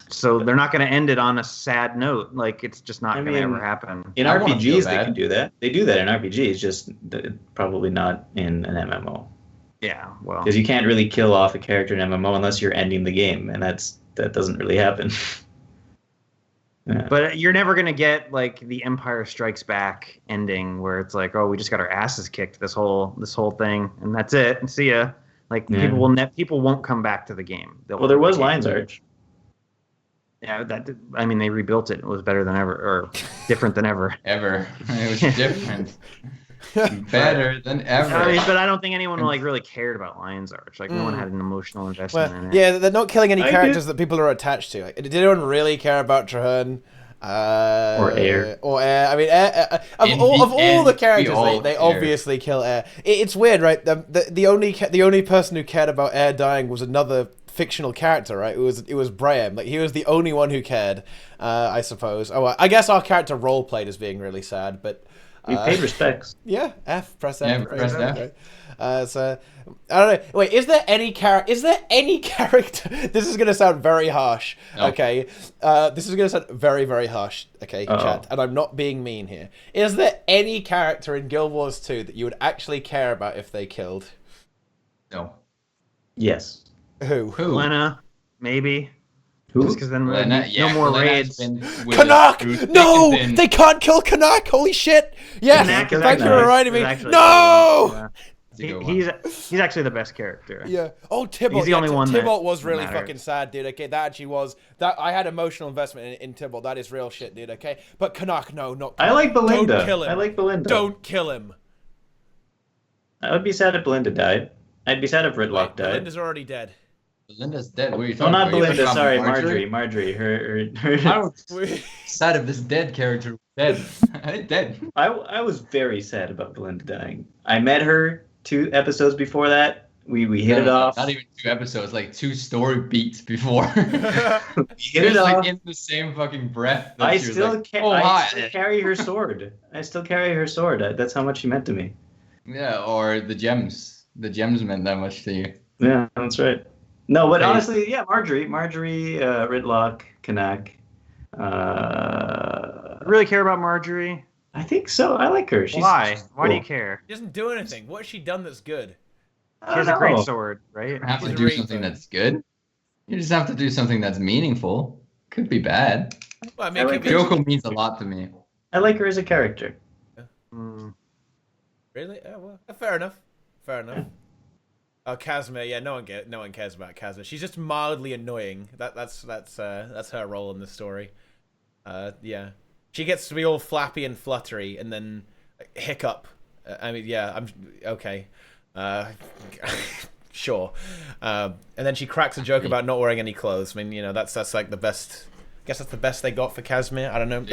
So they're not going to end it on a sad note. Like, it's just not going to ever happen. In I wanna feel RPGs, they bad. can do that. They do that in RPGs, just probably not in an MMO. Yeah, well. Because you can't really kill off a character in MMO unless you're ending the game, and that doesn't really happen. Yeah. But you're never going to get, like, the Empire Strikes Back ending where it's like, oh, we just got our asses kicked this whole thing, and that's it, and see ya. Like, Yeah. people won't come back to the game. Well, there was Lion's Arch. Yeah, they rebuilt it. It was better than ever, or different than ever. Ever. It was different. Better than ever. I mean, but I don't think anyone like really cared about Lion's Arch. Like no one had an emotional investment in it. Yeah, they're not killing any I characters did. that people are attached to. Like, did anyone really care about Traherne? Or Air. I mean, Air, of In all the the end, characters, we all they cared. obviously kill Air. It's weird, right? The only person who cared about Air dying was another fictional character, right? It was Braham. Like he was the only one who cared, I suppose. Oh, well, I guess our character role played as being really sad, but We paid respects. yeah, press F. Yeah, press F. Right? So I don't know. Wait, is there any character? This is gonna sound very harsh. No. Okay, this is gonna sound very, very harsh. Okay, Uh-oh. chat, and I'm not being mean here. Is there any character in Guild Wars 2 that you would actually care about if they killed? No. Yes. Who? Lena, maybe. Who? Just because then Lena, no more Lena's raids. been with us Kanak! through thick No! and thin. They can't kill Kanak! Holy shit! Yes! Kanak is Thank you actually- for reminding is me. actually- No! Yeah. That's a good one. He's actually the best character. Yeah. Oh, Tybalt. He's the only one that Tybalt was really matters. fucking sad, dude. Okay, that actually was. That I had emotional investment in Tybalt. That is real shit, dude. Okay, but Kanak, no, not. I like Belinda. Don't kill him. I like Belinda. Don't kill him. I would be sad if Belinda died. I'd be sad if Ridlock Wait, died. Belinda's already dead. Belinda's dead. What are you Oh, talking not about? You're Belinda. talking Sorry, about Marjorie. Her. I was sad if this dead character was dead. Dead. I was very sad about Belinda dying. I met her 2 episodes before that. We hit it off. Not even 2 episodes, like 2 story beats before. We hit It was it like off. in the same fucking breath. that I she was still, like, oh, hi. carry her sword. I still carry her sword. That's how much she meant to me. Yeah, or the gems. The gems meant that much to you. Yeah, that's right. No, but Hey. honestly, yeah, Marjorie, Ridlock, Kanak. Really care about Marjorie? I think so. I like her. Why? Why do you cool. care? She doesn't do anything. What has she done that's good? She has a great know. sword, right? You have to She's do a something rainbow. that's good. You just have to do something that's meaningful. Could be bad. Well, I mean, I like Kyoko means a lot to me. I like her as a character. Mm. really? Well, fair enough. Fair enough. Oh, Kazma. Yeah, no one cares about Kazma. She's just mildly annoying. That's her role in the story. Yeah, she gets to be all flappy and fluttery, and then hiccup. I mean, yeah, I'm okay. Sure. And then she cracks a joke about not wearing any clothes. I mean, you know, that's like the best guess that's the best they got for Casimir. I don't know.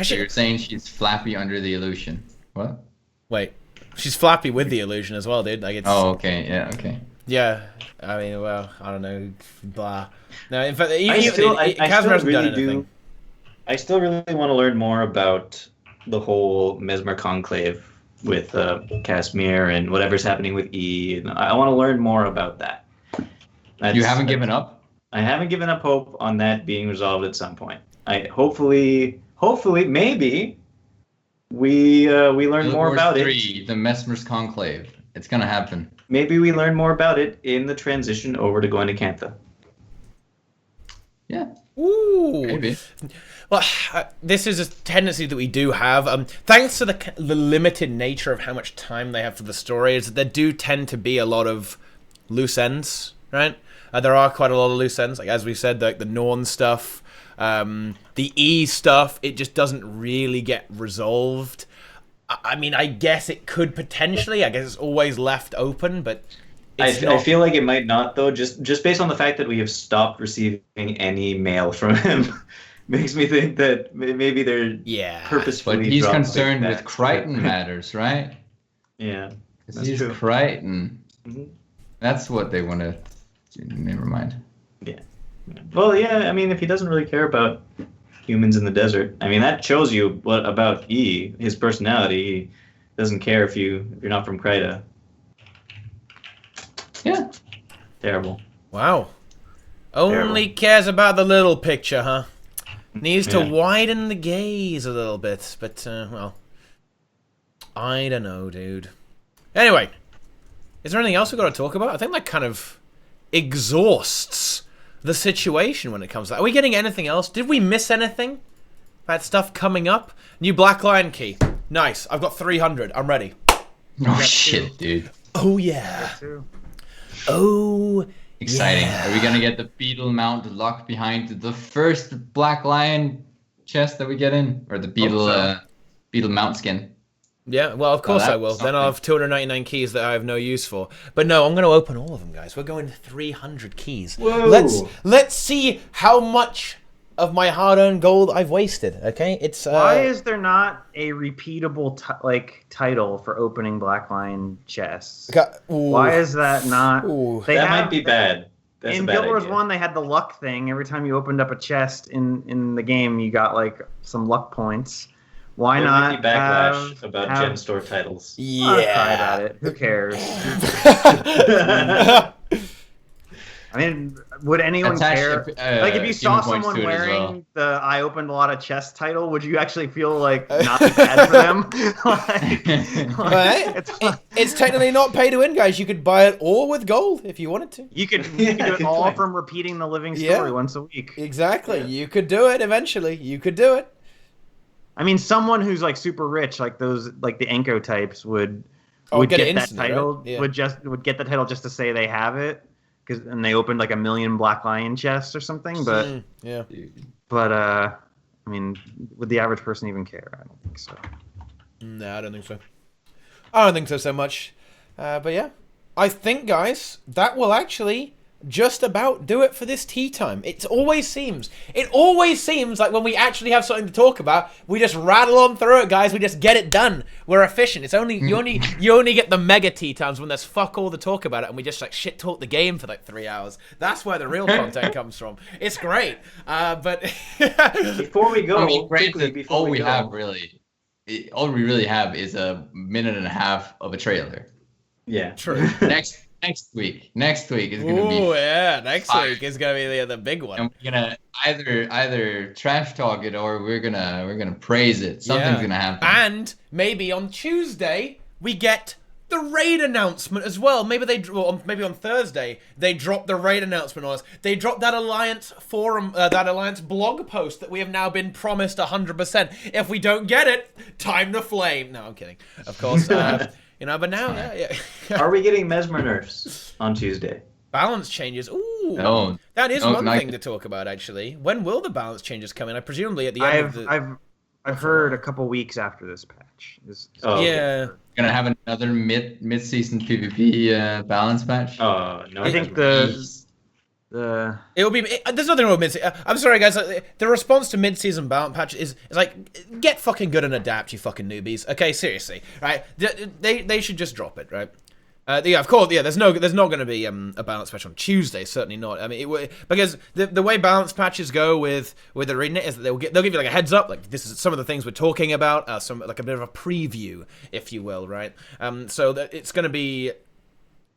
So you're saying she's flappy under the illusion? What? Wait, she's flappy with the illusion as well, dude. Like it's. Oh, okay. Yeah. Okay. Yeah, I mean, well, I don't know. Blah. No, in fact, I still really do. I still really want to learn more about the whole Mesmer conclave with Casimir and whatever's happening with E. And I want to learn more about that. You haven't given up? I haven't given up hope on that being resolved at some point. Hopefully, maybe we learn more about it. The Mesmer's conclave. It's gonna happen. Maybe we learn more about it in the transition over to going to Cantha. Yeah. Ooh. Maybe. Well, this is a tendency that we do have. Thanks to the limited nature of how much time they have for the story, is that there do tend to be a lot of loose ends, right? There are quite a lot of loose ends. Like, as we said, the Norn stuff, the E stuff, it just doesn't really get resolved. I mean, I guess it could potentially. I guess it's always left open, but I feel like it might not, though. Just based on the fact that we have stopped receiving any mail from him, makes me think that maybe they're purposefully. But he's concerned with Crichton matters, right? Yeah, he's true. Crichton. Mm-hmm. That's what they want to. Never mind. Yeah. Well, yeah. I mean, if he doesn't really care about humans in the desert, I mean, that shows you what about E, his personality. He doesn't care if you're not from Kryta. Yeah. Terrible. Wow. Only cares about the little picture, huh? Needs to widen the gaze a little bit, but, well, I don't know, dude. Anyway, is there anything else we've got to talk about? I think that kind of exhausts the situation when it comes to that. Are we getting anything else? Did we miss anything? That stuff coming up? New Black Lion key. Nice. I've got 300. I'm ready. Oh, shit, dude. Oh, yeah. Oh, exciting. Yeah. Are we going to get the Beetle mount locked behind the first Black Lion chest that we get in? Or the Beetle, Beetle mount skin? Yeah, well, of course I will. Then I'll have 299 keys that I have no use for. But no, I'm going to open all of them, guys. We're going to 300 keys. Whoa. Let's see how much of my hard-earned gold I've wasted. Okay, it's why is there not a repeatable title for opening Black Lion chests? Why is that not? That might be bad. That's in Guild Wars 1, they had the luck thing. Every time you opened up a chest in the game, you got like some luck points. Why not backlash about gem store titles? Yeah, I'll try about it. Who cares? I mean, would anyone care? Like, if you saw someone wearing the "I opened a lot of chests" title, would you actually feel like not bad for them? It's technically not pay to win, guys. You could buy it all with gold if you wanted to. You could do it all from repeating the living story once a week. Exactly. Yeah. You could do it eventually. You could do it. I mean, someone who's like super rich, like those, like the Enko types, would get that title. Right? Yeah. Would get the title just to say they have it, and they opened like 1 million Black Lion chests or something. But I mean, would the average person even care? I don't think so. No, I don't think so. I don't think so much. But yeah, I think, guys, that will actually just about do it for this tea time. It always seems like when we actually have something to talk about, we just rattle on through it, guys. We just get it done. We're efficient. It's only you only get the mega tea times when there's fuck all to talk about it, and we just like shit talk the game for like 3 hours. That's where the real content comes from. It's great. But before we go, all we really have is a minute and a half of a trailer. Yeah, true. Next week is going to be. Oh yeah, next week is going to be the big one. And we're gonna either trash talk it or we're gonna praise it. Something's gonna happen. And maybe on Tuesday we get the raid announcement as well. Maybe on Thursday they drop the raid announcement on us. They drop that Alliance forum, that Alliance blog post that we have now been promised 100%. If we don't get it, time to flame. No, I'm kidding. Of course. But now, Are we getting Mesmer nerfs on Tuesday? Balance changes. Ooh, no, that is one thing to talk about. Actually, when will the balance changes come in? I presumably at the end of the. I've heard a couple weeks after this patch. Yeah, gonna have another mid-season PvP balance patch. Oh no! I think the There's nothing wrong with mid-season. I'm sorry, guys. The response to mid-season balance patch is like, get fucking good and adapt, you fucking newbies. Okay, seriously, right? They should just drop it, right? Yeah, of course. Yeah, there's not going to be a balance patch on Tuesday. Certainly not. I mean, because the way balance patches go with ArenaNet is that they'll give you like a heads up, like this is some of the things we're talking about, some like a bit of a preview, if you will, right? So that it's going to be.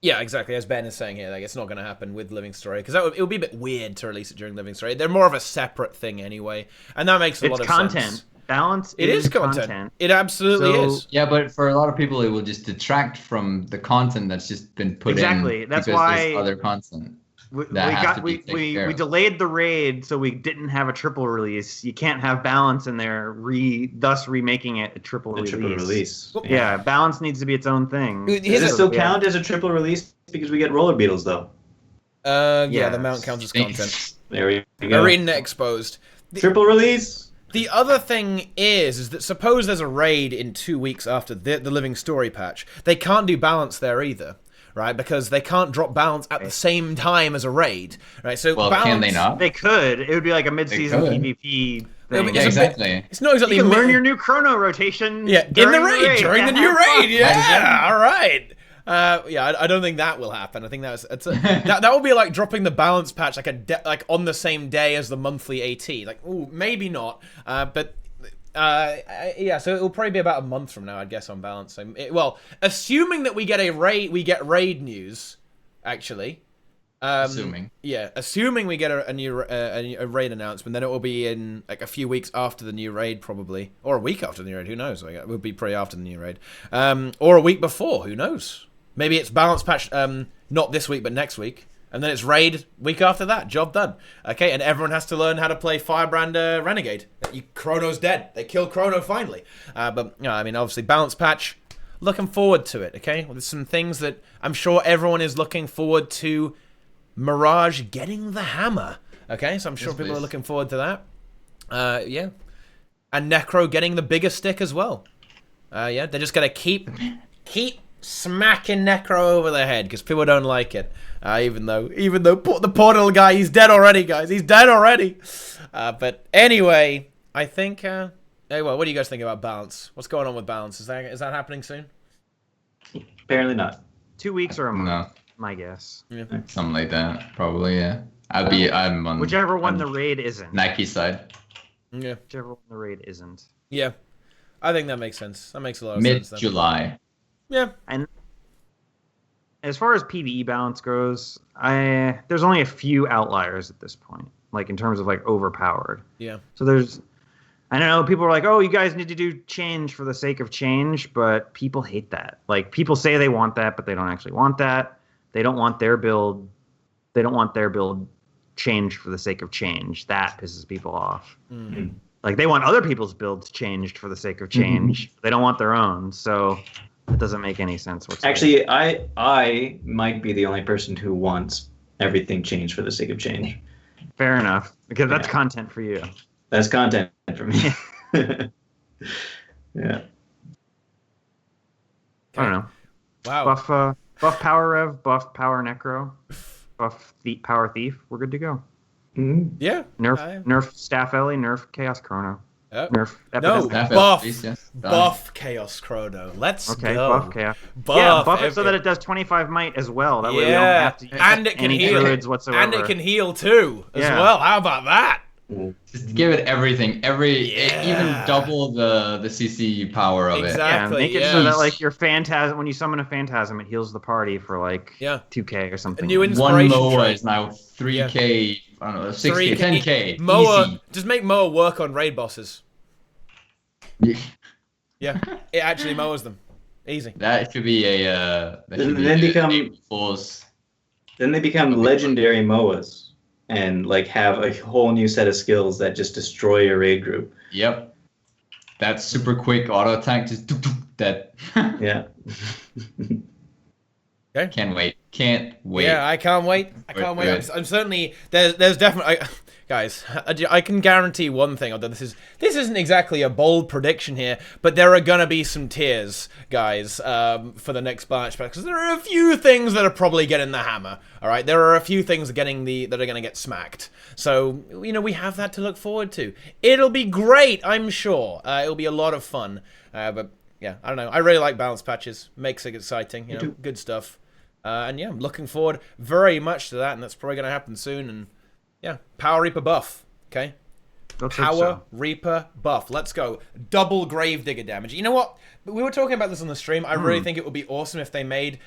Yeah, exactly. As Ben is saying here, like it's not going to happen with Living Story because it would be a bit weird to release it during Living Story. They're more of a separate thing anyway, and that makes a lot of content. sense. Balance. It is content. It absolutely is. Yeah, but for a lot of people, it will just detract from the content that's just been put in. Exactly. That's because why there's other content. We delayed the raid, so we didn't have a triple release. You can't have balance in there, thus remaking it a triple release. Yeah, balance needs to be its own thing. Does it still count as a triple release because we get roller beetles though? Yeah, the mount counts as content. There we go. Arena exposed. Triple release. The other thing is that suppose there's a raid in 2 weeks after the Living Story patch. They can't do balance there either. Right, because they can't drop balance at the same time as a raid, right? So balance, can they not? They could. It would be like a mid-season PvP thing. Yeah, exactly. It's not exactly. You can learn your new chrono rotation. Yeah, in the raid during the new raid. Yeah, all right. Yeah, I don't think that will happen. I think that will be like dropping the balance patch like on the same day as the monthly AT. Like, ooh, maybe not. But. Yeah, so it'll probably be about a month from now, I'd guess, on balance. So, well, assuming that we get raid news, actually. Assuming we get a new a raid announcement, then it will be in like a few weeks after the new raid, probably, or a week after the new raid. Who knows? Like, it would be pretty after the new raid, or a week before. Who knows? Maybe it's balance patch, not this week but next week. And then it's raid week after that. Job done. Okay, and everyone has to learn how to play Firebrand Renegade. Chrono's dead. They killed Chrono finally. But, you know, I mean, obviously, balance patch, looking forward to it, okay? Well, there's some things that I'm sure everyone is looking forward to. Mirage getting the hammer, okay? So I'm sure people are looking forward to that. Yeah. And Necro getting the bigger stick as well. Yeah, they're just going to keep smacking Necro over the head because people don't like it. Even though the portal guy, he's dead already, guys. He's dead already. But anyway, I think. Hey, well, what do you guys think about balance? What's going on with balance? Is that happening soon? Apparently not. 2 weeks or a month. No. My guess. Yeah. Something like that, probably. Yeah. I'm on whichever one the raid isn't. Nike's side. Yeah. Whichever one the raid isn't. Yeah. I think that makes sense. That makes a lot of sense. Mid-July. Yeah. And as far as PvE balance goes, there's only a few outliers at this point, like in terms of like overpowered. Yeah. So I don't know, people are like, oh, you guys need to do change for the sake of change, but people hate that. Like, people say they want that, but they don't actually want that. They don't want their build. They don't want their build changed for the sake of change. That pisses people off. Mm-hmm. Like, they want other people's builds changed for the sake of change. Mm-hmm. They don't want their own. So it doesn't make any sense whatsoever. Actually, I might be the only person who wants everything changed for the sake of change. Fair enough, because that's content for you. That's content for me. Yeah. I don't know. Wow. Buff Power Rev, buff Power Necro, buff Power Thief. We're good to go. Mm-hmm. Yeah. Nerf Staff Ellie, nerf Chaos Chrono. Nerf. No, buff Chaos Chrono. Let's go. Buff Chaos. Buff it so that it does 25 might as well. That way we don't have to use any druids whatsoever. And it can heal too as well. How about that? Just give it everything, even double the CC power of it. Yeah, make it so that like your Phantasm, when you summon a Phantasm, it heals the party for like 2k or something. A new inspiration. One MOA is now 3k. I don't know, 6k, 10k. MOA, easy. just make MOA work on raid bosses. Yeah, it actually MOAs them. Easy. That should be a. Then they become legendary MOAs. And like have a whole new set of skills that just destroy your raid group. Yep. That super quick auto attack just that. Yeah. Okay. Can't wait. Yeah, I can't wait. I'm certainly there's definitely guys, I can guarantee one thing, although this isn't exactly a bold prediction here, but there are gonna be some tears, guys, for the next Balance patch, because there are a few things that are probably getting the hammer. All right, there are a few things that are gonna get smacked. So we have that to look forward to. It'll be great, I'm sure. It'll be a lot of fun. But yeah, I don't know. I really like balance patches. Makes it exciting. Good stuff. And yeah, I'm looking forward very much to that, and that's probably gonna happen soon. And yeah, Power Reaper buff, okay? Power Reaper buff. Let's go. Double Gravedigger damage. You know what? We were talking about this on the stream. I really think it would be awesome if they made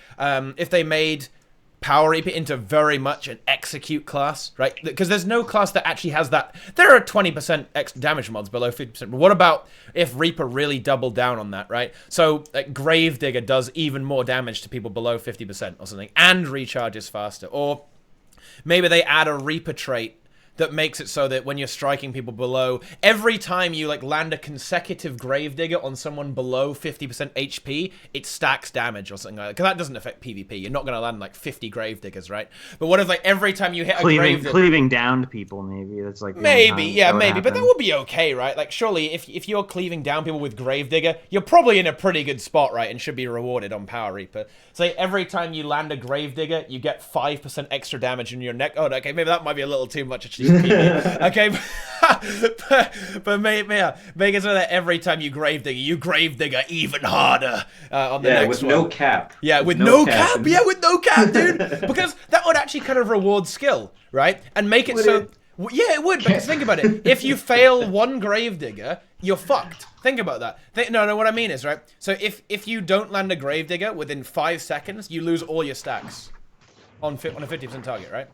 Power Reaper into very much an execute class, right? Because there's no class that actually has that. There are 20% extra damage mods below 50%. But what about if Reaper really doubled down on that, right? So Gravedigger does even more damage to people below 50% or something, and recharges faster. Or maybe they add a Reaper trait that makes it so that when you're striking people below, every time you land a consecutive Gravedigger on someone below 50% HP, it stacks damage or something like that. Because that doesn't affect PvP. You're not going to land 50 Gravediggers, right? But what if every time you hit a Gravedigger... Cleaving down to people, maybe. That's maybe, yeah, maybe. But that would be okay, right? Surely if you're cleaving down people with Gravedigger, you're probably in a pretty good spot, right? And should be rewarded on Power Reaper. So every time you land a Gravedigger, you get 5% extra damage in your neck. Oh, okay, maybe that might be a little too much, actually. Okay, but make it so that every time you Gravedigger even harder on the next one. Yeah, with no cap. Yeah, with no cap. Yeah, with no cap, dude. Because that would actually kind of reward skill, right? And make it so... Yeah, it would, because think about it. If you fail one Gravedigger, you're fucked. Think about that. No, what I mean is, right? So if you don't land a Gravedigger within 5 seconds, you lose all your stacks on a 50% target, right?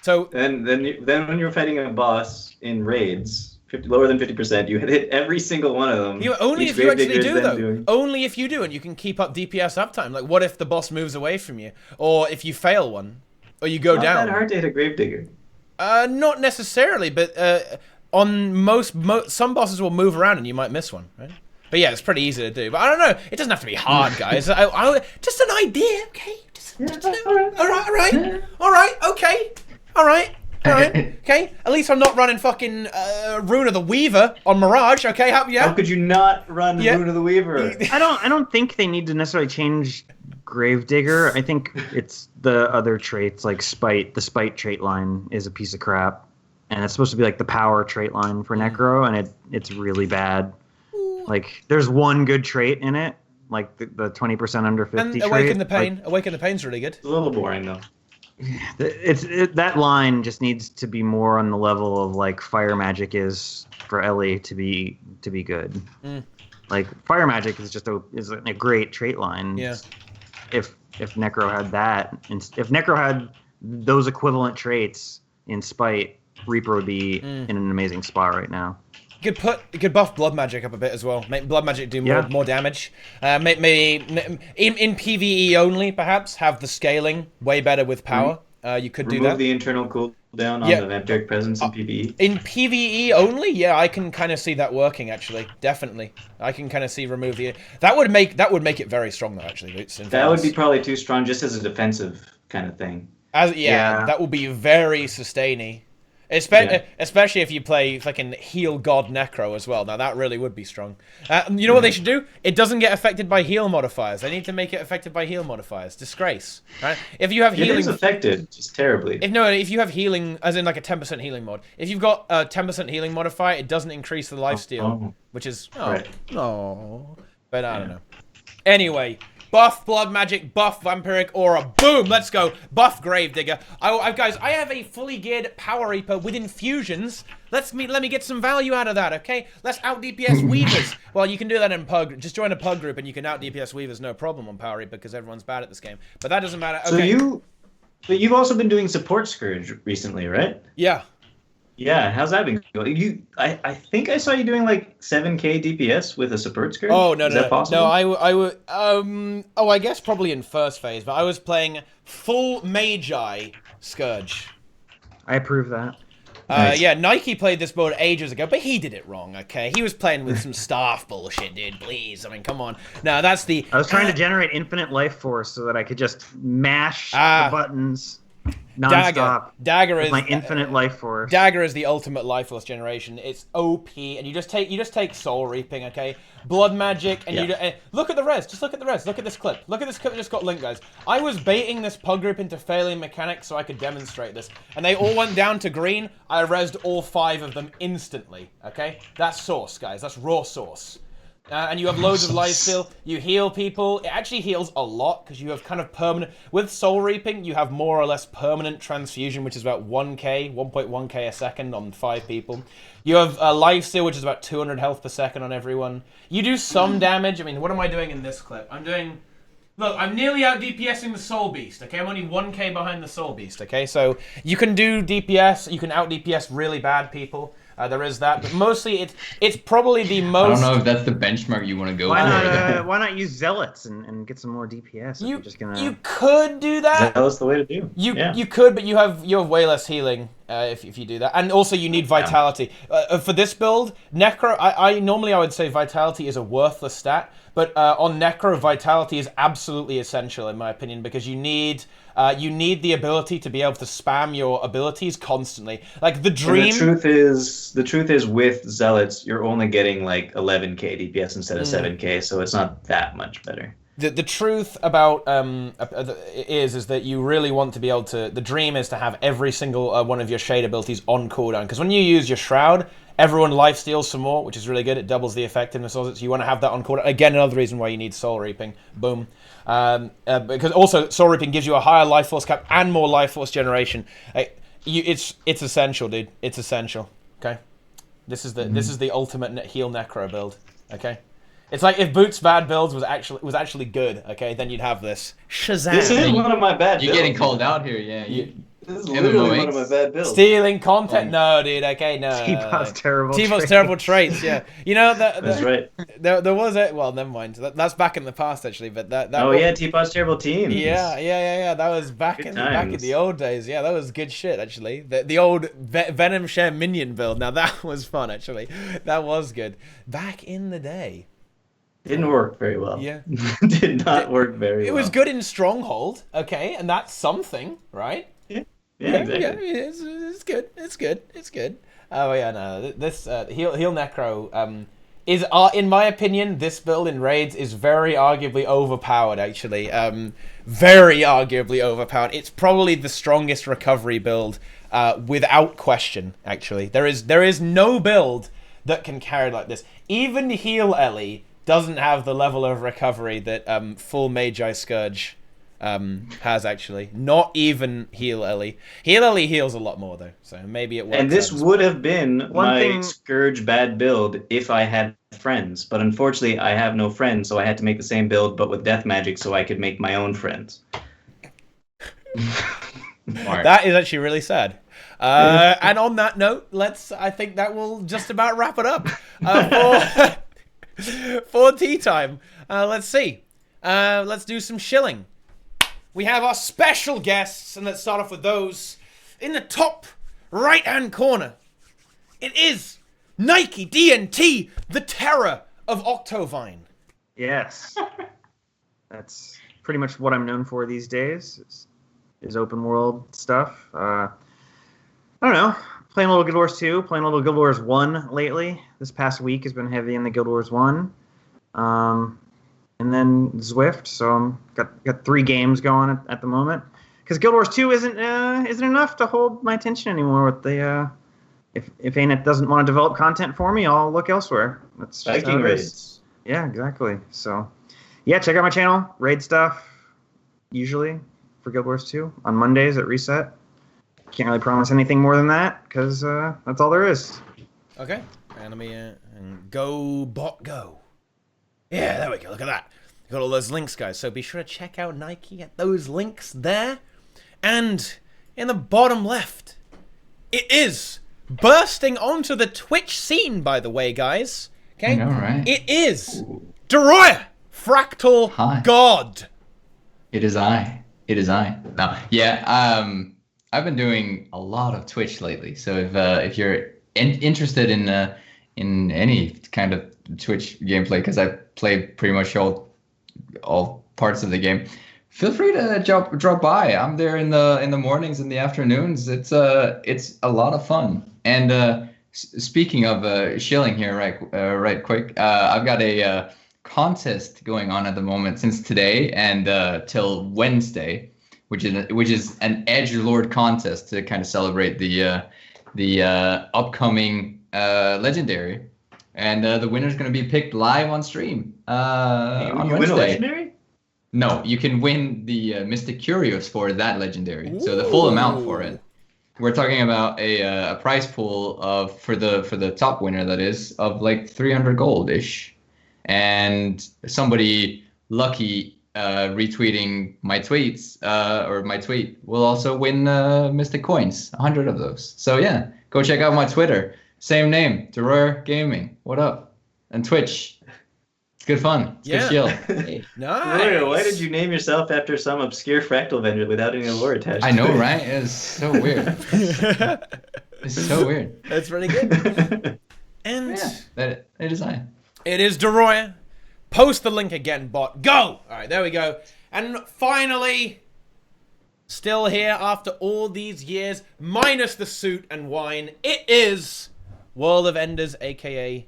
So then when you're fighting a boss in raids, lower than 50%, you hit every single one of them. Only if you actually do, though. Only if you do, and you can keep up DPS uptime. What if the boss moves away from you, or if you fail one, or you go down? Not that hard to hit a Gravedigger. Not necessarily, but on some bosses will move around and you might miss one, right? But yeah, it's pretty easy to do. But I don't know. It doesn't have to be hard, guys. Just an idea, okay? All right, okay. All right, okay. At least I'm not running fucking Rune of the Weaver on Mirage, okay? How could you not run Rune of the Weaver? I don't think they need to necessarily change Gravedigger. I think it's the other traits like Spite. The Spite trait line is a piece of crap, and it's supposed to be the power trait line for Necro, and it's really bad. There's one good trait in it, the 20% under 50 and trait. Awaken the Pain. Awaken the Pain's really good. It's a little boring though. That line just needs to be more on the level of Fire Magic is for Ellie to be good. Fire Magic is just a great trait line. Yeah. If Necro had that, if Necro had those equivalent traits in Spite, Reaper would be in an amazing spot right now. You could buff Blood Magic up a bit as well. Make Blood Magic do more damage. Maybe in PvE only, perhaps have the scaling way better with power. You could do that. Remove the internal cooldown on the Vampiric Presence in PvE. In PvE only, yeah, I can kind of see that working. Actually, definitely, I can kind of see remove the. That would make it very strong though. Actually, Boots. That would be probably too strong, just as a defensive kind of thing. That would be very sustaining. Especially if you play fucking Heal God Necro as well. Now that really would be strong. You know what they should do? It doesn't get affected by heal modifiers. They need to make it affected by heal modifiers. Disgrace, right? If you have healing, it is affected just terribly. If you have healing, as in a 10% healing mod. If you've got a 10% healing modifier, it doesn't increase the lifesteal, which is right. But I don't know. Anyway. Buff Blood Magic, buff Vampiric Aura, boom, let's go. Buff Gravedigger. Guys, I have a fully geared Power Reaper with infusions. Let me get some value out of that, okay? Let's out DPS Weavers. Well, you can do that in Pug. Just join a Pug group and you can out DPS Weavers, no problem on Power Reaper because everyone's bad at this game. But that doesn't matter. Okay. But you've also been doing Support Scourge recently, right? Yeah. Yeah, how's that been going? I think I saw you doing 7k DPS with a Support Scourge. Oh no, Is that possible? No, I would. I guess probably in first phase, but I was playing full Magi Scourge. I approve that. Nice. Yeah, Nike played this mode ages ago, but he did it wrong, okay? He was playing with some staff bullshit, dude, please. I mean, come on. No, that's the... I was trying to generate infinite life force so that I could just mash the buttons. nonstop. Dagger with is my infinite life force. Dagger is the ultimate lifeless generation. It's OP, and you just take Soul Reaping, okay? Blood Magic, and you look at the res. Just look at the res. Look at this clip. Look at this clip that just got linked, guys. I was baiting this pug group into failing mechanics so I could demonstrate this, and they all went down to green. I rezzed all 5 of them instantly, okay? That's sauce, guys. That's raw sauce. And you have loads of life steal. You heal people. It actually heals a lot because you have kind of permanent. With Soul Reaping, you have more or less permanent transfusion, which is about 1.1k a second on 5 people. You have life steal, which is about 200 health per second on everyone. You do some damage. I mean, what am I doing in this clip? Look, I'm nearly out DPSing the Soul Beast, okay? I'm only 1k behind the Soul Beast, okay? So you can do DPS. You can out DPS really bad people. There is that, but mostly it's probably the most. I don't know if that's the benchmark you want to go why not use Zealots and get some more DPS? You could do that. That's the way to do. You could, but you have way less healing if you do that, and also you need Vitality. For this build, Necro, I normally would say Vitality is a worthless stat, but on Necro, Vitality is absolutely essential in my opinion because you need the ability to be able to spam your abilities constantly. Like the dream. And the truth is, with Zealots, you're only getting like 11k DPS instead of 7k, so it's not that much better. The truth about is that you really want to be able to. The dream is to have every single one of your shade abilities on cooldown, because when you use your shroud, everyone life steals some more, which is really good. It doubles the effectiveness of it, so you want to have that on cooldown. Again, another reason why you need Soul Reaping. Boom. Because also Soul Reaping gives you a higher life force cap and more life force generation. It's essential, dude. It's essential. Okay. This is the ultimate heal necro build. Okay. It's like if Boots' bad builds was actually good. Okay, then you'd have this. Shazam! This is one of my bad builds. You're getting called out here, yeah. This is literally one of my bad builds. Stealing content? No, dude. Okay, no. Teapot's terrible. Teapot's terrible traits. Yeah, you know that's right. There was a well, never mind. That's back in the past actually, but that. Yeah, Teapot's terrible teams. Yeah. That was back in the old days. Yeah, that was good shit actually. The old Venom Share Minion build. Now that was fun actually. That was good back in the day. Didn't work very well. Yeah. Did not work very well. It was good in Stronghold, okay, and that's something, right? Yeah, exactly. Yeah, it's good. It's good. Oh yeah, no, this heal necro is in my opinion, this build in raids is very arguably overpowered. Actually, very arguably overpowered. It's probably the strongest recovery build without question. Actually, there is no build that can carry like this. Even Heal Ellie doesn't have the level of recovery that full Magi Scourge has actually. Not even Heal Ellie. Heal Ellie heals a lot more though, so maybe it works. And this would have been my Scourge bad build if I had friends, but unfortunately I have no friends, so I had to make the same build but with death magic so I could make my own friends. That is actually really sad. And on that note, I think that will just about wrap it up for tea time. Let's see. Let's do some shilling. We have our special guests, and let's start off with those in the top right-hand corner. It is Nike DNT, the terror of Octovine. Yes. That's pretty much what I'm known for these days, is open world stuff. I don't know. Playing a little Guild Wars 2, playing a little Guild Wars 1 lately. This past week has been heavy in the Guild Wars 1. And then Zwift, so got 3 games going at the moment. Because Guild Wars 2 isn't enough to hold my attention anymore. With the if ArenaNet doesn't want to develop content for me, I'll look elsewhere. That's just Viking raids. Yeah, exactly. So, yeah, check out my channel. Raid stuff, usually for Guild Wars 2 on Mondays at Reset. Can't really promise anything more than that because that's all there is. Okay, and let me go bot go. Yeah, there we go. Look at that. Got all those links, guys. So be sure to check out Nike at those links there. And in the bottom left, it is bursting onto the Twitch scene, by the way, guys. Okay? I know, right? It is Deroir, Fractal God. It is I. No, yeah. I've been doing a lot of Twitch lately. So if you're interested in any kind of Twitch gameplay, because I play pretty much all parts of the game, feel free to drop by. I'm there in the mornings and the afternoons. It's a lot of fun. And speaking of shilling here, right quick, I've got a contest going on at the moment since today and till Wednesday, which is an Edgelord contest to kind of celebrate the upcoming legendary. And the winner's going to be picked live on stream on Wednesday. Win a legendary? No, you can win the Mystic Curios for that legendary. Ooh. So the full amount for it. We're talking about a prize pool of for the top winner, that is, of like 300 gold ish, and somebody lucky retweeting my tweets or my tweet will also win Mystic coins, 100 of those. So yeah, go check out my Twitter. Same name, Deroir Gaming. What up? And Twitch. It's good fun. It's good shield. Hey. Nice. Why did you name yourself after some obscure fractal vendor without any lore attached? I know, right? It's so weird. It's so weird. That's pretty good. And yeah, it is I. It is Deroir. Post the link again, bot. Go! All right, there we go. And finally, still here after all these years, minus the suit and wine, it is World of Enders, a.k.a.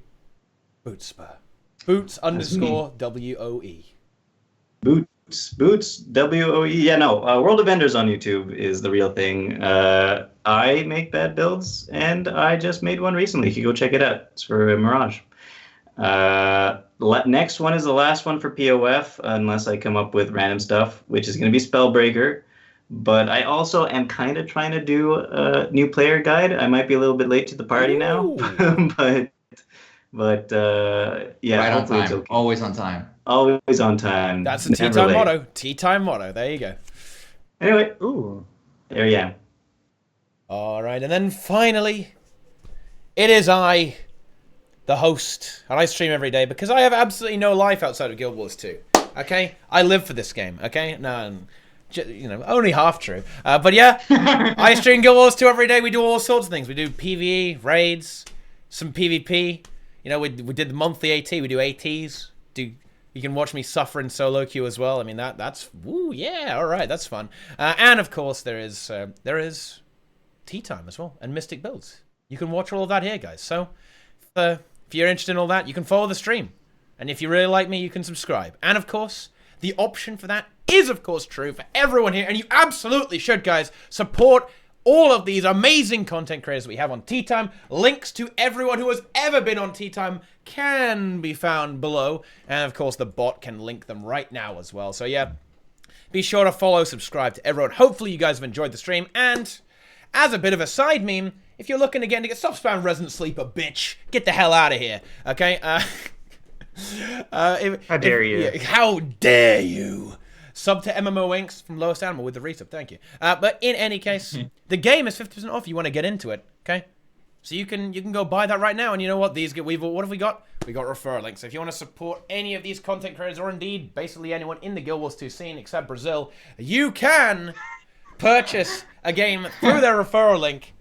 Bootspur. Boots _ WOE. Boots, WOE. Yeah, no, World of Enders on YouTube is the real thing. I make bad builds, and I just made one recently. You can go check it out. It's for Mirage. Next one is the last one for POF, unless I come up with random stuff, which is going to be Spellbreaker. But I also am kind of trying to do a new player guide. I might be a little bit late to the party now, but yeah, right on time. Okay. Always on time. Always on time. That's the TeaTime motto. TeaTime motto. There you go. Anyway, there you go. All right, and then finally, it is I, the host, and I stream every day because I have absolutely no life outside of Guild Wars 2. Okay, I live for this game. Okay, no. You know, only half true. But yeah, I stream Guild Wars 2 every day. We do all sorts of things. We do PvE, raids, some PvP. You know, we did the monthly AT. We do ATs. You can watch me suffer in solo queue as well. I mean, that's woo, yeah, all right, that's fun. And of course, there is TeaTime as well and Mystic builds. You can watch all of that here, guys. So if you're interested in all that, you can follow the stream. And if you really like me, you can subscribe. And of course, the option for that is, of course, true for everyone here. And you absolutely should, guys, support all of these amazing content creators we have on TeaTime. Links to everyone who has ever been on TeaTime can be found below. And, of course, the bot can link them right now as well. So, yeah, be sure to follow, subscribe to everyone. Hopefully you guys have enjoyed the stream. And as a bit of a side meme, if you're looking again to stop spamming Resident Sleeper, bitch, get the hell out of here, okay? How dare you? How dare you? Sub to MMO Inks from Lowest Animal with the resub. Thank you. But in any case, the game is 50% off if you want to get into it. Okay, so you can go buy that right now. And you know what? What have we got? We got referral links. So if you want to support any of these content creators, or indeed basically anyone in the Guild Wars 2 scene except Brazil, you can purchase a game through their referral link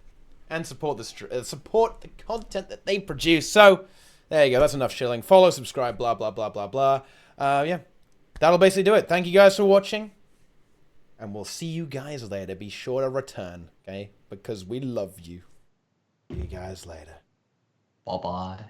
and support the content that they produce. So there you go. That's enough shilling. Follow, subscribe, blah blah blah blah blah. Yeah. That'll basically do it. Thank you guys for watching. And we'll see you guys later. Be sure to return, okay? Because we love you. See you guys later. Bye-bye.